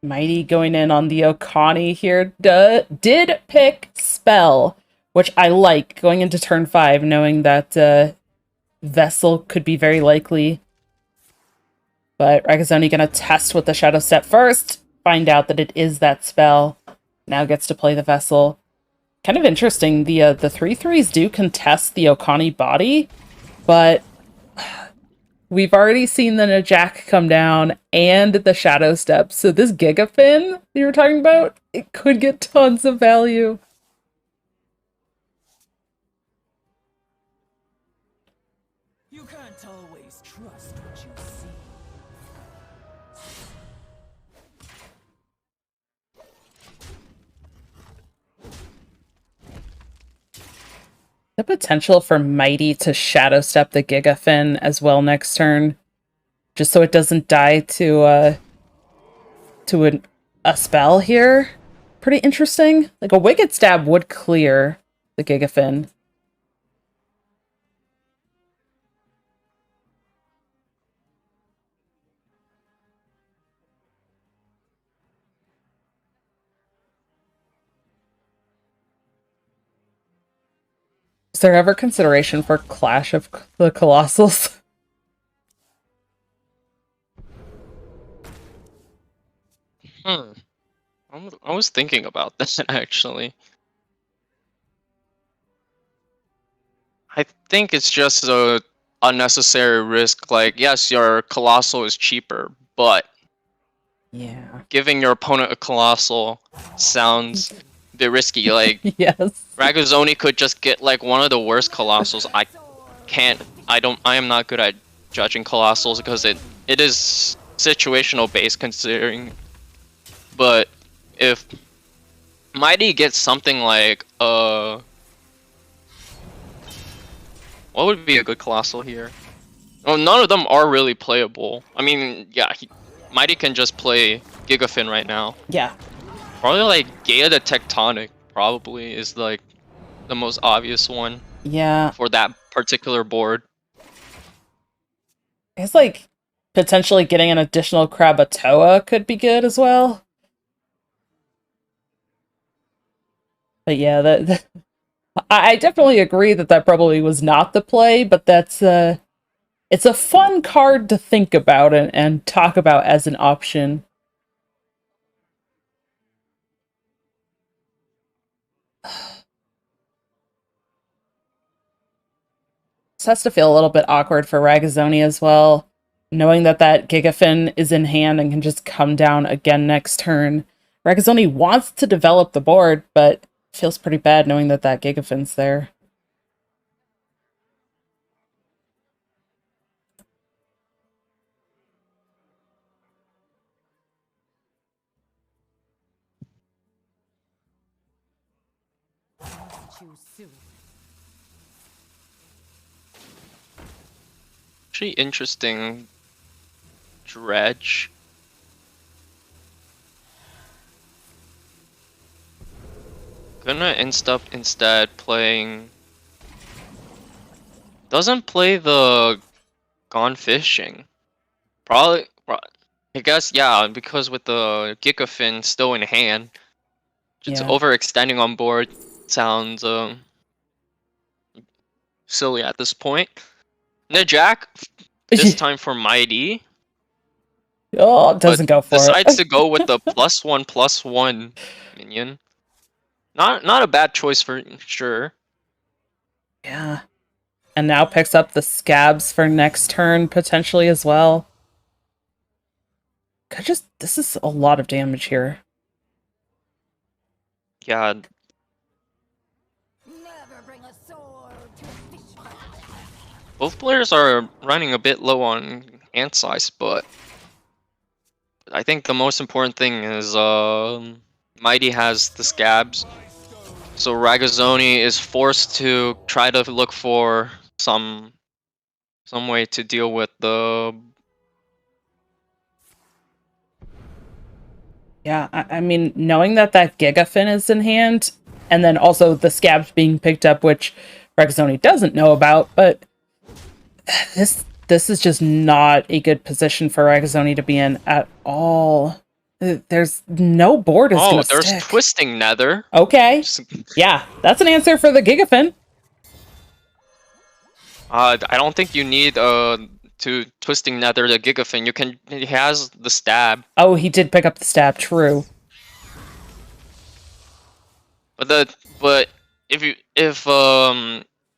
[SPEAKER 5] Mighty going in on the Okani here. Did pick Spell, which I like going into turn 5, knowing that Vessel could be very likely. But Ragazoni gonna test with the Shadow Step first, find out that it is that spell. Now gets to play the Vessel. Kind of interesting, the 3/3s do contest the Okani body, but we've already seen the Najak come down and the Shadow Step, so this Gigafin you were talking about, it could get tons of value.
[SPEAKER 4] You can't always trust what you see.
[SPEAKER 5] The potential for Mighty to Shadow Step the Gigafin as well next turn, just so it doesn't die to a spell here. Pretty interesting. Like a Wicked Stab would clear the Gigafin. Is there ever consideration for Clash of the Colossals?
[SPEAKER 2] I was thinking about this actually. I think it's just a unnecessary risk. Like, yes, your Colossal is cheaper, but
[SPEAKER 5] Yeah.
[SPEAKER 2] giving your opponent a Colossal sounds a bit risky. Like,
[SPEAKER 5] Yes.
[SPEAKER 2] Ragazoni could just get like one of the worst Colossals. I am not good at judging Colossals because it is situational based considering. But if Mighty gets something like what would be a good Colossal here? Oh, none of them are really playable. I mean, yeah, Mighty can just play Gigafin right now.
[SPEAKER 5] Yeah.
[SPEAKER 2] Probably like Gaia the Tectonic probably is like the most obvious one
[SPEAKER 5] Yeah.
[SPEAKER 2] for that particular board.
[SPEAKER 5] It's like potentially getting an additional Krakatoa could be good as well. But yeah, I definitely agree that probably was not the play, but that's it's a fun card to think about and talk about as an option. This has to feel a little bit awkward for Ragazzoni as well, knowing that Gigafin is in hand and can just come down again next turn. Ragazzoni wants to develop the board, but feels pretty bad knowing that Gigafin's there.
[SPEAKER 4] Too soon.
[SPEAKER 2] Actually interesting Dredge. Gonna end up instead playing. Doesn't play the Gone Fishing. Probably, I guess, yeah, because with the Gigafin still in hand, just overextending on board sounds silly at this point. The Jack, this time for Mighty.
[SPEAKER 5] Oh, it doesn't go for
[SPEAKER 2] decides
[SPEAKER 5] it.
[SPEAKER 2] to go with the +1/+1 minion. Not a bad choice for sure.
[SPEAKER 5] Yeah. And now picks up the Scabs for next turn, potentially as well. This is a lot of damage here.
[SPEAKER 2] Yeah.
[SPEAKER 4] Never bring a sword to a fish pond.
[SPEAKER 2] Both players are running a bit low on hand size, but I think the most important thing is Mighty has the Scabs. So Ragazzoni is forced to try to look for some way to deal with the.
[SPEAKER 5] Yeah, I mean, knowing that Gigafin is in hand, and then also the Scabs being picked up, which Ragazzoni doesn't know about, but this is just not a good position for Ragazzoni to be in at all. There's no board is gonna
[SPEAKER 2] there's
[SPEAKER 5] stick.
[SPEAKER 2] Twisting Nether.
[SPEAKER 5] Okay. Yeah, that's an answer for the Gigafin.
[SPEAKER 2] I don't think you need to Twisting Nether the Gigafin. He has the Stab.
[SPEAKER 5] Oh, he did pick up the Stab, true.
[SPEAKER 2] But if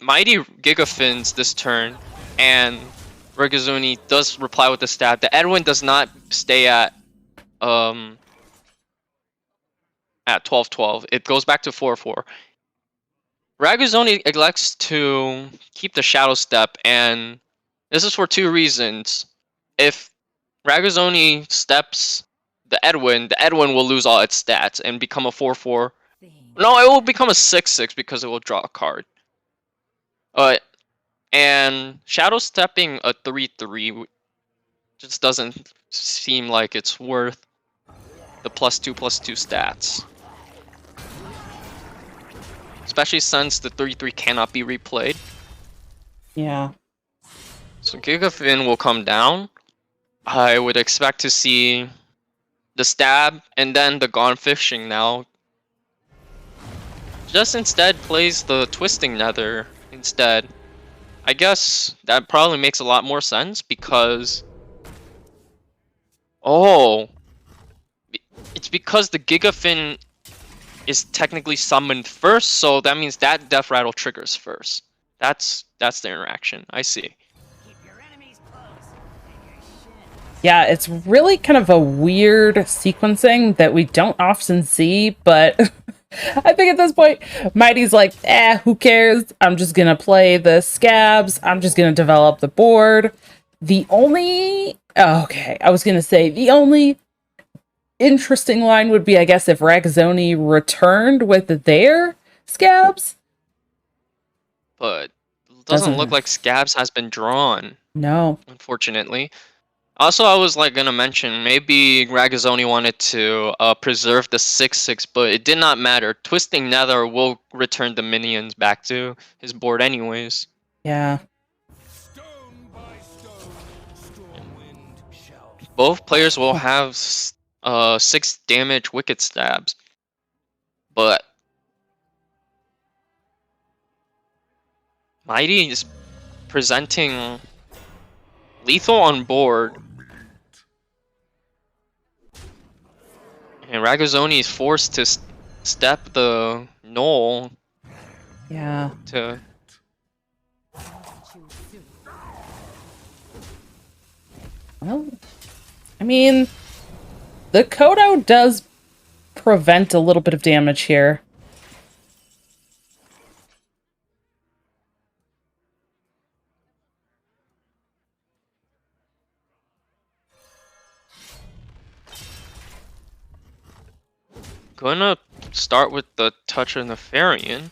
[SPEAKER 2] Mighty Gigafins this turn and Ragazzoni does reply with the Stab, the Edwin does not stay at 12/12. It goes back to 4/4. Ragazzoni elects to keep the Shadow Step, and this is for two reasons. If Ragazzoni steps the Edwin will lose all its stats and become a 4/4. No, it will become a 6/6 because it will draw a card. And Shadow Stepping a 3/3 just doesn't seem like it's worth the +2/+2 stats. Especially since the 3/3 cannot be replayed.
[SPEAKER 5] Yeah.
[SPEAKER 2] So Gigafin will come down. I would expect to see the Stab and then the Gone Fishing now. Just instead plays the Twisting Nether instead. I guess that probably makes a lot more sense because. Oh! It's because the Gigafin is technically summoned first, so that means that Death Rattle triggers first. That's the interaction. I see.
[SPEAKER 4] Keep your enemies close and your shit.
[SPEAKER 5] Yeah, it's really kind of a weird sequencing that we don't often see, but I think at this point, Mighty's like, who cares? I'm just gonna play the scabs. I'm just gonna develop the board. The only interesting line would be, I guess, if Ragazzoni returned with their scabs.
[SPEAKER 2] But it doesn't look like Scabs has been drawn,
[SPEAKER 5] No.
[SPEAKER 2] unfortunately. Also, I was like gonna mention maybe Ragazzoni wanted to preserve the 6/6, but it did not matter. Twisting Nether will return the minions back to his board anyways.
[SPEAKER 5] Yeah.
[SPEAKER 2] Both players will have 6 damage wicked stabs, but Mighty is presenting lethal on board, and Ragazzoni is forced to step the null.
[SPEAKER 5] Yeah.
[SPEAKER 2] To
[SPEAKER 5] Well, I mean, the Kodo does prevent a little bit of damage here.
[SPEAKER 2] gonna start with the Touch of Nefarian.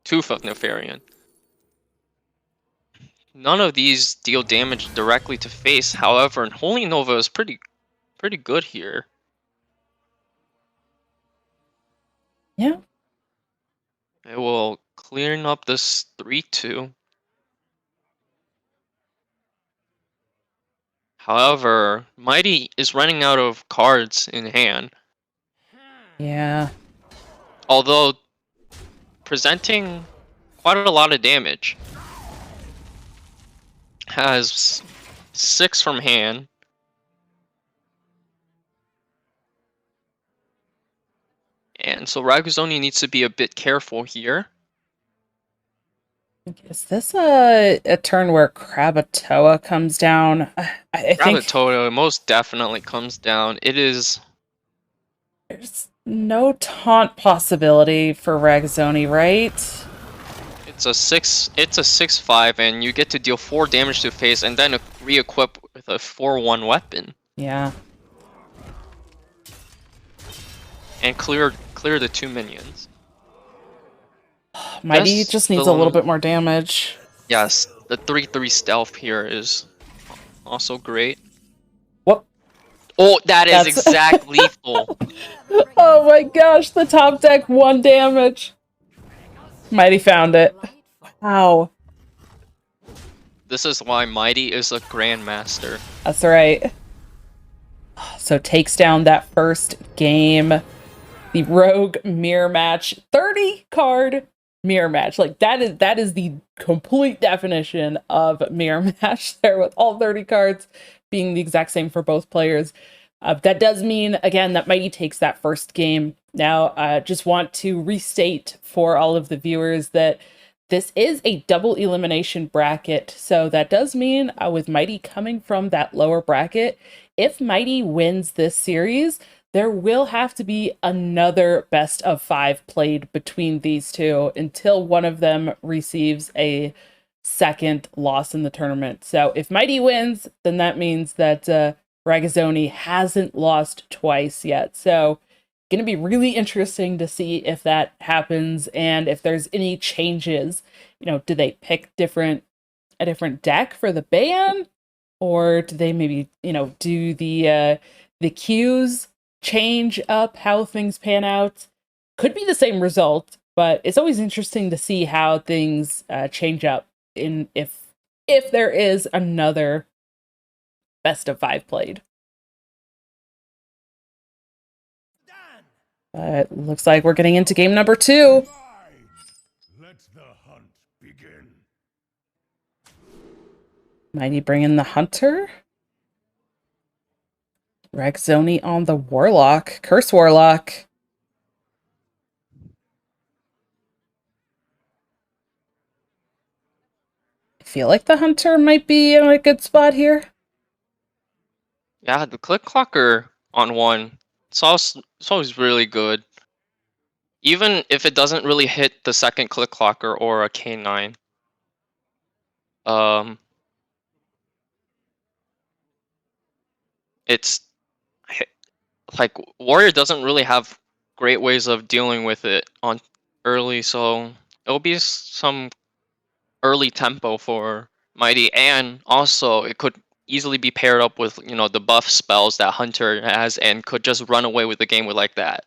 [SPEAKER 2] Tooth of Nefarian. None of these deal damage directly to face, however, Holy Nova is pretty good here.
[SPEAKER 5] Yeah.
[SPEAKER 2] It will clearing up this 3/2. However, Mighty is running out of cards in hand.
[SPEAKER 5] Yeah.
[SPEAKER 2] Although presenting quite a lot of damage. Has 6 from hand. And so Ragazzoni needs to be a bit careful here.
[SPEAKER 5] Is this a turn where Krakatoa comes down? I think
[SPEAKER 2] Krakatoa most definitely comes down. It is...
[SPEAKER 5] there's no taunt possibility for Ragazzoni, right?
[SPEAKER 2] It's a 6/5, and you get to deal 4 damage to face and then re-equip with a 4/1 weapon.
[SPEAKER 5] Yeah.
[SPEAKER 2] And clear the 2 minions.
[SPEAKER 5] Mighty just needs a little bit more damage.
[SPEAKER 2] Yes, the 3/3 stealth here is also great.
[SPEAKER 5] What?
[SPEAKER 2] Oh, that's exact lethal.
[SPEAKER 5] Oh my gosh, the top deck 1 damage. Mighty found it. Wow.
[SPEAKER 2] This is why Mighty is a grandmaster.
[SPEAKER 5] That's right. So takes down that first game. The Rogue mirror match. 30 card mirror match. Like that is the complete definition of mirror match there, with all 30 cards being the exact same for both players. That does mean, again, that Mighty takes that first game. Now, just want to restate for all of the viewers that this is a double elimination bracket. So that does mean with Mighty coming from that lower bracket, if Mighty wins this series, there will have to be another best of 5 played between these two until one of them receives a second loss in the tournament. So if Mighty wins, then that means that Ragazzoni hasn't lost twice yet. So going to be really interesting to see if that happens and if there's any changes. You know, do they pick a different deck for the ban, or do they maybe, you know, do the queues change up how things pan out? Could be the same result, but it's always interesting to see how things change up in if there is another best of 5 played. But looks like we're getting into game number 2.
[SPEAKER 6] Let the hunt begin.
[SPEAKER 5] Mighty bring in the Hunter. Ragazzoni on the Warlock. Curse Warlock. I feel like the Hunter might be in a good spot here.
[SPEAKER 2] Yeah, the click clocker on 1 It's always really good. Even if it doesn't really hit the second click clocker or a K9. It's like Warrior doesn't really have great ways of dealing with it on early, so it'll be some early tempo for Mighty, and also it could easily be paired up with, you know, the buff spells that Hunter has and could just run away with the game with like that.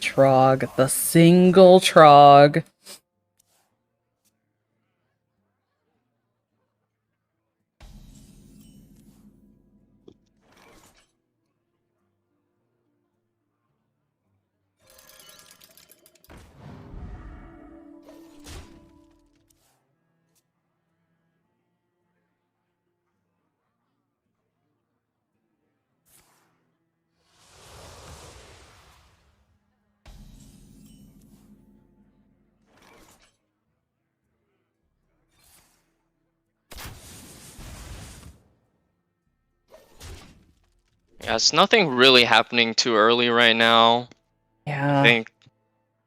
[SPEAKER 5] Trog, the single Trog.
[SPEAKER 2] Yeah, it's nothing really happening too early right now.
[SPEAKER 5] Yeah.
[SPEAKER 2] I think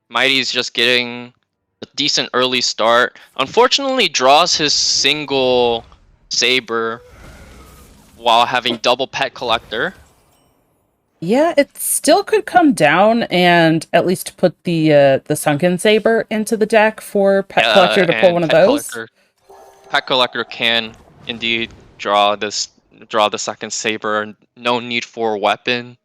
[SPEAKER 2] Mighty's just getting a decent early start. Unfortunately, draws his single Saber while having double Pet Collector.
[SPEAKER 5] Yeah, it still could come down and at least put the Sunken Saber into the deck for Pet Collector to pull
[SPEAKER 2] and
[SPEAKER 5] one of
[SPEAKER 2] Pet
[SPEAKER 5] those.
[SPEAKER 2] Pet Collector can indeed draw the second Saber, and no need for a weapon.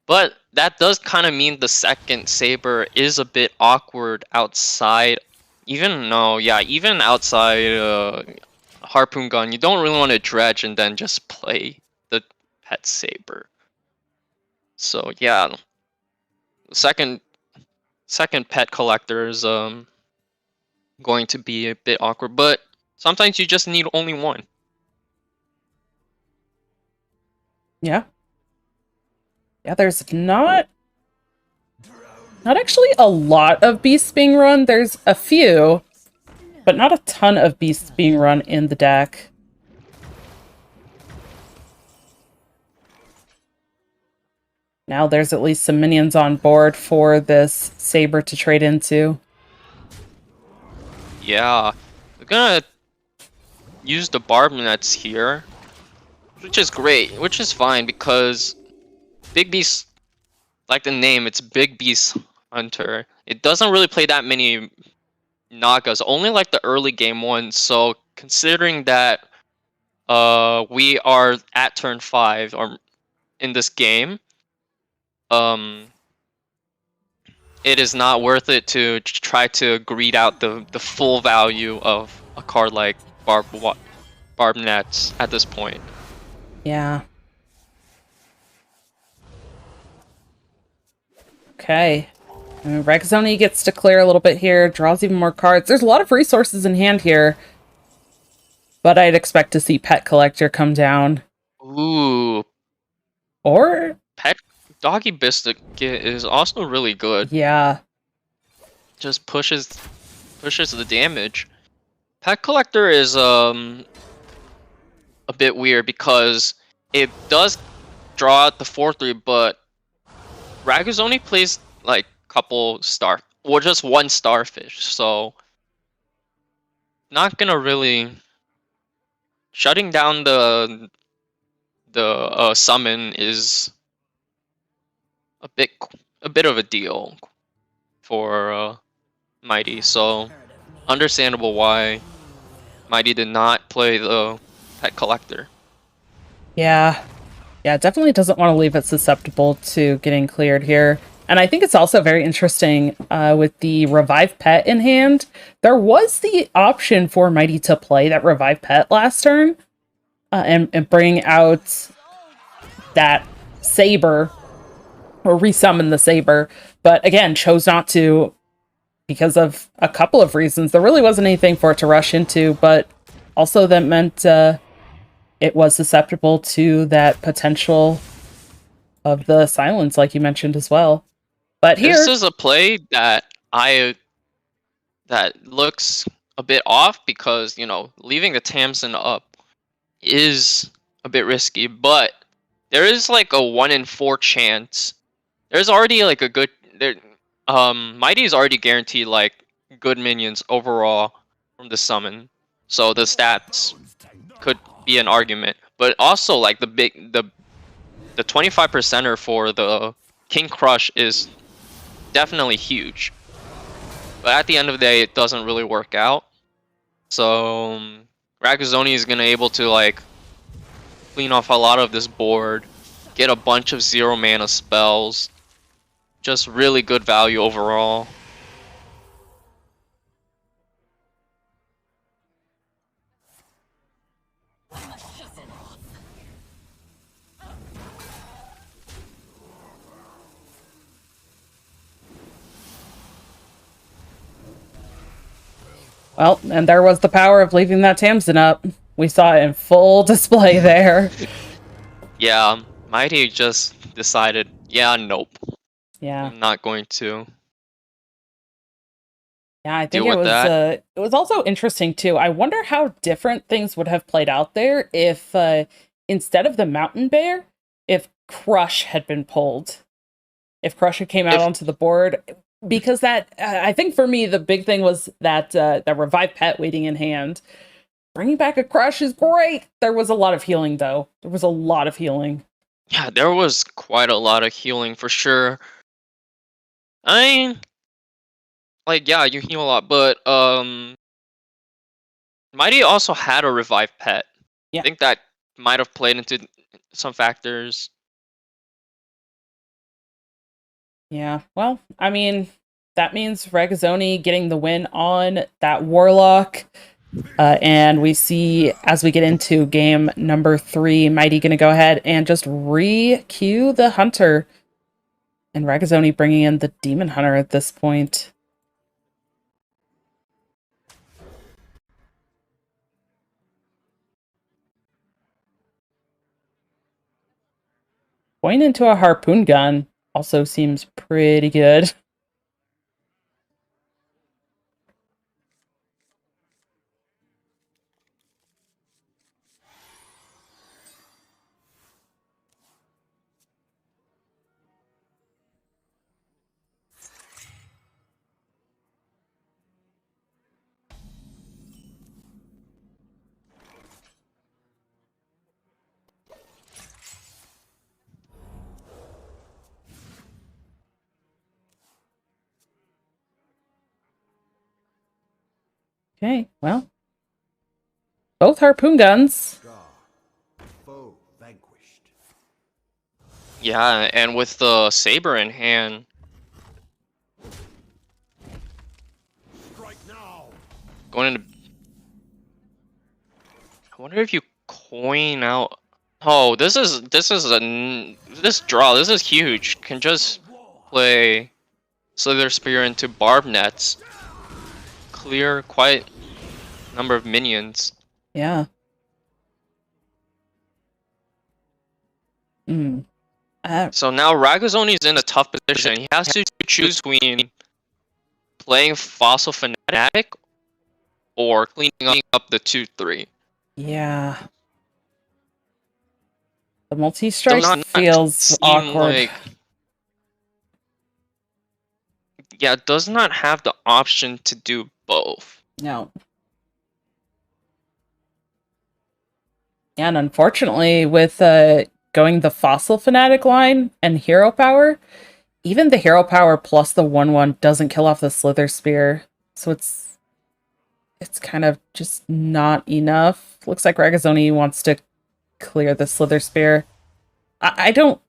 [SPEAKER 2] But that does kind of mean the second Saber is a bit awkward outside. Even outside Harpoon Gun, you don't really want to dredge and then just play the Pet Saber. So yeah, second Pet Collector is going to be a bit awkward, but sometimes you just need only one.
[SPEAKER 5] Yeah. Yeah, there's not actually a lot of beasts being run. There's a few, but not a ton of beasts being run in the deck. Now there's at least some minions on board for this Saber to trade into.
[SPEAKER 2] Yeah, we're gonna use the barb nets here, which is great, which is fine because Big Beast, like the name, it's Big Beast Hunter. It doesn't really play that many Nagas, only like the early game ones. So considering that we are at turn 5 or in this game, it is not worth it to try to greed out the full value of a card like Barb Nets at this point.
[SPEAKER 5] Yeah. Okay. Rexoni gets to clear a little bit here, draws even more cards. There's a lot of resources in hand here, but I'd expect to see Pet Collector come down.
[SPEAKER 2] Ooh.
[SPEAKER 5] Or
[SPEAKER 2] Pet Doggy Biscuit is also really good.
[SPEAKER 5] yeah.
[SPEAKER 2] Just pushes the damage. Pet Collector is a bit weird because it does draw out the 4/3, but Ragus only plays like couple just one starfish, so not gonna really shutting down the summon is a bit of a deal for Mighty, so understandable why Mighty did not play the Pet Collector.
[SPEAKER 5] Yeah. Yeah, definitely doesn't want to leave it susceptible to getting cleared here. And I think it's also very interesting with the Revive Pet in hand. There was the option for Mighty to play that Revive Pet last turn and bring out that Saber or resummon the Saber. But again, chose not to because of a couple of reasons. There really wasn't anything for it to rush into, but also that meant it it was susceptible to that potential of the silence, like you mentioned as well. But here,
[SPEAKER 2] This is a play that that looks a bit off because, you know, leaving the Tamsin up is a bit risky, but there is like a 1 in 4 chance. There's already like a good there Mighty is already guaranteed like good minions overall from the summon. So the stats could be an argument. But also like the 25%er for the King Crush is definitely huge. But at the end of the day, it doesn't really work out. So Ragazzoni is gonna able to like clean off a lot of this board, get a bunch of 0 mana spells. Just really good value overall.
[SPEAKER 5] well, and there was the power of leaving that Tamsin up. We saw it in full display there.
[SPEAKER 2] Yeah, Mighty just decided, yeah, nope,
[SPEAKER 5] Yeah.
[SPEAKER 2] I'm not going to.
[SPEAKER 5] Yeah, I
[SPEAKER 2] Deal
[SPEAKER 5] think
[SPEAKER 2] with that.
[SPEAKER 5] it was also interesting too. I wonder how different things would have played out there if instead of the Mountain Bear, if Crush had been pulled. If Crush had came out onto the board, because that I think for me the big thing was that that Revive Pet waiting in hand. Bringing back a Crush is great. There was a lot of healing though. There was a lot of healing.
[SPEAKER 2] Yeah, there was quite a lot of healing for sure. Like, yeah, you heal a lot, but Mighty also had a Revive Pet.
[SPEAKER 5] Yeah.
[SPEAKER 2] I think that might have played into some factors.
[SPEAKER 5] Yeah, well, I mean, that means Ragazzoni getting the win on that Warlock. And we see, as we get into game number 3, Mighty going to go ahead and just re-queue the Hunter. And Ragazzoni bringing in the Demon Hunter at this point. Going into a Harpoon Gun also seems pretty good. Okay, well, both Harpoon Guns.
[SPEAKER 6] Foe vanquished.
[SPEAKER 2] Yeah, and with the Saber in hand,
[SPEAKER 6] Strike now.
[SPEAKER 2] going into... I wonder if you coin out... Oh, this draw, this is huge. Can just play Slither Spear into Barb Nets. Clear quite a number of minions.
[SPEAKER 5] Yeah.
[SPEAKER 2] So now Ragazzoni's in a tough position. He has to choose between playing Fossil Fanatic or cleaning up the 2-3.
[SPEAKER 5] Yeah. The multi-strike
[SPEAKER 2] Does not
[SPEAKER 5] feels
[SPEAKER 2] seem
[SPEAKER 5] awkward.
[SPEAKER 2] like... Yeah, it does not have the option to do both.
[SPEAKER 5] No. And unfortunately, with going the Fossil Fanatic line and Hero Power, even the Hero Power plus the 1/1 doesn't kill off the Slither Spear. So it's kind of just not enough. Looks like Ragazzoni wants to clear the Slither Spear. I don't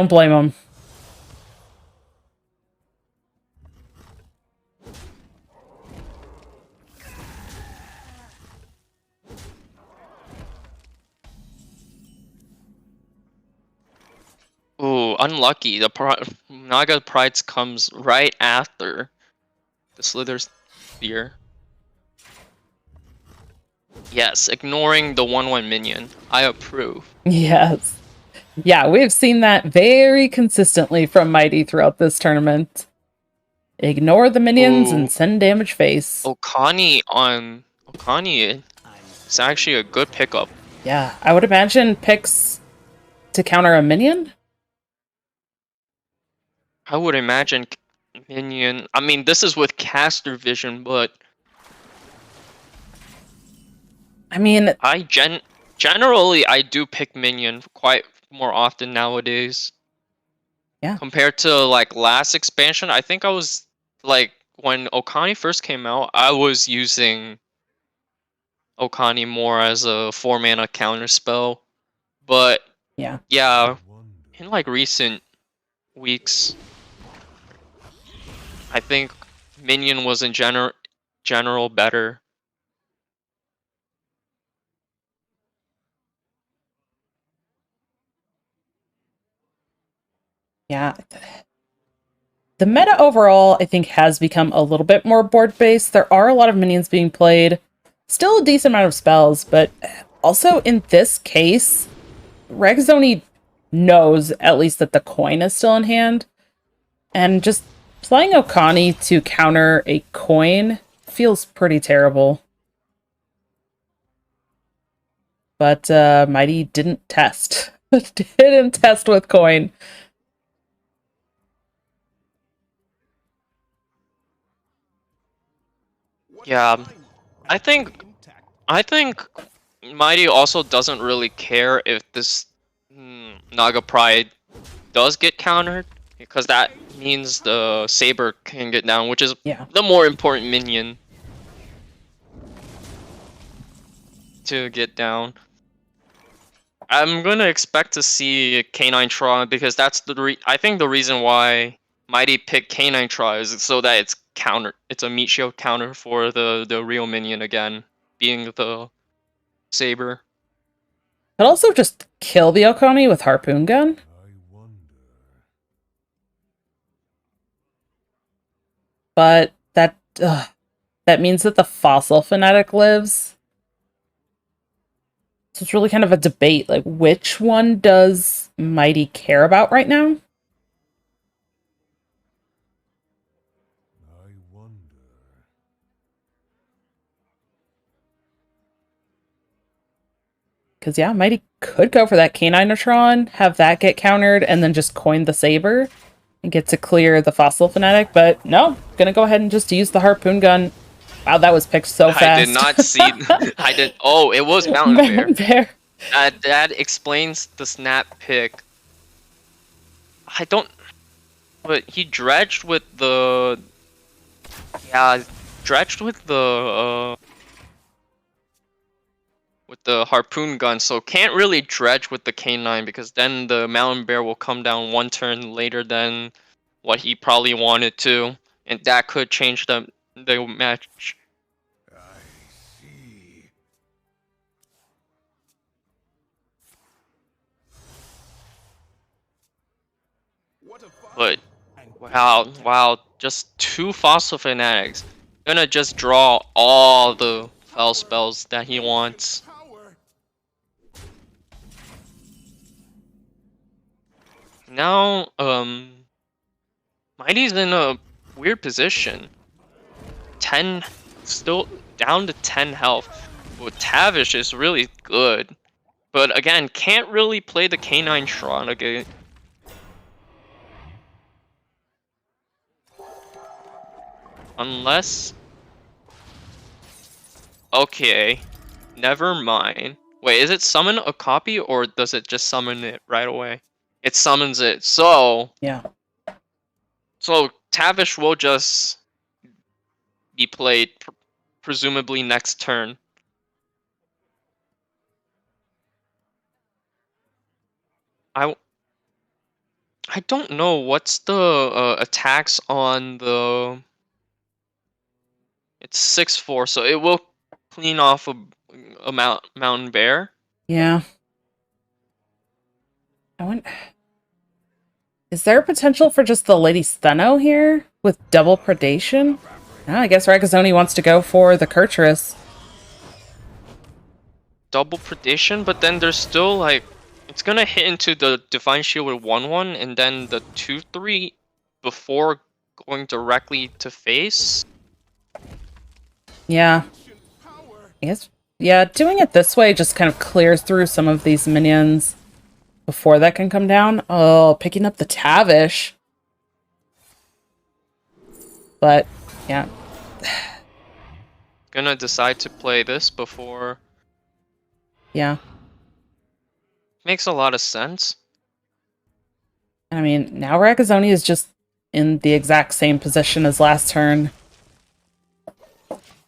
[SPEAKER 5] blame him.
[SPEAKER 2] Ooh, unlucky. The Naga Prides comes right after the Slither Spear. Yes, ignoring the 1/1 minion. I approve.
[SPEAKER 5] Yes. Yeah, we've seen that very consistently from Mighty throughout this tournament. Ignore the minions
[SPEAKER 2] Ooh.
[SPEAKER 5] and send damage face.
[SPEAKER 2] Okani is actually a good pickup.
[SPEAKER 5] Yeah, I would imagine picks to counter a minion?
[SPEAKER 2] I would imagine minion. I mean, this is with caster vision, but
[SPEAKER 5] I mean,
[SPEAKER 2] generally I do pick minion quite more often nowadays.
[SPEAKER 5] Yeah.
[SPEAKER 2] Compared to like last expansion, I think I was like when Okani first came out, I was using Okani more as a 4-mana counter spell. But
[SPEAKER 5] yeah.
[SPEAKER 2] yeah, in like recent weeks, I think minion was in general better.
[SPEAKER 5] Yeah. The meta overall, I think, has become a little bit more board-based. There are a lot of minions being played. Still a decent amount of spells, but also in this case, Rexoni knows at least that the coin is still in hand. And just playing Okani to counter a coin feels pretty terrible. But Mighty didn't test. Didn't test with coin.
[SPEAKER 2] Yeah, I think Mighty also doesn't really care if this Naga Pride does get countered, because that means the Saber can get down, which is the more important minion to get down. I'm gonna expect to see K9 Tron, because that's I think the reason why Mighty picked K9 Tron is so that it's a meat shield counter for the real minion again, being the Saber.
[SPEAKER 5] Could also just kill the Okani with Harpoon Gun. But that means that the Fossil Fanatic lives. So it's really kind of a debate, like which one does Mighty care about right now? Because, yeah, Mighty could go for that K9-Tron, have that get countered, and then just coin the Saber and get to clear the Fossil Fanatic. But no, gonna go ahead and just use the Harpoon Gun. Wow, that was picked so fast.
[SPEAKER 2] I did not see... Oh, it was Mountain Bear. That explains the snap pick. I don't... But he dredged with the... Yeah, dredged with the Harpoon Gun, so can't really dredge with the K9, because then the Mountain Bear will come down one turn later than what he probably wanted to, and that could change the match.
[SPEAKER 6] I see.
[SPEAKER 2] But wow, just 2 Fossil Fanatics. Gonna just draw all the fell spells that he wants. Now, Mighty's in a weird position. 10, still down to 10 health. Well, Tavish is really good, but again, can't really play the K9 Tron again. Unless... Okay, never mind. Wait, is it summon a copy, or does it just summon it right away? It summons it, so...
[SPEAKER 5] Yeah.
[SPEAKER 2] So, Tavish will just be played, presumably next turn. I don't know what's the attacks on the... It's 6/4, so it will clean off a Mountain Bear.
[SPEAKER 5] Yeah. Is there potential for just the Lady Steno here with double predation? Oh, I guess Ragazzoni wants to go for the Kurtrus.
[SPEAKER 2] double predation, but then there's still like it's gonna hit into the Divine Shield with 1/1 and then the 2/3 before going directly to face.
[SPEAKER 5] Yeah. I guess, yeah, doing it this way just kind of clears through some of these minions before that can come down. Oh, picking up the Tavish. But, yeah.
[SPEAKER 2] Gonna decide to play this before.
[SPEAKER 5] Yeah.
[SPEAKER 2] Makes a lot of sense.
[SPEAKER 5] I mean, now Rakazoni is just in the exact same position as last turn.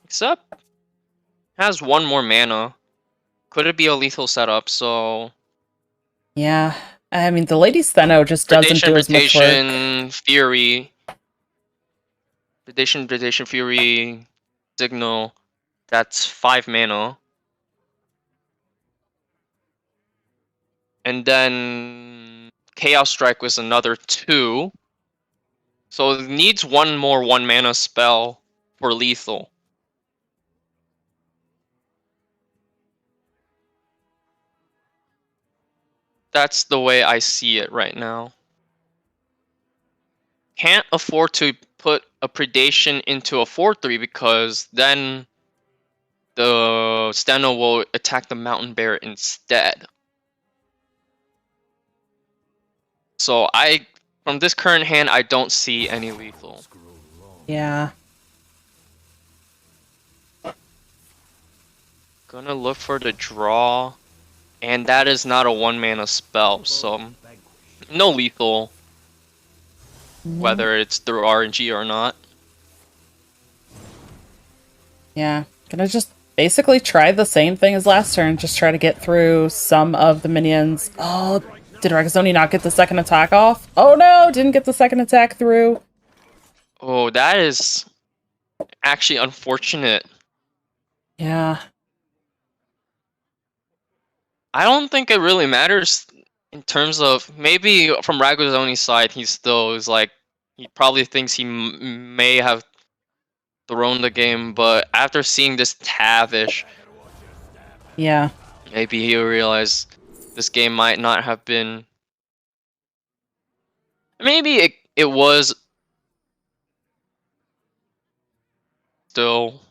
[SPEAKER 2] Except has one more mana. Could it be a lethal setup? So
[SPEAKER 5] Yeah. I mean, the Lady Steno just doesn't do as much work.
[SPEAKER 2] Fury. Predation, Fury, Signal. That's 5 mana. And then Chaos Strike was another 2. So it needs one more 1 mana spell for lethal. That's the way I see it right now. Can't afford to put a predation into a 4/3 because then the Steno will attack the Mountain Bear instead. So from this current hand, I don't see any lethal.
[SPEAKER 5] Yeah.
[SPEAKER 2] Gonna look for the draw, and that is not a 1 mana spell, so no lethal, whether it's through RNG or not.
[SPEAKER 5] Yeah. Gonna just basically try the same thing as last turn. Just try to get through some of the minions. Oh, did Rakazoni not get the second attack off? Oh no, didn't get the second attack through.
[SPEAKER 2] Oh, that is actually unfortunate.
[SPEAKER 5] Yeah.
[SPEAKER 2] I don't think it really matters in terms of maybe from Ragozoni's side, he still is like he probably thinks he may have thrown the game, but after seeing this Tavish,
[SPEAKER 5] Yeah.
[SPEAKER 2] maybe he realized this game might not have been. Maybe it was still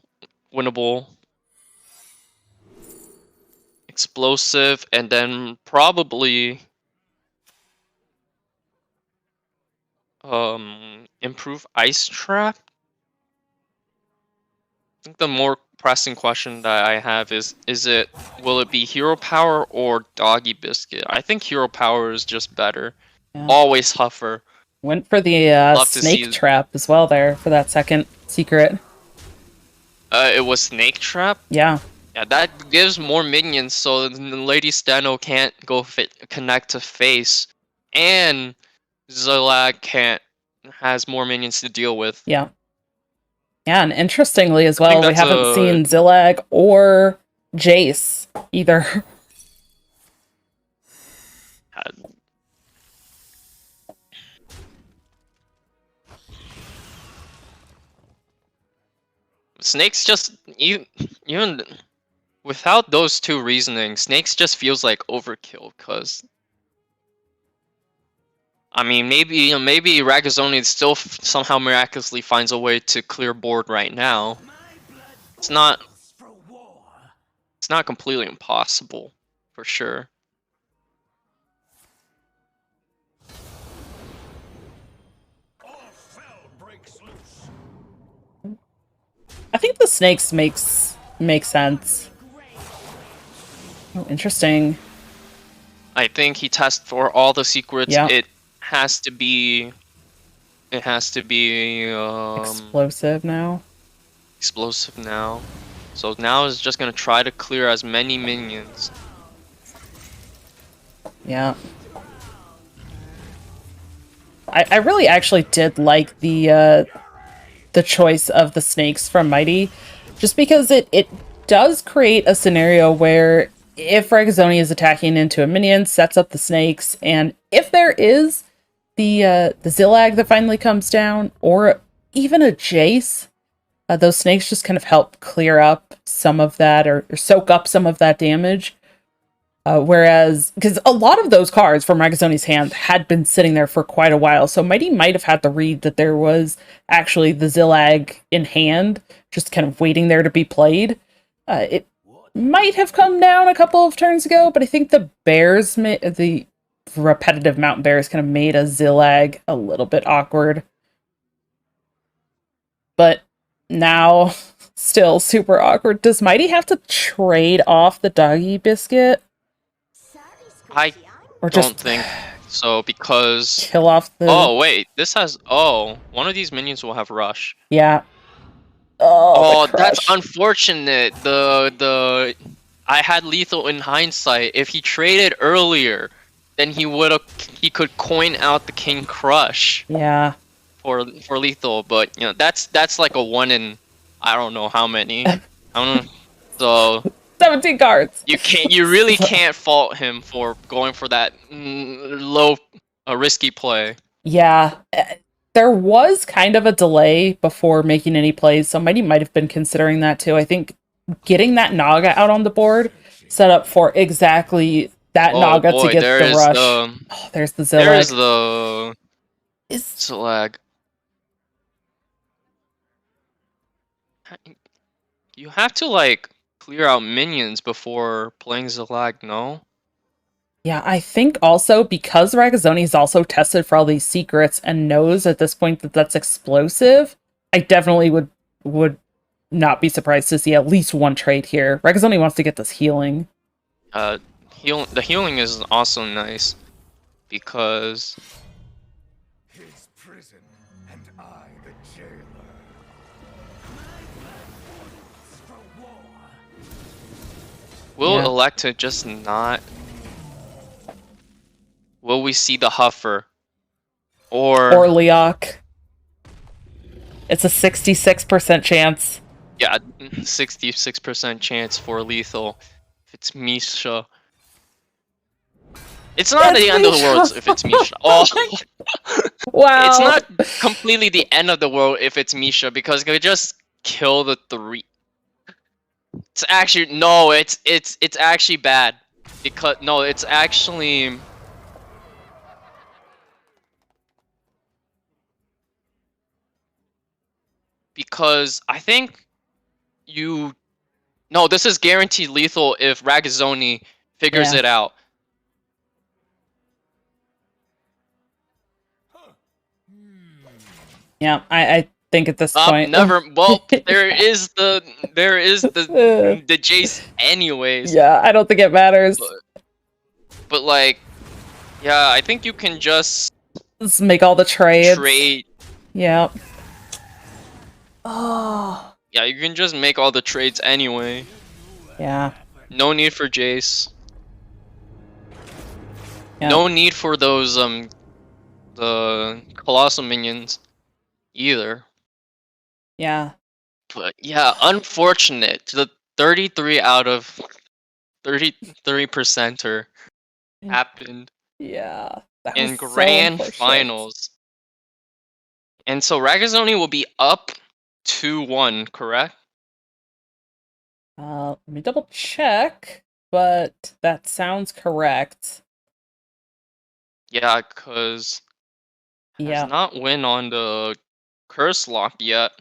[SPEAKER 2] winnable. Explosive, and then probably improve Ice Trap. I think the more pressing question that I have is will it be Hero Power or Doggy Biscuit? I think Hero Power is just better.
[SPEAKER 5] Yeah.
[SPEAKER 2] Always Huffer.
[SPEAKER 5] Went for the snake trap as well there for that second secret.
[SPEAKER 2] It was Snake Trap?
[SPEAKER 5] Yeah.
[SPEAKER 2] Yeah, that gives more minions, so the Lady Steno can't go connect to face, and Zillag has more minions to deal with.
[SPEAKER 5] Yeah. Yeah, and interestingly as well, we haven't seen Zillag or Jace either.
[SPEAKER 2] Snakes just even without those two reasoning, Snakes just feels like overkill. Cause I mean, maybe Ragazoni still somehow miraculously finds a way to clear board right now. It's not completely impossible, for sure.
[SPEAKER 5] I think the snakes makes sense. Oh, interesting.
[SPEAKER 2] I think he tests for all the secrets.
[SPEAKER 5] Yeah.
[SPEAKER 2] It has to be
[SPEAKER 5] explosive now.
[SPEAKER 2] Explosive now. So now is just gonna try to clear as many minions.
[SPEAKER 5] Yeah. I really actually did like the choice of the snakes from Mighty, just because it does create a scenario where if Ragazoni is attacking into a minion, sets up the snakes, and if there is the Zillag that finally comes down, or even a Jace, Those snakes just kind of help clear up some of that or soak up some of that damage. Whereas, because a lot of those cards from Ragazzoni's hand had been sitting there for quite a while, so Mighty might have had the read that there was actually the Zillag in hand, just kind of waiting there to be played. It might have come down a couple of turns ago, but I think the bears, the repetitive mountain bears, kind of made a Zillag a little bit awkward. But now, still super awkward. Does Mighty have to trade off the doggy biscuit?
[SPEAKER 2] I
[SPEAKER 5] Or
[SPEAKER 2] don't
[SPEAKER 5] just
[SPEAKER 2] think so, because
[SPEAKER 5] kill off the...
[SPEAKER 2] oh wait, this has one of these minions will have rush.
[SPEAKER 5] Yeah.
[SPEAKER 2] Oh,
[SPEAKER 5] the
[SPEAKER 2] that's
[SPEAKER 5] crush.
[SPEAKER 2] unfortunate. The I had lethal in hindsight. If he traded earlier, then he could coin out the King Crush
[SPEAKER 5] Yeah.
[SPEAKER 2] for lethal. But you know that's like a 1 in I don't know how many. I don't know. So
[SPEAKER 5] 17 cards.
[SPEAKER 2] you really can't fault him for going for that low risky play.
[SPEAKER 5] Yeah. There was kind of a delay before making any plays, so Mighty might have been considering that too. I think getting that Naga out on the board set up for exactly that Naga to get the rush. Oh, there's the Zillag.
[SPEAKER 2] There's the Zillag. You have to like clear out minions before playing Zillag, no?
[SPEAKER 5] Yeah, I think also because Ragazzoni's also tested for all these secrets and knows at this point that that's explosive, I definitely would not be surprised to see at least one trade here. Ragazzoni wants to get this healing.
[SPEAKER 2] The healing is also nice because
[SPEAKER 6] His prison and I the jailer. For war.
[SPEAKER 2] we'll
[SPEAKER 5] Yeah.
[SPEAKER 2] elect to just not. Will we see the Huffer or
[SPEAKER 5] Leok. It's a 66% chance.
[SPEAKER 2] yeah, 66% chance for lethal if it's Misha. It's not the end of the world if it's Misha. Oh,
[SPEAKER 5] Wow.
[SPEAKER 2] it's not completely the end of the world if it's Misha because it could just kill the 3. It's actually no, it's actually bad because no, it's actually because I think no, this is guaranteed lethal if Ragazzoni figures
[SPEAKER 5] Yeah.
[SPEAKER 2] it out.
[SPEAKER 5] Yeah, I think at this point.
[SPEAKER 2] Never. Well, there is the Jace anyways.
[SPEAKER 5] Yeah, I don't think it matters.
[SPEAKER 2] But like, yeah, I think you can just
[SPEAKER 5] Let's make all the trades.
[SPEAKER 2] trade.
[SPEAKER 5] Yeah. Oh.
[SPEAKER 2] Yeah, you can just make all the trades anyway.
[SPEAKER 5] Yeah.
[SPEAKER 2] No need for Jace.
[SPEAKER 5] Yeah.
[SPEAKER 2] No need for those the colossal minions either.
[SPEAKER 5] Yeah.
[SPEAKER 2] But yeah, unfortunate. The 33 out of 33%er happened
[SPEAKER 5] Yeah. That
[SPEAKER 2] in
[SPEAKER 5] was so
[SPEAKER 2] grand
[SPEAKER 5] unfortunate.
[SPEAKER 2] finals. And so Ragazzoni will be up 2-1, correct?
[SPEAKER 5] Let me double check, but that sounds correct.
[SPEAKER 2] Yeah, because
[SPEAKER 5] Yeah.
[SPEAKER 2] has not win on the curse lock yet.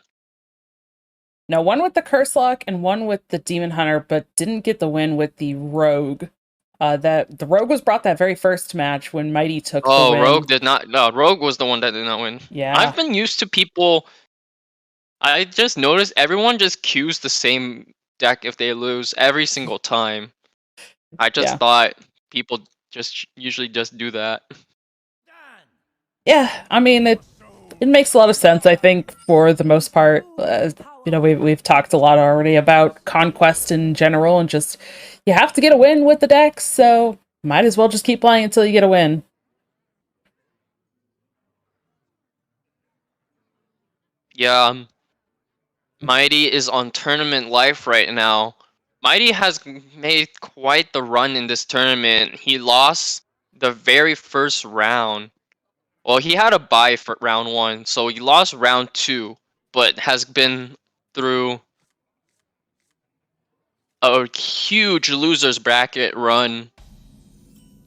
[SPEAKER 5] No, one with the Curse Lock and one with the Demon Hunter, but didn't get the win with the Rogue. That the Rogue was brought that very first match when Mighty took the win.
[SPEAKER 2] Rogue did not. No, Rogue was the one that did not win.
[SPEAKER 5] Yeah.
[SPEAKER 2] I've been used to people. I just noticed everyone just queues the same deck if they lose every single time. I just
[SPEAKER 5] Yeah.
[SPEAKER 2] thought people just usually just do that.
[SPEAKER 5] Yeah, I mean it makes a lot of sense, I think, for the most part. You know, we've talked a lot already about Conquest in general, and just you have to get a win with the decks, so might as well just keep playing until you get a win.
[SPEAKER 2] Yeah, Mighty is on tournament life right now. Mighty has made quite the run in this tournament. He lost the very first round. Well, he had a bye for round 1, so he lost round 2, but has been through a huge losers bracket run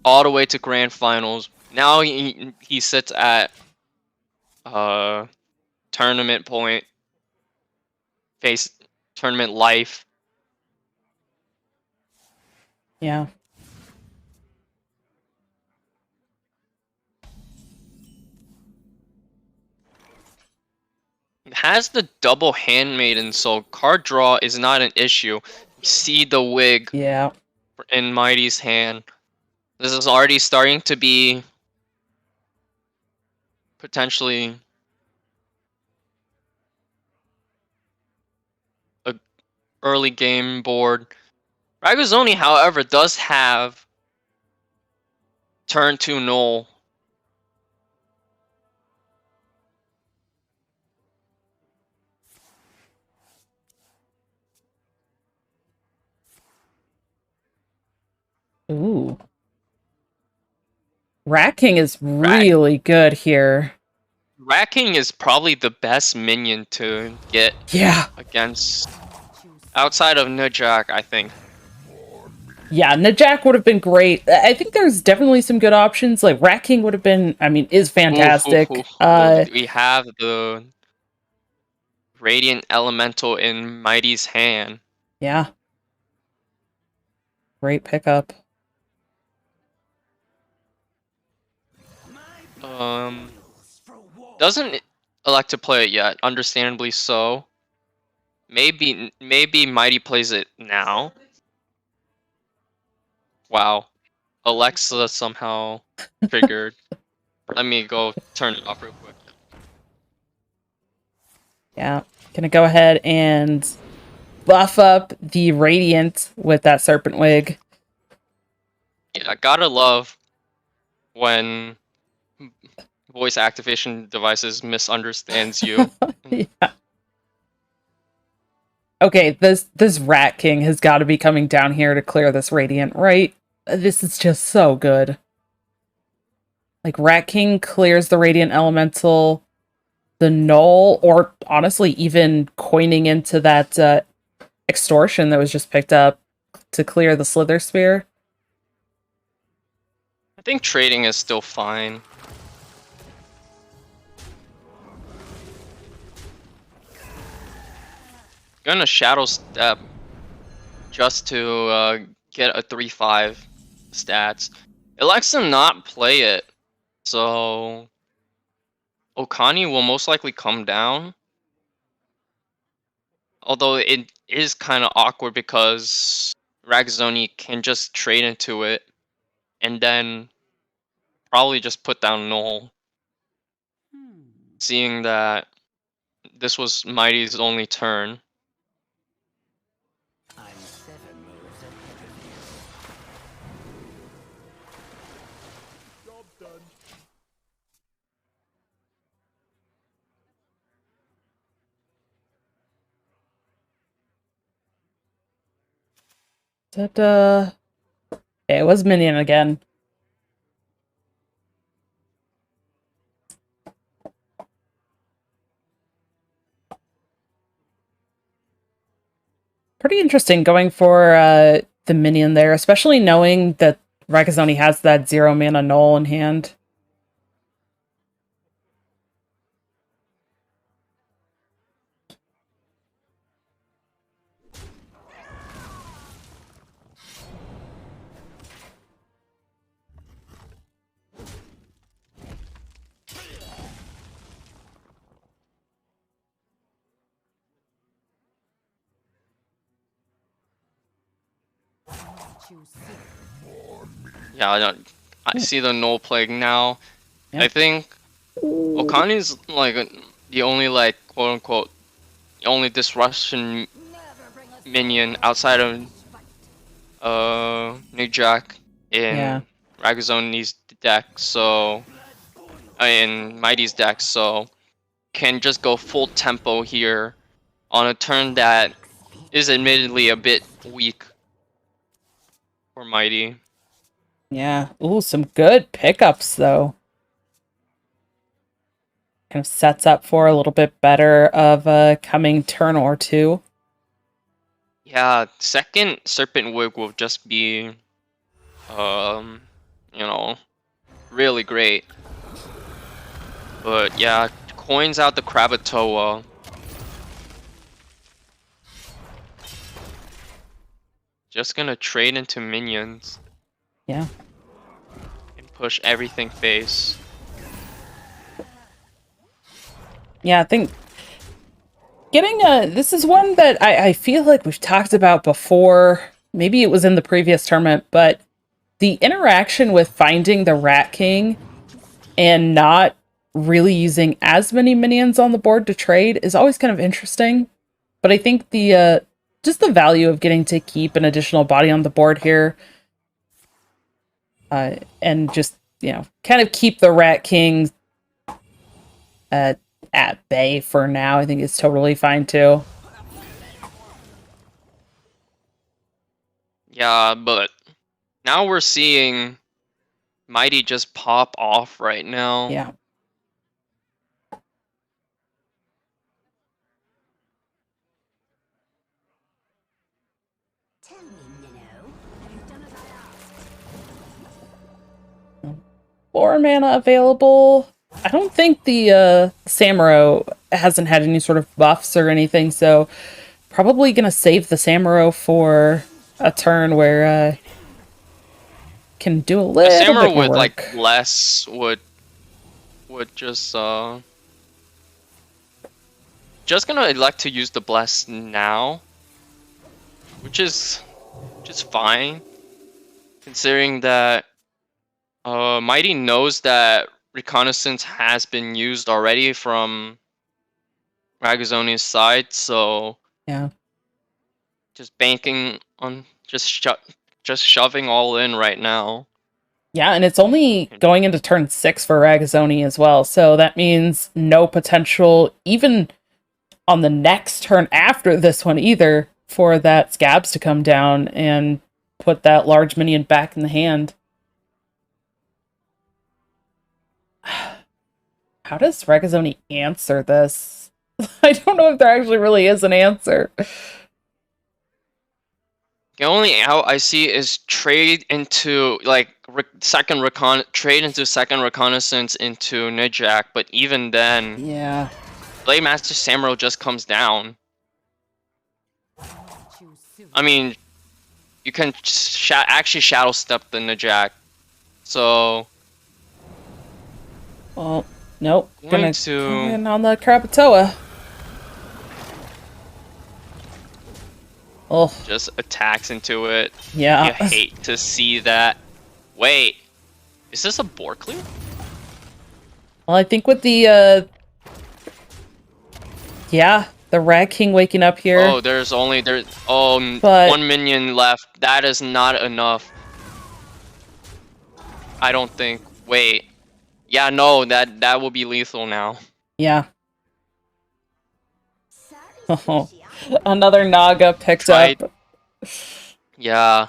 [SPEAKER 2] all the way to grand finals. Now he sits at tournament point, face tournament life.
[SPEAKER 5] Yeah.
[SPEAKER 2] Has the double handmaiden, so card draw is not an issue. You see the wig
[SPEAKER 5] Yeah.
[SPEAKER 2] in Mighty's hand. This is already starting to be potentially a early game board. Ragazzoni, however, does have turn 2 null.
[SPEAKER 5] Ooh. Rat King is really good here.
[SPEAKER 2] Rat King is probably the best minion to get
[SPEAKER 5] Yeah.
[SPEAKER 2] against outside of Nujak, I think.
[SPEAKER 5] Yeah, Najak would have been great. I think there's definitely some good options. Like Rat King would have been, I mean, is fantastic.
[SPEAKER 2] We have the Radiant Elemental in Mighty's hand.
[SPEAKER 5] Yeah. Great pickup.
[SPEAKER 2] Doesn't elect to play it yet, understandably so. Maybe Mighty plays it now. Wow. Alexa somehow triggered. Let me go turn it off real quick.
[SPEAKER 5] Yeah. Gonna go ahead and buff up the Radiant with that Serpent Wig.
[SPEAKER 2] Yeah, I gotta love when voice activation devices misunderstands you.
[SPEAKER 5] Yeah. Okay, this Rat King has got to be coming down here to clear this Radiant, right? This is just so good. Like, Rat King clears the Radiant Elemental, the Null, or honestly, even coining into that Extortion that was just picked up to clear the Slither Sphere.
[SPEAKER 2] I think trading is still fine. Gonna Shadow Step just to get a 3-5 stats. It likes to not play it, so Okani will most likely come down. Although it is kind of awkward because Ragazzoni can just trade into it and then probably just put down Null. Seeing that this was Mighty's only turn.
[SPEAKER 4] I'm 7 moves ahead of you.
[SPEAKER 6] Job done.
[SPEAKER 5] Yeah, it was Minion again. Pretty interesting going for the Minion there, especially knowing that Ragazzoni has that 0 mana Null in hand.
[SPEAKER 2] Yeah, I see the Null Plague now.
[SPEAKER 5] Yeah.
[SPEAKER 2] I think Okani's like the only like quote unquote only disruption minion outside of Nujak in Ragazzoni's deck, so in Mighty's deck, so can just go full tempo here on a turn that is admittedly a bit weak for Mighty.
[SPEAKER 5] Yeah. Ooh, some good pickups though. kind of sets up for a little bit better of a coming turn or two.
[SPEAKER 2] Yeah, second Serpent Wig will just be, you know, really great. But yeah, coins out the Krakatoa. Just gonna trade into minions
[SPEAKER 5] Yeah.
[SPEAKER 2] and push everything face.
[SPEAKER 5] Yeah, I think getting this is one that I feel like we've talked about before. Maybe it was in the previous tournament, but the interaction with finding the Rat King and not really using as many minions on the board to trade is always kind of interesting. But I think the just the value of getting to keep an additional body on the board here, and just, you know, kind of keep the Rat King at bay for now, I think is totally fine too.
[SPEAKER 2] Yeah, but now we're seeing Mighty just pop off right now.
[SPEAKER 5] Yeah.
[SPEAKER 4] Tell me, Minnow. You've done as I asked.
[SPEAKER 5] 4 mana available. I don't think the Samuro hasn't had any sort of buffs or anything, so probably gonna save the Samuro for a turn where can do a
[SPEAKER 2] The
[SPEAKER 5] little bit
[SPEAKER 2] Samurai
[SPEAKER 5] more
[SPEAKER 2] with
[SPEAKER 5] work.
[SPEAKER 2] like less would just gonna elect to use the bless now, which is fine, considering that Mighty knows that reconnaissance has been used already from Ragazzoni's side, so
[SPEAKER 5] Yeah.
[SPEAKER 2] just banking on just shoving all in right now.
[SPEAKER 5] Yeah, and it's only going into turn 6 for Ragazzoni as well, so that means no potential even on the next turn after this one either for that Scabs to come down and put that large minion back in the hand. How does Ragazzoni answer this? I don't know if there actually really is an answer.
[SPEAKER 2] The only out I see is trade into like second reconnaissance into Nijak, but even then,
[SPEAKER 5] Yeah.
[SPEAKER 2] Blade Master Samuro just comes down. I mean, you can actually shadow step the Nijak, so
[SPEAKER 5] Well, nope.
[SPEAKER 2] Going
[SPEAKER 5] Gonna
[SPEAKER 2] to-
[SPEAKER 5] come in on the Krakatoa. Oh,
[SPEAKER 2] just attacks into it.
[SPEAKER 5] yeah.
[SPEAKER 2] You hate to see that. Wait, is this a board clear?
[SPEAKER 5] Well, I think with the yeah, the Rat King waking up here.
[SPEAKER 2] Oh, there's
[SPEAKER 5] But-
[SPEAKER 2] 1 minion left. That is not enough. I don't think. Wait. Yeah, no, that will be lethal now.
[SPEAKER 5] Yeah.
[SPEAKER 4] Sorry,
[SPEAKER 5] Oh,
[SPEAKER 4] Sushi.
[SPEAKER 5] another Naga picked
[SPEAKER 2] Tried.
[SPEAKER 5] up.
[SPEAKER 2] Yeah,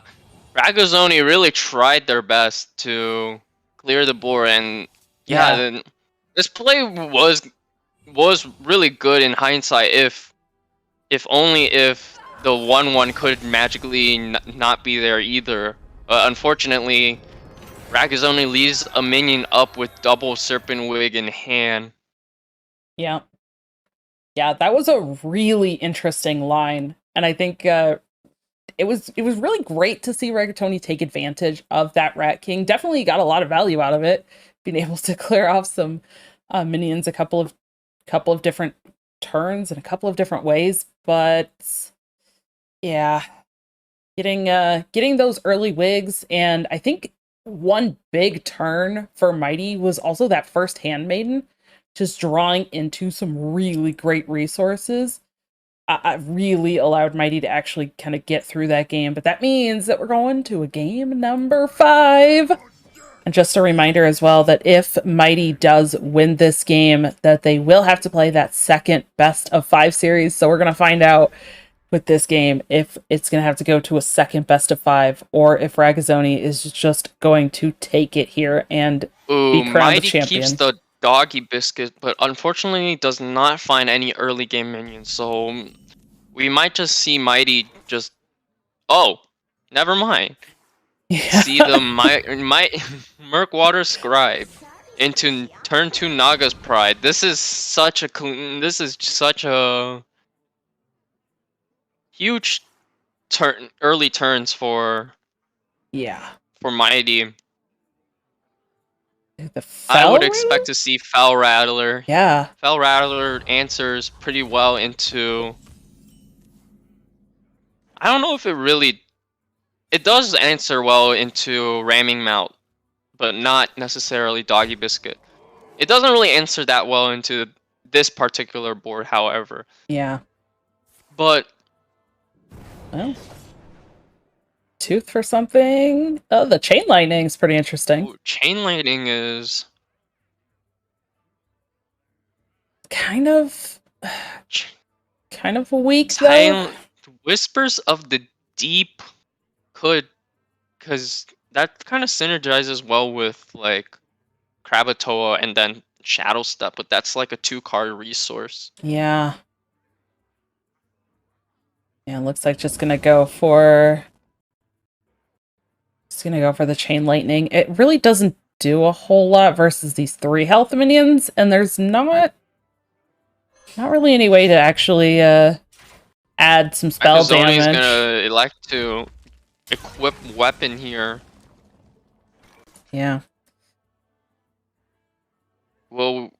[SPEAKER 2] Ragazzoni really tried their best to clear the board, and
[SPEAKER 5] Yeah.
[SPEAKER 2] this play was really good in hindsight. If only if the 1/1 could magically not be there either. Unfortunately, Ragazzoni leaves a minion up with double Serpent Wig in hand.
[SPEAKER 5] Yeah. Yeah, that was a really interesting line. And I think it was really great to see Rigatoni take advantage of that Rat King. Definitely got a lot of value out of it, being able to clear off some minions a couple of different turns in a couple of different ways. But yeah, getting those early wigs, and I think one big turn for Mighty was also that first Handmaiden, just drawing into some really great resources. I really allowed Mighty to actually kind of get through that game, but that means that we're going to a game number 5. And just a reminder as well that if Mighty does win this game, that they will have to play that second best of 5 series. So we're going to find out with this game if it's going to have to go to a second best of 5, or if Ragazzoni is just going to take it here and
[SPEAKER 2] Ooh,
[SPEAKER 5] be crowned the
[SPEAKER 2] Mighty
[SPEAKER 5] champion.
[SPEAKER 2] keeps the Doggy Biscuit, but unfortunately does not find any early game minions. So we might just see Mighty just. Oh, never mind.
[SPEAKER 5] Yeah.
[SPEAKER 2] See the Murkwater Scribe into turn 2 Naga's Pride. This is such a huge early turns for
[SPEAKER 5] Yeah.
[SPEAKER 2] Mighty.
[SPEAKER 5] The
[SPEAKER 2] I would
[SPEAKER 5] Fel
[SPEAKER 2] expect
[SPEAKER 5] Ring?
[SPEAKER 2] to see Fel Rattler.
[SPEAKER 5] Yeah.
[SPEAKER 2] Fel Rattler answers pretty well into. I don't know if it does answer well into Ramming Mount, but not necessarily Doggy Biscuit. It doesn't really answer that well into this particular board, however.
[SPEAKER 5] Yeah.
[SPEAKER 2] But
[SPEAKER 5] Well. Tooth for something. Oh, the chain lightning's pretty interesting.
[SPEAKER 2] Chain Lightning is
[SPEAKER 5] Kind of weak though.
[SPEAKER 2] Chain Whispers of the Deep could, because that kind of synergizes well with like Krakatoa and then Shadow Step, but that's like a 2-card resource.
[SPEAKER 5] Yeah. Yeah, looks like just gonna go for the chain lightning. It really doesn't do a whole lot versus these 3 health minions, and there's not really any way to actually add some spell
[SPEAKER 2] Akazoni's
[SPEAKER 5] damage.
[SPEAKER 2] gonna elect to equip weapon here.
[SPEAKER 5] Yeah.
[SPEAKER 2] Will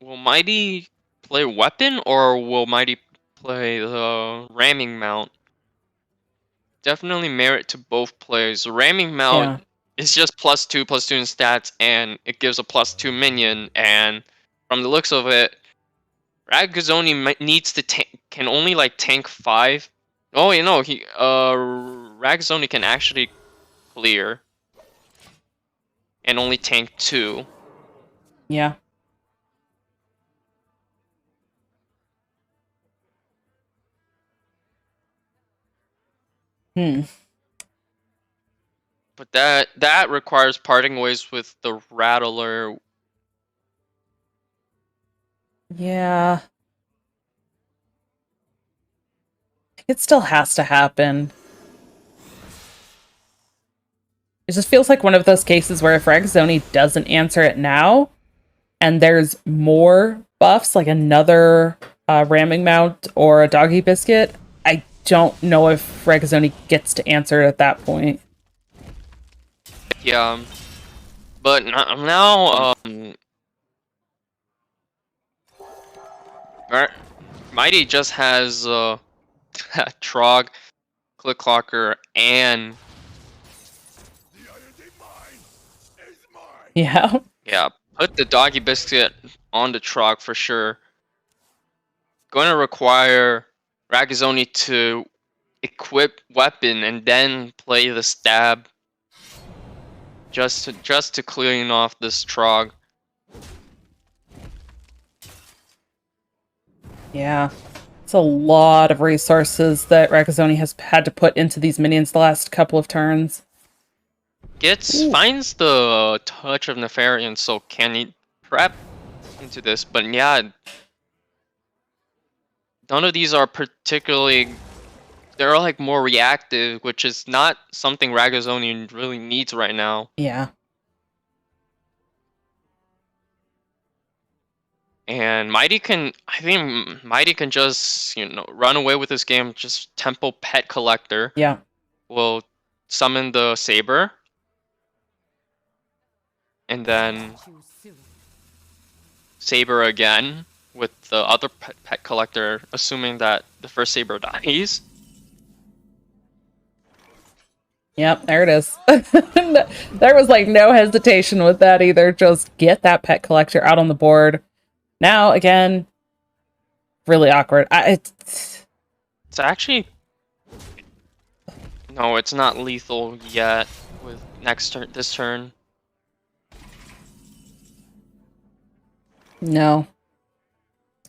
[SPEAKER 2] Mighty play weapon or will Mighty play the ramming mount? Definitely merit to both plays. Ramming mount is just +2/+2 in stats, and it gives a +2 minion. And from the looks of it, Ragazoni needs to can only like tank 5. Oh, you know, Ragazoni can actually clear and only tank 2.
[SPEAKER 5] Yeah.
[SPEAKER 2] But that requires parting ways with the Rattler.
[SPEAKER 5] Yeah. It still has to happen. It just feels like one of those cases where if Ragazoni doesn't answer it now, and there's more buffs, like another ramming mount or a doggy biscuit, I don't know if Ragazoni gets to answer it at that point.
[SPEAKER 2] Yeah. But now, Mighty just has Trog, Click Clocker, and
[SPEAKER 5] Yeah.
[SPEAKER 2] yeah, put the doggy biscuit on the Trog for sure. Going to require Ragazoni to equip weapon and then play the stab, just to clean off this Trog.
[SPEAKER 5] Yeah. It's a lot of resources that Ragazoni has had to put into these minions the last couple of turns.
[SPEAKER 2] Finds the touch of Nefarian, so can he prep into this? But yeah, none of these are particularly. They're like more reactive, which is not something Ragazoni really needs right now.
[SPEAKER 5] Yeah.
[SPEAKER 2] And I think Mighty can just, run away with this game. Just Temple Pet Collector.
[SPEAKER 5] Yeah.
[SPEAKER 2] Will summon the Saber. And then Saber again with the other pet collector, assuming that the first Saber dies.
[SPEAKER 5] Yep, there it is. There was like no hesitation with that either. Just get that pet collector out on the board. Now, again, really awkward.
[SPEAKER 2] It's actually... No, it's not lethal yet with this turn.
[SPEAKER 5] No.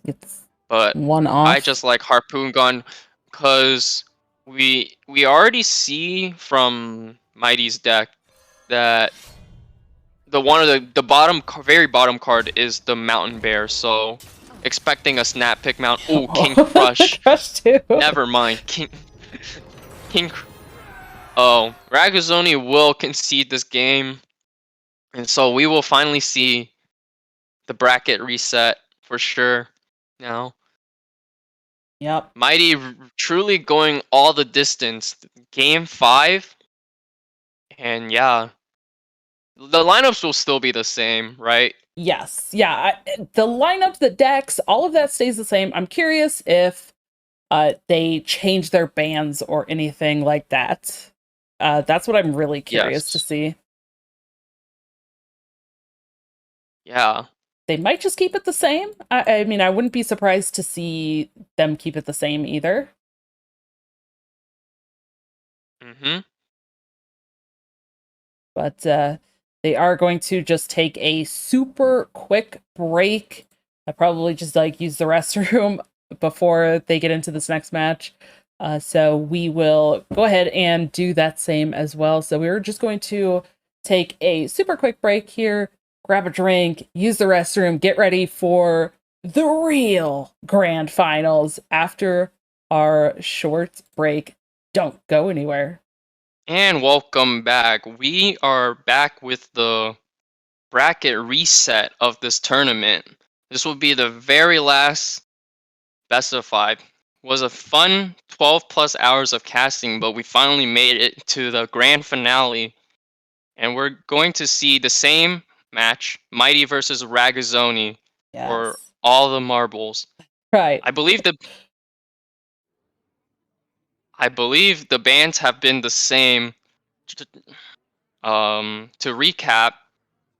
[SPEAKER 5] It's
[SPEAKER 2] but
[SPEAKER 5] one off.
[SPEAKER 2] I just like Harpoon Gun because we already see from Mighty's deck that one of the bottom, very bottom card is the Mountain Bear. So expecting a snap pick mount. Oh, King Crush.
[SPEAKER 5] Crush too.
[SPEAKER 2] Never mind. Oh, Ragazzoni will concede this game, and so we will finally see the bracket reset for sure. Now,
[SPEAKER 5] Yep.
[SPEAKER 2] Mighty truly going all the distance. Game 5, and yeah, the lineups will still be the same, right?
[SPEAKER 5] Yes. Yeah. The lineups, the decks, all of that stays the same. I'm curious if they change their bans or anything like that. That's what I'm really curious to
[SPEAKER 2] Yes.
[SPEAKER 5] see.
[SPEAKER 2] Yeah.
[SPEAKER 5] They might just keep it the same. I mean, I wouldn't be surprised to see them keep it the same either.
[SPEAKER 2] Mm-hmm.
[SPEAKER 5] But they are going to just take a super quick break. I probably just like use the restroom before they get into this next match. So we will go ahead and do that same as well. So we're just going to take a super quick break here, grab a drink, use the restroom, get ready for the real grand finals after our short break. Don't go anywhere.
[SPEAKER 2] And welcome back. We are back with the bracket reset of this tournament. This will be the very last best of 5. Was a fun 12 plus hours of casting, but we finally made it to the grand finale. And we're going to see the same match, Mighty versus Ragazzoni, for
[SPEAKER 5] Yes.
[SPEAKER 2] all the marbles.
[SPEAKER 5] Right.
[SPEAKER 2] I believe the bans have been the same. To recap,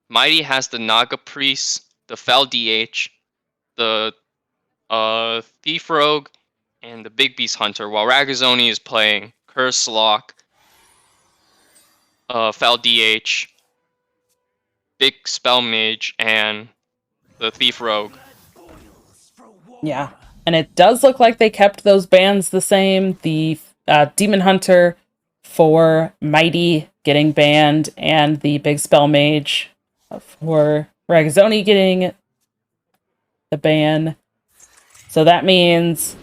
[SPEAKER 2] Mighty has the Naga Priest, the Fel DH, the Thief Rogue, and the Big Beast Hunter, while Ragazzoni is playing Curse Lock, Fel DH, Big Spell Mage, and the Thief Rogue.
[SPEAKER 5] Yeah. And it does look like they kept those bans the same. The Demon Hunter for Mighty getting banned, and the Big Spell Mage for Ragazzoni getting the ban. So that means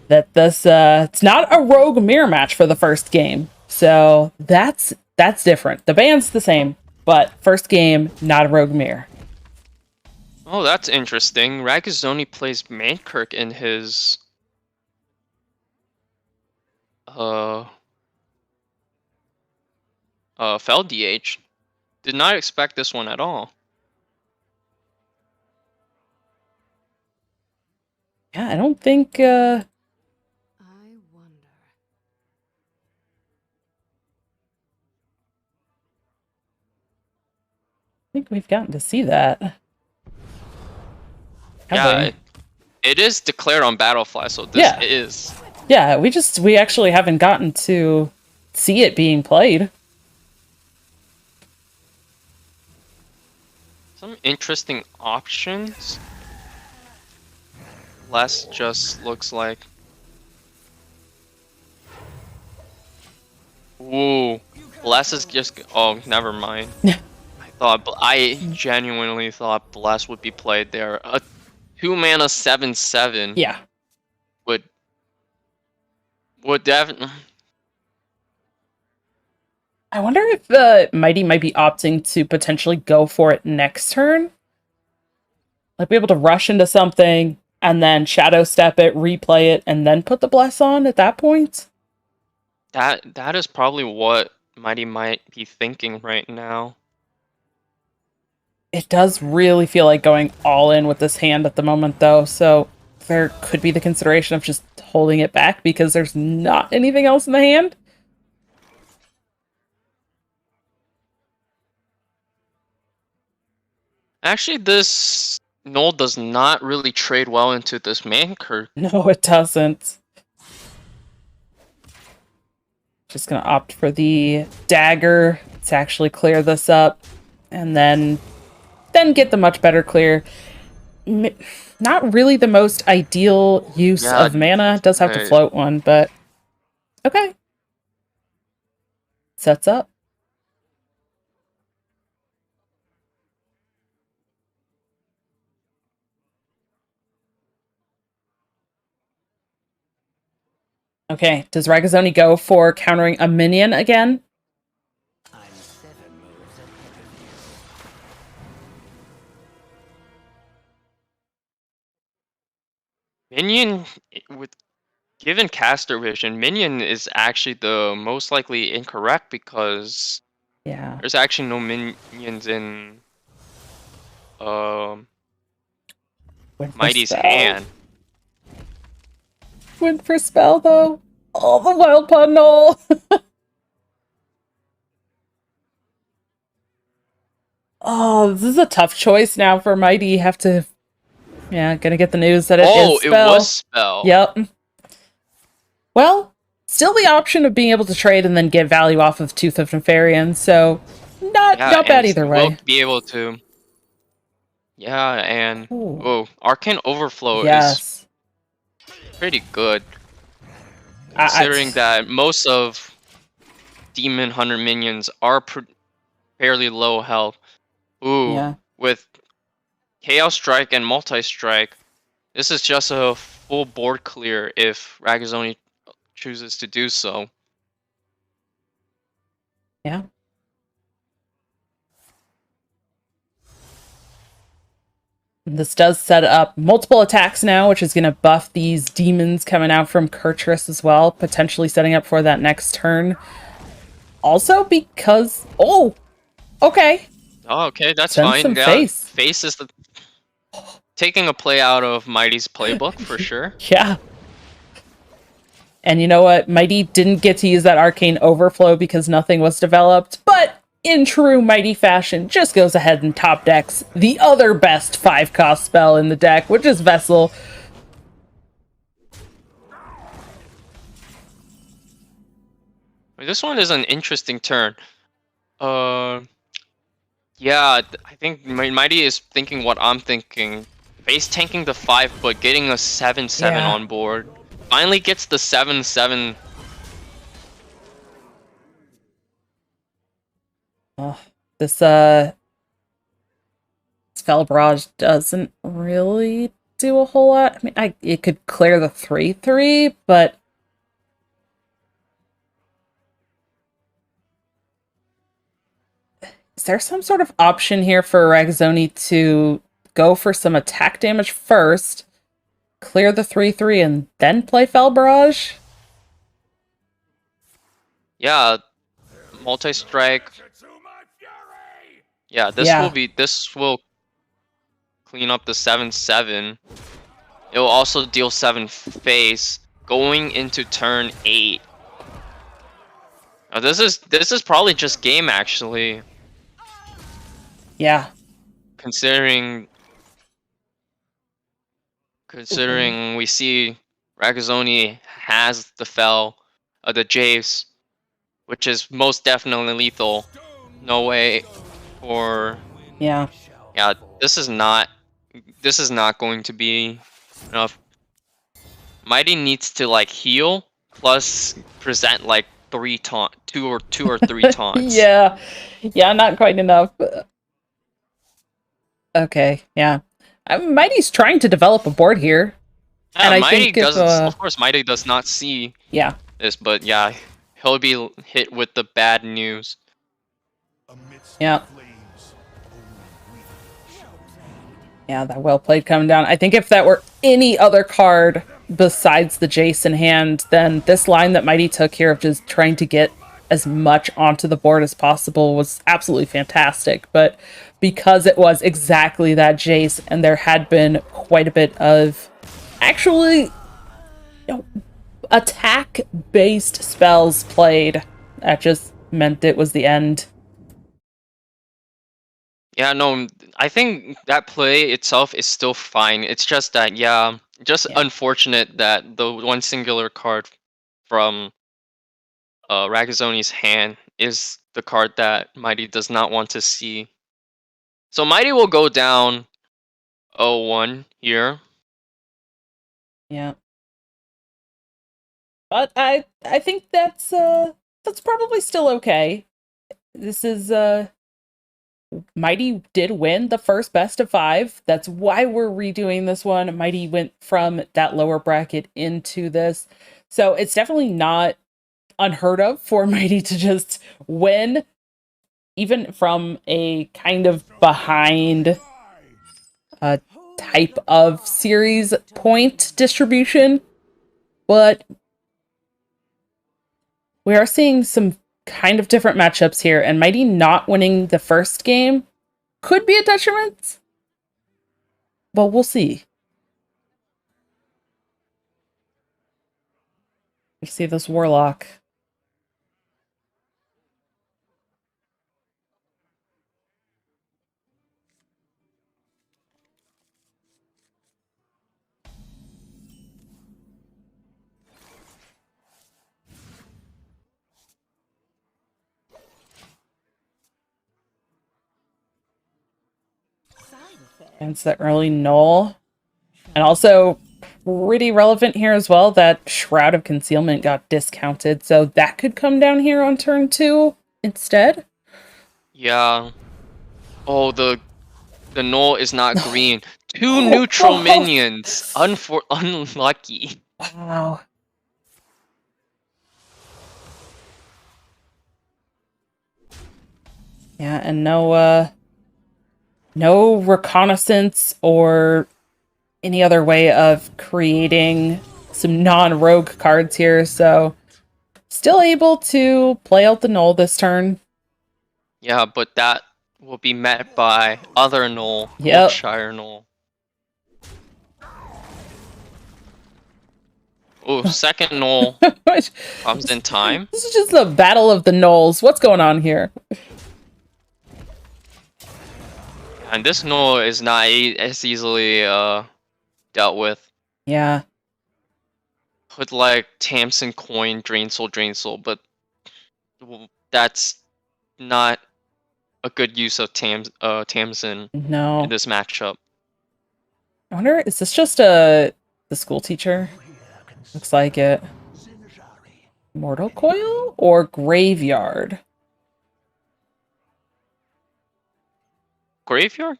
[SPEAKER 5] that this it's not a rogue mirror match for the first game. So that's different. The ban's the same, but first game, not a rogue mirror.
[SPEAKER 2] Oh, that's interesting. Ragazzoni plays Mankirk in his Fel DH. Did not expect this one at all.
[SPEAKER 5] Yeah, I don't think
[SPEAKER 4] I wonder.
[SPEAKER 5] we've gotten to see that. Have
[SPEAKER 2] Yeah,
[SPEAKER 5] we?
[SPEAKER 2] it is declared on Battlefly, so this
[SPEAKER 5] Yeah.
[SPEAKER 2] is.
[SPEAKER 5] Yeah, we actually haven't gotten to see it being played.
[SPEAKER 2] Some interesting options. Less just looks like. Ooh, Bless is just. Oh, never mind. I genuinely thought Bless would be played there. A 2-mana 7/7
[SPEAKER 5] Yeah.
[SPEAKER 2] would definitely.
[SPEAKER 5] I wonder if Mighty might be opting to potentially go for it next turn. Like be able to rush into something and then shadow step it, replay it, and then put the bless on at that point.
[SPEAKER 2] That is probably what Mighty might be thinking right now.
[SPEAKER 5] It does really feel like going all in with this hand at the moment, though, so there could be the consideration of just holding it back because there's not anything else in the hand.
[SPEAKER 2] Actually, this Null does not really trade well into this Mankirk.
[SPEAKER 5] No, it doesn't. Just gonna opt for the dagger to actually clear this up, and then get the much better clear. Not really the most ideal use of mana. Does have to float one, but okay. Sets up. Okay, does Ragazzoni go for countering a minion again?
[SPEAKER 4] I'm 7 moves ahead of you.
[SPEAKER 2] Minion with given caster vision, minion is actually the most likely incorrect because
[SPEAKER 5] Yeah.
[SPEAKER 2] there's actually no minions in
[SPEAKER 5] Went for
[SPEAKER 2] Mighty's
[SPEAKER 5] spell.
[SPEAKER 2] hand.
[SPEAKER 5] Went for spell, though. Oh, the wild pun, no. Oh, this is a tough choice now for Mighty. Have to... Yeah, gonna get the news that it is
[SPEAKER 2] It
[SPEAKER 5] spell.
[SPEAKER 2] was spell.
[SPEAKER 5] Yep. Well, still the option of being able to trade and then get value off of Tooth of Nefarian, so not bad
[SPEAKER 2] and
[SPEAKER 5] either
[SPEAKER 2] we'll
[SPEAKER 5] way.
[SPEAKER 2] be able to. Yeah, and
[SPEAKER 5] Ooh.
[SPEAKER 2] Arcane Overflow is
[SPEAKER 5] Yes.
[SPEAKER 2] pretty good, considering that most of Demon Hunter minions are fairly low health. Ooh,
[SPEAKER 5] Yeah.
[SPEAKER 2] with Chaos Strike and Multi Strike, this is just a full board clear if Ragazzoni chooses to do so.
[SPEAKER 5] Yeah. This does set up multiple attacks now, which is going to buff these demons coming out from Kurtrus as well, potentially setting up for that next turn. Also because... Oh! Okay.
[SPEAKER 2] Oh, okay, that's
[SPEAKER 5] Send
[SPEAKER 2] fine.
[SPEAKER 5] some
[SPEAKER 2] Yeah,
[SPEAKER 5] face.
[SPEAKER 2] Face is taking a play out of Mighty's playbook for sure.
[SPEAKER 5] Yeah. And you know what? Mighty didn't get to use that Arcane Overflow because nothing was developed, but in true Mighty fashion, just goes ahead and top decks the other best 5-cost spell in the deck, which is Vessel.
[SPEAKER 2] This one is an interesting turn. Yeah, I think Mighty is thinking what I'm thinking. Face tanking the 5, but getting a 7/7
[SPEAKER 5] Yeah.
[SPEAKER 2] on board. Finally gets the 7/7.
[SPEAKER 5] This Spell Barrage doesn't really do a whole lot. I mean, it could clear the 3/3, but is there some sort of option here for Ragazzoni to go for some attack damage first, clear the 3/3, and then play Fel Barrage?
[SPEAKER 2] Yeah, multi-strike. Yeah, this will clean up the 7/7. It will also deal 7 face going into turn 8. Now, this is probably just game actually,
[SPEAKER 5] Yeah.
[SPEAKER 2] considering we see Ragazzoni has the Fel, the Jace, which is most definitely lethal. No way for
[SPEAKER 5] Yeah.
[SPEAKER 2] yeah. This is not going to be enough. Mighty needs to like heal plus present like 2 or 3 taunts.
[SPEAKER 5] Yeah. Yeah, not quite enough. Okay, yeah. Mighty's trying to develop a board here.
[SPEAKER 2] Yeah,
[SPEAKER 5] and I
[SPEAKER 2] Mighty
[SPEAKER 5] think if,
[SPEAKER 2] doesn't. Of course, Mighty does not see
[SPEAKER 5] yeah.
[SPEAKER 2] this, but yeah, he'll be hit with the bad news.
[SPEAKER 5] Yeah. Yeah, that well played coming down. I think if that were any other card besides the Jace in hand, then this line that Mighty took here of just trying to get as much onto the board as possible was absolutely fantastic. But because it was exactly that Jace, and there had been quite a bit of actually attack-based spells played, that just meant it was the end.
[SPEAKER 2] Yeah, no, I think that play itself is still fine. It's just that, yeah, unfortunate that the one singular card from Ragazzoni's hand is the card that Mighty does not want to see. So Mighty will go down 0-1 here.
[SPEAKER 5] Yeah. But I think that's probably still okay. This is Mighty did win the first best of 5. That's why we're redoing this one. Mighty went from that lower bracket into this. So it's definitely not unheard of for Mighty to just win, even from a kind of behind type of series point distribution. But we are seeing some kind of different matchups here, and Mighty not winning the first game could be a detriment. But we'll see. We see this Warlock. Against the early null. And also pretty relevant here as well that Shroud of Concealment got discounted. So that could come down here on turn 2 instead.
[SPEAKER 2] Yeah. Oh, the null is not green. 2 neutral minions. Unlucky.
[SPEAKER 5] Wow. Yeah, and no reconnaissance or any other way of creating some non-rogue cards here, so still able to play out the null this turn.
[SPEAKER 2] Yeah, but that will be met by other null,
[SPEAKER 5] Yep.
[SPEAKER 2] Goldshire null. Oh, second null comes in time.
[SPEAKER 5] This is just the battle of the nulls. What's going on here?
[SPEAKER 2] And this null is not as easily dealt with.
[SPEAKER 5] Yeah.
[SPEAKER 2] With like Tamsin coin, Drain Soul, but that's not a good use of Tamsin
[SPEAKER 5] No.
[SPEAKER 2] in this matchup.
[SPEAKER 5] I wonder, is this just the school teacher? Looks like it. Mortal Coil or Graveyard?
[SPEAKER 2] Graveyard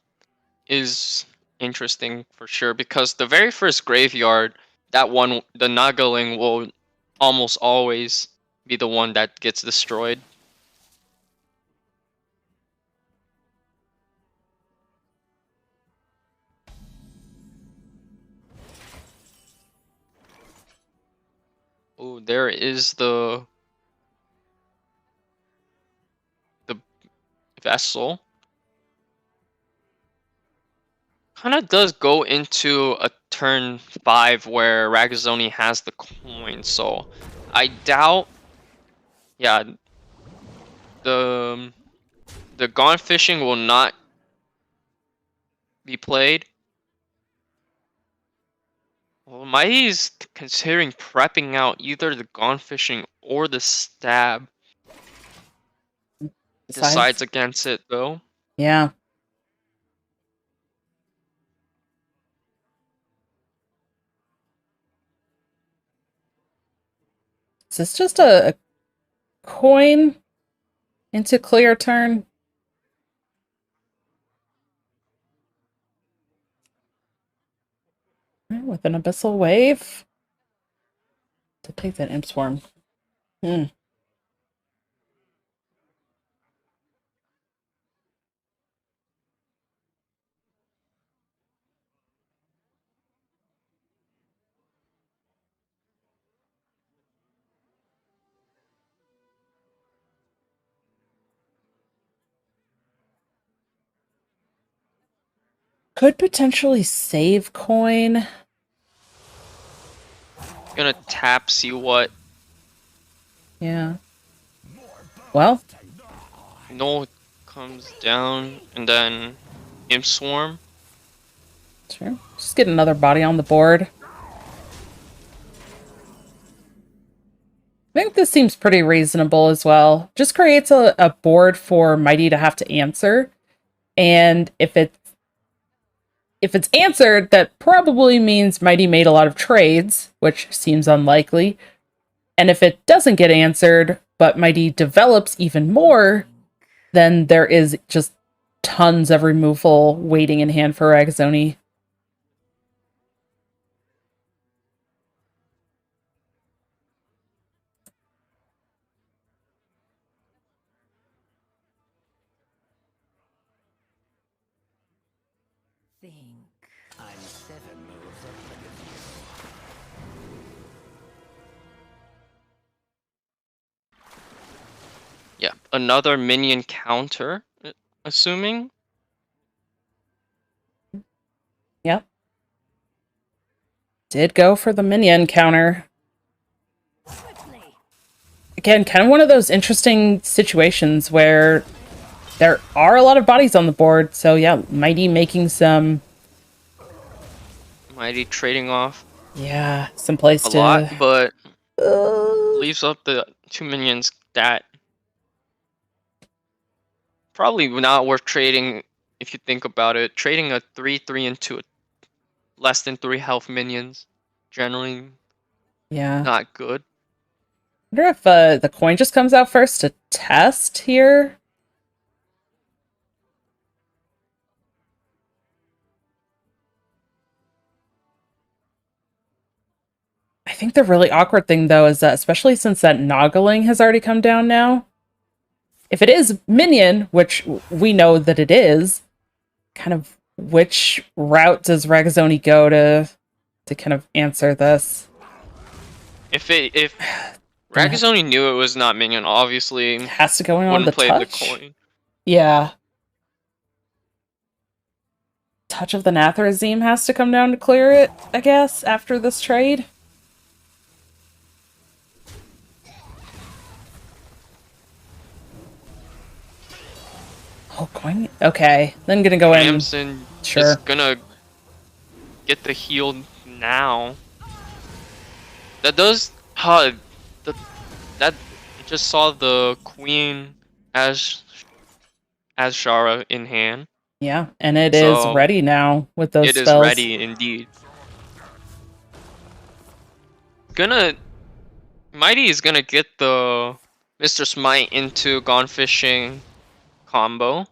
[SPEAKER 2] is interesting for sure because the very first Graveyard, that one, the Nagaling will almost always be the one that gets destroyed. Oh, there is the vessel. Kind of does go into a turn 5 where Ragazzoni has the coin, so I doubt. Yeah, the Gone Fishing will not be played. Well, Mighty's considering prepping out either the Gone Fishing or the Stab. Decides against it though.
[SPEAKER 5] Yeah. Is this just a coin into clear turn? With an Abyssal Wave? To take that Imp Swarm. Could potentially save coin.
[SPEAKER 2] Gonna tap, see what.
[SPEAKER 5] Yeah. Well.
[SPEAKER 2] Null comes down, and then Imp Swarm.
[SPEAKER 5] Sure. Just get another body on the board. I think this seems pretty reasonable as well. Just creates a board for Mighty to have to answer. And if it's answered, that probably means Mighty made a lot of trades, which seems unlikely. And if it doesn't get answered, but Mighty develops even more, then there is just tons of removal waiting in hand for Ragazzoni.
[SPEAKER 4] Think. I'm 7 moves ahead of you.
[SPEAKER 2] Yeah, another minion counter, assuming.
[SPEAKER 5] Yep. Did go for the minion counter.
[SPEAKER 4] Quickly.
[SPEAKER 5] Again, kind of one of those interesting situations where there are a lot of bodies on the board. So yeah, Mighty making some,
[SPEAKER 2] Mighty trading off
[SPEAKER 5] yeah, some place
[SPEAKER 2] a
[SPEAKER 5] to
[SPEAKER 2] lot, but
[SPEAKER 5] Uh,
[SPEAKER 2] leaves up the 2 minions that probably not worth trading if you think about it. Trading a 3/3 into a less than 3 health minions, generally
[SPEAKER 5] yeah.
[SPEAKER 2] not good.
[SPEAKER 5] I wonder if the coin just comes out first to test here. I think the really awkward thing, though, is that especially since that noggling has already come down now, if it is minion, which we know that it is, kind of which route does Ragazzoni go to kind of answer this?
[SPEAKER 2] If Ragazzoni knew it was not minion, obviously
[SPEAKER 5] It has to go in on
[SPEAKER 2] wouldn't
[SPEAKER 5] the
[SPEAKER 2] play
[SPEAKER 5] touch.
[SPEAKER 2] the coin.
[SPEAKER 5] Yeah. Touch of the Nathrazim has to come down to clear it, I guess, after this trade. Oh, coin? Okay. Then gonna go in.
[SPEAKER 2] Samson
[SPEAKER 5] Sure.
[SPEAKER 2] is gonna get the heal now. That does that just saw the queen as Shara in hand.
[SPEAKER 5] Yeah, and it is
[SPEAKER 2] So,
[SPEAKER 5] ready now with those
[SPEAKER 2] It is
[SPEAKER 5] spells.
[SPEAKER 2] ready indeed. Mighty is gonna get the Mr. Smite into Gone Fishing combo.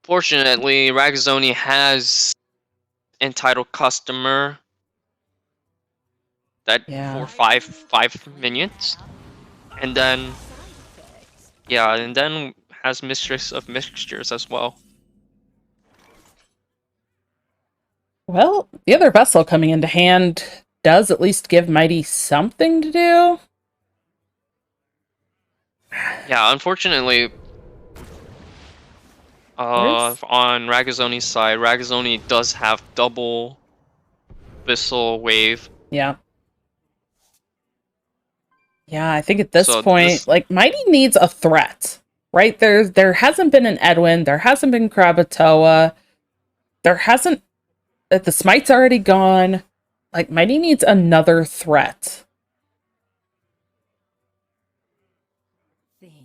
[SPEAKER 2] Fortunately, Ragazzoni has entitled customer that
[SPEAKER 5] Yeah.
[SPEAKER 2] for five minions, and then and then has Mistress of Mixtures as well.
[SPEAKER 5] Well, the other vessel coming into hand does at least give Mighty something to do.
[SPEAKER 2] Yeah, unfortunately, on Ragazzoni's side, Ragazzoni does have double Vissel Wave.
[SPEAKER 5] Yeah. Yeah, I think at this
[SPEAKER 2] So
[SPEAKER 5] point, like, Mighty needs a threat, right? There hasn't been an Edwin, there hasn't been Krakatoa, there hasn't... The Smite's already gone. Like, Mighty needs another threat.
[SPEAKER 4] Think.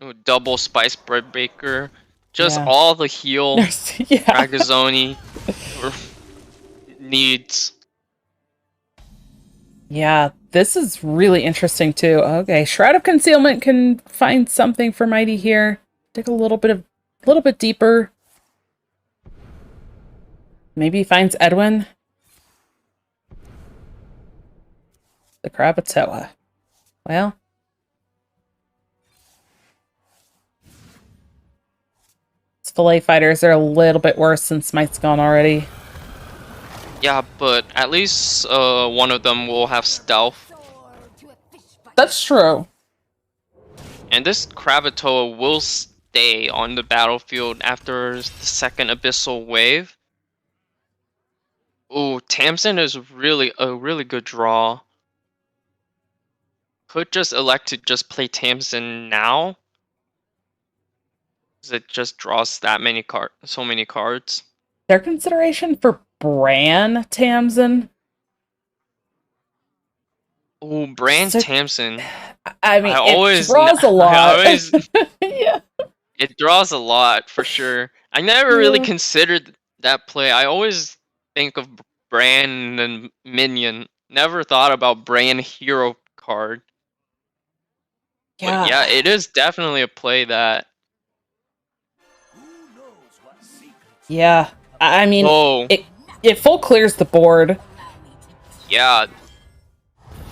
[SPEAKER 2] Ooh, double Spice Bread Baker. Just
[SPEAKER 5] Yeah.
[SPEAKER 2] all the heal
[SPEAKER 5] Yeah.
[SPEAKER 2] Ragazzoni needs.
[SPEAKER 5] Yeah, this is really interesting too. Okay, Shroud of Concealment can find something for Mighty here. Dig a little bit deeper. Maybe he finds Edwin. The Krakatoa. Well. These fillet fighters are a little bit worse since Smite's gone already.
[SPEAKER 2] Yeah, but at least one of them will have stealth.
[SPEAKER 5] That's true.
[SPEAKER 2] And this Krakatoa will stay on the battlefield after the second Abyssal Wave. Ooh, Tamsin is a really good draw. Could just elect to just play Tamsin now. Because it just draws that many so many cards.
[SPEAKER 5] Their consideration for Bran Tamsin?
[SPEAKER 2] Oh, Brand
[SPEAKER 5] So-
[SPEAKER 2] Tamsin.
[SPEAKER 5] I mean,
[SPEAKER 2] I
[SPEAKER 5] it
[SPEAKER 2] always
[SPEAKER 5] draws a lot.
[SPEAKER 2] I always
[SPEAKER 5] Yeah.
[SPEAKER 2] it draws a lot for sure. I never really
[SPEAKER 5] Yeah.
[SPEAKER 2] considered that play. I always think of Bran and Minion. Never thought about Bran hero card. But yeah,
[SPEAKER 5] Yeah.
[SPEAKER 2] it is definitely a play that.
[SPEAKER 6] Who knows what secrets
[SPEAKER 5] Yeah. I mean,
[SPEAKER 2] Oh,
[SPEAKER 5] it full clears the board.
[SPEAKER 2] yeah.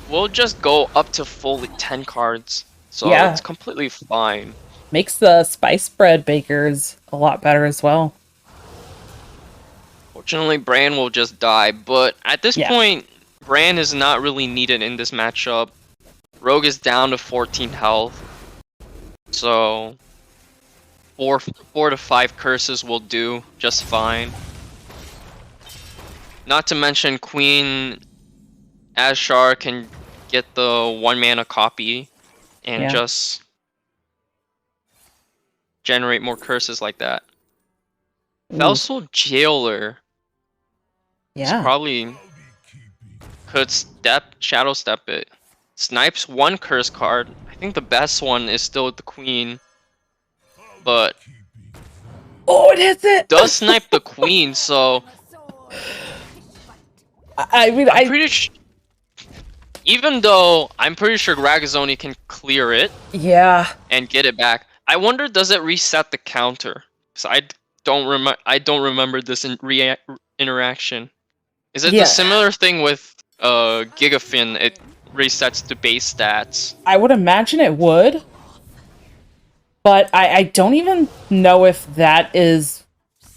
[SPEAKER 2] We'll just go up to fully 10 cards. So
[SPEAKER 5] Yeah.
[SPEAKER 2] it's completely fine.
[SPEAKER 5] Makes the spice bread bakers a lot better as well.
[SPEAKER 2] Fortunately, Bran will just die. But at this
[SPEAKER 5] Yeah.
[SPEAKER 2] point, Bran is not really needed in this matchup. Rogue is down to 14 health. So 4 to 5 curses will do just fine. Not to mention Queen Azshar can get the 1 mana copy and
[SPEAKER 5] Yeah.
[SPEAKER 2] just generate more curses like that.
[SPEAKER 5] Ooh.
[SPEAKER 2] Felsoul Jailer is
[SPEAKER 5] Yeah.
[SPEAKER 2] probably could shadow step it. Snipes 1 curse card. I think the best one is still the Queen, but
[SPEAKER 5] Oh, it hits it!
[SPEAKER 2] does snipe the Queen, so
[SPEAKER 5] I mean,
[SPEAKER 2] I'm pretty sure. Even though I'm pretty sure Ragazzoni can clear it
[SPEAKER 5] yeah.
[SPEAKER 2] and get it back, I wonder does it reset the counter? Because I don't remember this interaction. Is it
[SPEAKER 5] Yeah.
[SPEAKER 2] the similar thing with Gigafin? It resets the base stats.
[SPEAKER 5] I would imagine it would. But I don't even know if that is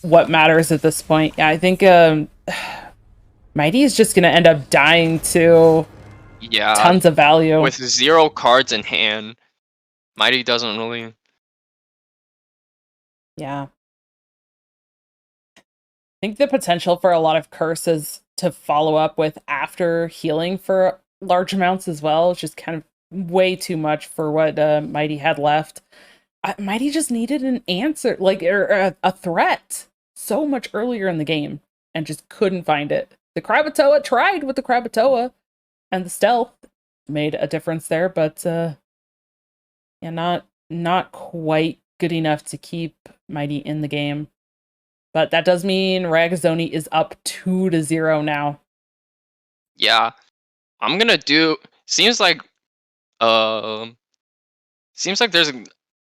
[SPEAKER 5] what matters at this point. Yeah, I think Mighty is just going to end up dying to
[SPEAKER 2] Yeah,
[SPEAKER 5] tons of value.
[SPEAKER 2] with 0 cards in hand, Mighty doesn't really.
[SPEAKER 5] Yeah. I think the potential for a lot of curses to follow up with after healing for large amounts as well is just kind of way too much for what Mighty had left. Mighty just needed an answer, like or a threat, so much earlier in the game, and just couldn't find it. The Krakatoa tried with the Krakatoa, and the stealth made a difference there, but yeah, not quite good enough to keep Mighty in the game. But that does mean Ragazzoni is up 2-0 now.
[SPEAKER 2] Yeah, I'm gonna do. Seems like there's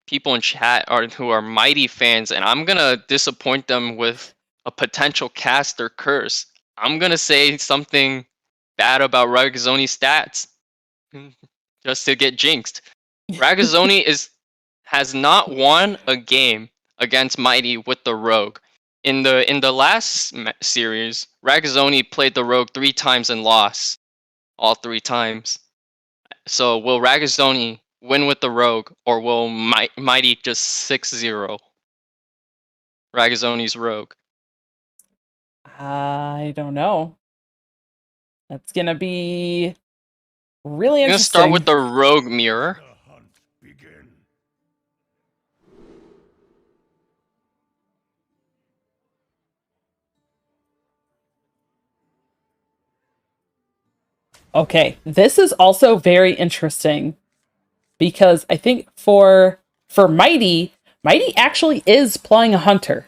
[SPEAKER 2] people in chat who are Mighty fans, and I'm gonna disappoint them with a potential caster curse. I'm gonna say something bad about Ragazzoni's stats, just to get jinxed. Ragazzoni has not won a game against Mighty with the Rogue. In the last series, Ragazzoni played the Rogue 3 times and lost all 3 times. So will Ragazzoni win with the Rogue, or will Mighty just 6-0 Ragazzoni's Rogue?
[SPEAKER 5] I don't know. That's gonna be really
[SPEAKER 2] I'm gonna
[SPEAKER 5] interesting.
[SPEAKER 2] start with the Rogue mirror.
[SPEAKER 6] the hunt begin?
[SPEAKER 5] Okay, this is also very interesting because I think for Mighty actually is playing a hunter.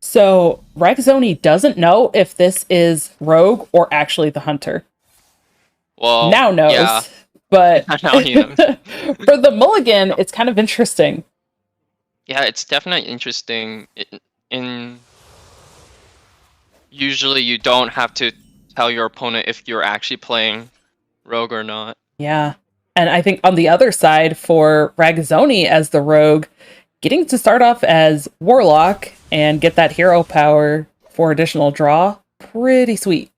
[SPEAKER 5] So Ragazzoni doesn't know if this is Rogue or actually the hunter.
[SPEAKER 2] Well,
[SPEAKER 5] Now knows,
[SPEAKER 2] yeah.
[SPEAKER 5] but
[SPEAKER 2] Now he knows.
[SPEAKER 5] for the mulligan, it's kind of interesting.
[SPEAKER 2] Yeah, it's definitely interesting. In usually you don't have to tell your opponent if you're actually playing Rogue or not.
[SPEAKER 5] Yeah. And I think on the other side for Ragazzoni as the rogue, getting to start off as Warlock and get that hero power for additional draw, pretty sweet.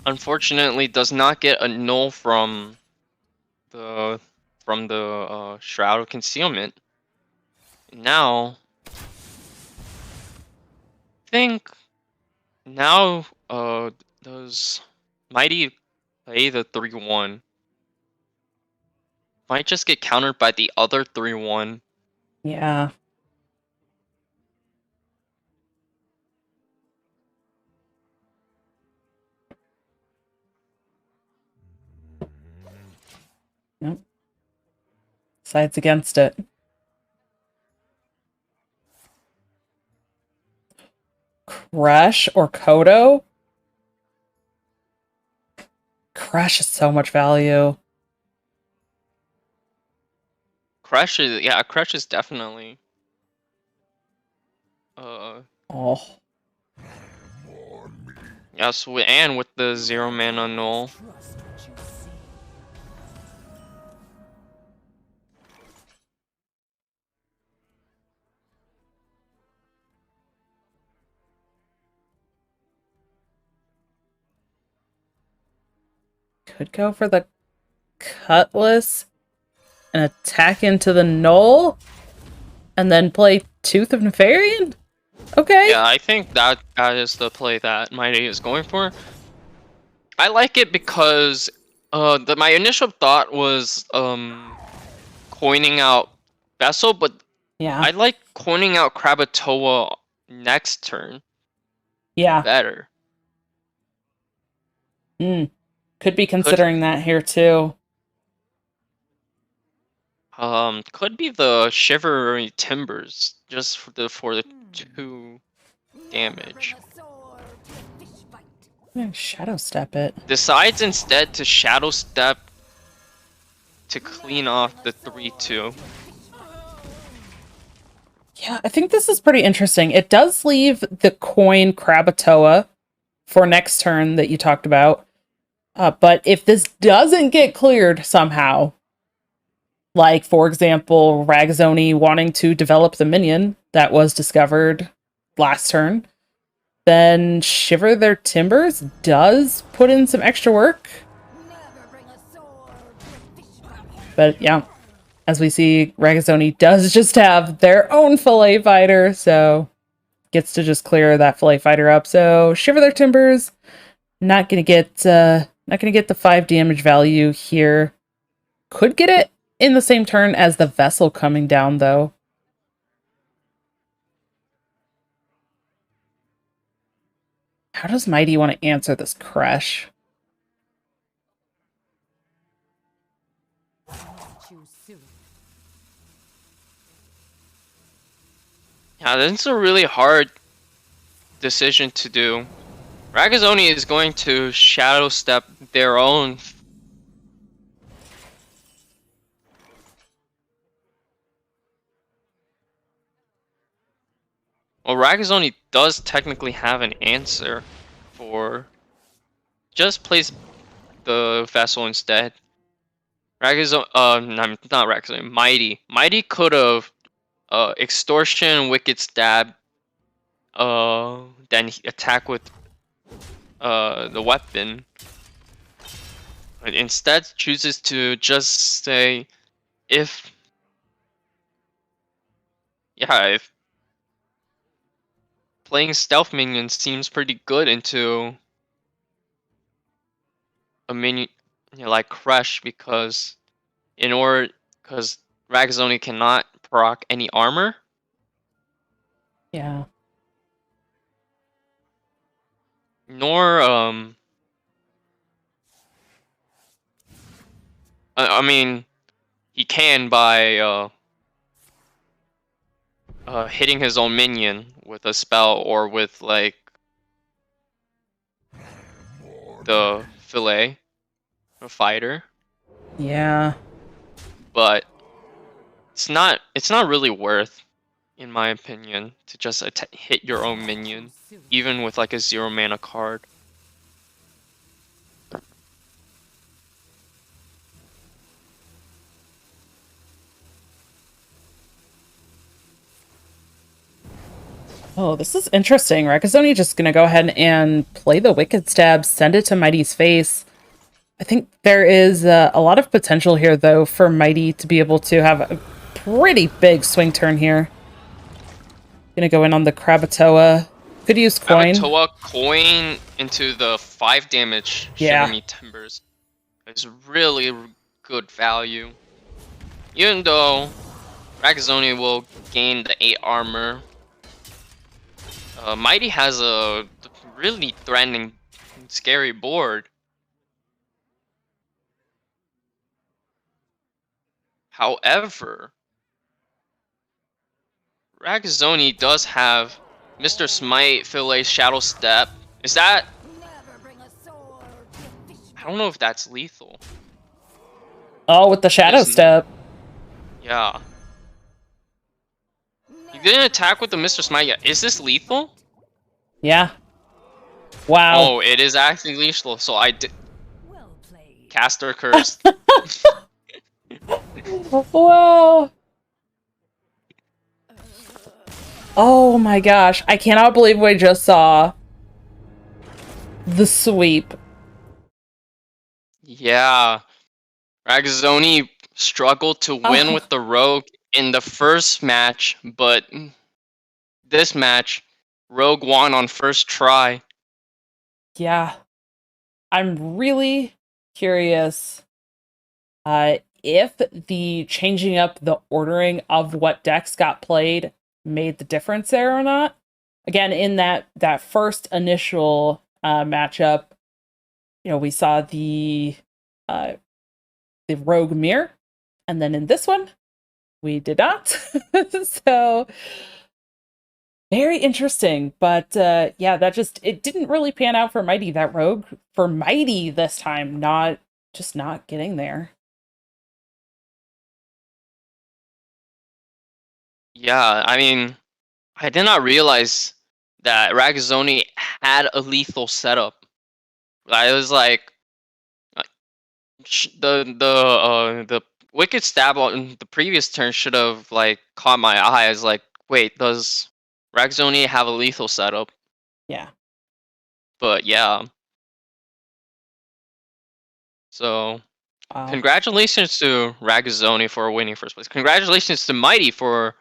[SPEAKER 2] Unfortunately, does not get a null from the Shroud of Concealment. Now, I think now does Mighty play the 3-1? Might just get countered by the other 3-1.
[SPEAKER 5] Yeah. Yep. Sides against it. Crush or Kodo? Crush is so much value.
[SPEAKER 2] Crush is definitely
[SPEAKER 5] Oh.
[SPEAKER 2] yes, and with the 0 mana null.
[SPEAKER 4] Trust what you see.
[SPEAKER 5] Could go for the Cutlass and attack into the Null and then play Tooth of Nefarian? Okay.
[SPEAKER 2] Yeah, I think that is the play that Mighty is going for. I like it because my initial thought was coining out Vessel, but
[SPEAKER 5] Yeah.
[SPEAKER 2] I like coining out Krakatoa next turn
[SPEAKER 5] Yeah.
[SPEAKER 2] better.
[SPEAKER 5] Could be considering that here too.
[SPEAKER 2] Could be the Shivery Timbers just for the 2 damage.
[SPEAKER 4] Bring a sword to a fish fight.
[SPEAKER 5] I'm gonna Shadow Step it.
[SPEAKER 2] Decides instead to Shadow Step to clean off the 3/2.
[SPEAKER 5] Yeah, I think this is pretty interesting. It does leave the coin Krakatoa for next turn that you talked about. But if this doesn't get cleared somehow, like, for example, Ragzoni wanting to develop the minion that was discovered last turn, then Shiver Their Timbers does put in some extra work.
[SPEAKER 4] Never bring a sword to a fish fight.
[SPEAKER 5] But yeah, as we see, Ragzoni does just have their own fillet fighter, so gets to just clear that fillet fighter up. So Shiver Their Timbers, not gonna get the 5 damage value here. Could get it in the same turn as the Vessel coming down, though. How does Mighty want to answer this Crush?
[SPEAKER 4] Choose soon.
[SPEAKER 2] Yeah, this is a really hard decision to do. Ragazoni is going to Shadow Step their own. Well, Ragazoni does technically have an answer for just place the Vessel instead. Ragazoni, not Ragazoni, Mighty. Mighty could have Extortion, Wicked Stab, then attack with the weapon. But instead chooses to just say if playing stealth minion seems pretty good into a minion like Crush because Ragazoni cannot proc any armor.
[SPEAKER 5] Yeah.
[SPEAKER 2] Nor I mean he can by hitting his own minion with a spell or with like the fillet fighter.
[SPEAKER 5] Yeah.
[SPEAKER 2] But it's not really worth, in my opinion, to just hit your own minion even with like a 0 mana card.
[SPEAKER 5] Oh, this is interesting. Ragazoni just gonna go ahead and play the Wicked Stab, send it to Mighty's face. I think there is a lot of potential here, though, for Mighty to be able to have a pretty big swing turn here. Gonna go in on the Krakatoa. Could use coin.
[SPEAKER 2] Krakatoa coin into the 5 damage
[SPEAKER 5] Yeah.
[SPEAKER 2] Shiver Me Timbers is really good value. Even though Ragazoni will gain the 8 armor. Mighty has a really threatening, scary board. However, Ragazoni does have Mr. Smite, Fillet, Shadow Step. Is that...
[SPEAKER 4] Never bring a sword to fish.
[SPEAKER 2] I don't know if that's lethal.
[SPEAKER 5] Oh, with the shadow
[SPEAKER 2] Isn't it?
[SPEAKER 5] step.
[SPEAKER 2] Yeah. He didn't attack with the Mr. Smite yet. Is this lethal?
[SPEAKER 5] Yeah. Wow.
[SPEAKER 2] Oh, it is actually lethal. So I did...
[SPEAKER 4] Well played.
[SPEAKER 2] Caster Curse.
[SPEAKER 5] Whoa. Oh my gosh. I cannot believe we just saw the sweep.
[SPEAKER 2] Yeah. Ragazoni struggled to win
[SPEAKER 5] Oh.
[SPEAKER 2] with the Rogue in the first match, but this match, Rogue won on first try.
[SPEAKER 5] Yeah. I'm really curious if the changing up the ordering of what decks got played made the difference there or not. Again, in that first initial matchup, we saw the Rogue Mirror, and then in this one, we did not. So very interesting, but yeah, it didn't really pan out for Mighty. That Rogue for Mighty this time, not getting there.
[SPEAKER 2] Yeah, I mean, I did not realize that Ragazoni had a lethal setup. I was like, the Wicked Stab on the previous turn should have like caught my eye. I was like, wait, does Ragazoni have a lethal setup?
[SPEAKER 5] Yeah.
[SPEAKER 2] But yeah. So
[SPEAKER 5] Wow.
[SPEAKER 2] congratulations to Ragazoni for winning first place. Congratulations to Mighty for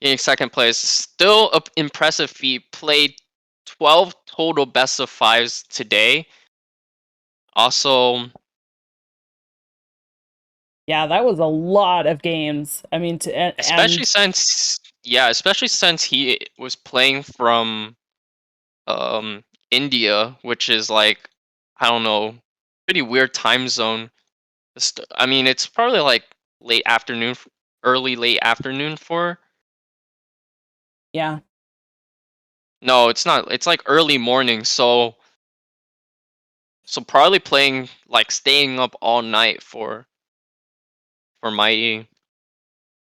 [SPEAKER 2] getting second place. Still an impressive feat. Played 12 total best of 5s today. Also,
[SPEAKER 5] Yeah, that was a lot of games. I mean,
[SPEAKER 2] especially since he was playing from India, which is like, I don't know, pretty weird time zone. I mean, it's probably like late afternoon, early late afternoon for...
[SPEAKER 5] Yeah.
[SPEAKER 2] No, it's not. It's like early morning, so probably playing, like staying up all night for Mighty.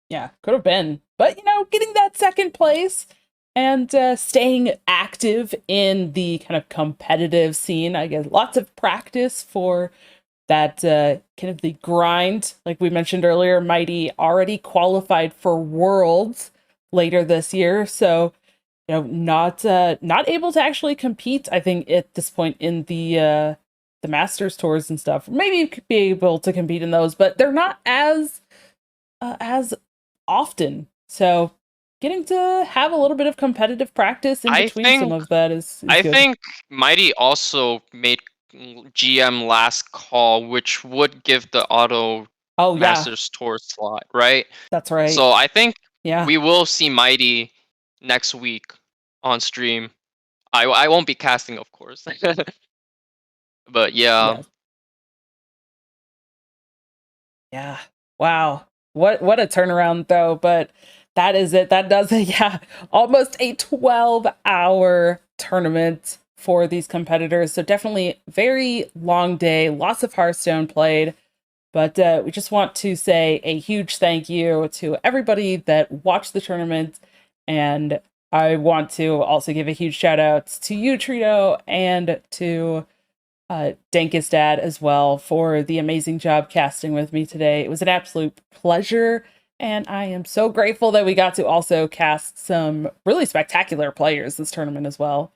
[SPEAKER 5] Yeah, could have been. But, getting that second place and staying active in the kind of competitive scene. I guess lots of practice for that kind of the grind. Like we mentioned earlier, Mighty already qualified for Worlds later this year. So, not able to actually compete, I think, at this point in the Masters tours and stuff. Maybe you could be able to compete in those, but they're not as often. So getting to have a little bit of competitive practice in between some of that is
[SPEAKER 2] I
[SPEAKER 5] good.
[SPEAKER 2] think Mighty also made GM last call, which would give the auto Masters Tour slot, right?
[SPEAKER 5] That's right.
[SPEAKER 2] So I think
[SPEAKER 5] Yeah.
[SPEAKER 2] we will see Mighty next week on stream. I won't be casting, of course. But yeah.
[SPEAKER 5] Yeah. Wow. What a turnaround though, but that is it. That does it. Yeah. Almost a 12-hour tournament for these competitors. So definitely very long day, lots of Hearthstone played. But we just want to say a huge thank you to everybody that watched the tournament. And I want to also give a huge shout out to you, Trido, and to DankestDad as well for the amazing job casting with me today. It was an absolute pleasure, and I am so grateful that we got to also cast some really spectacular players this tournament as well.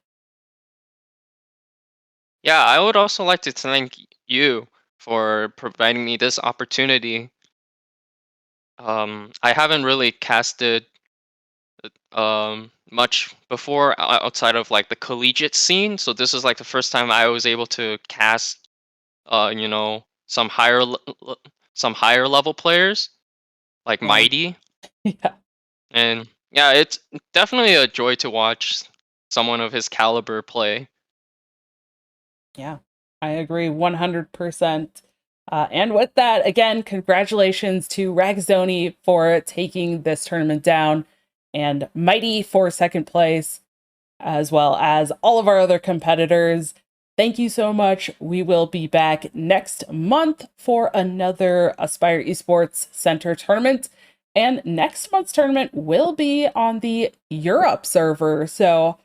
[SPEAKER 2] Yeah, I would also like to thank you for providing me this opportunity. I haven't really casted much before outside of like the collegiate scene, so this is like the first time I was able to cast some higher level players like Mighty.
[SPEAKER 5] Yeah.
[SPEAKER 2] And yeah, it's definitely a joy to watch someone of his caliber play.
[SPEAKER 5] Yeah, I agree 100%. And with that, again, congratulations to Ragzoni for taking this tournament down, and Mighty for second place, as well as all of our other competitors. Thank you so much. We will be back next month for another Aspire Esports Center tournament. And next month's tournament will be on the Europe server. So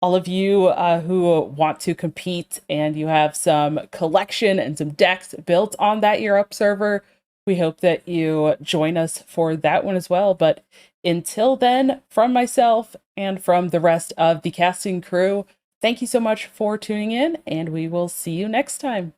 [SPEAKER 5] all of you who want to compete and you have some collection and some decks built on that Europe server, we hope that you join us for that one as well. But until then, from myself and from the rest of the casting crew, thank you so much for tuning in, and we will see you next time.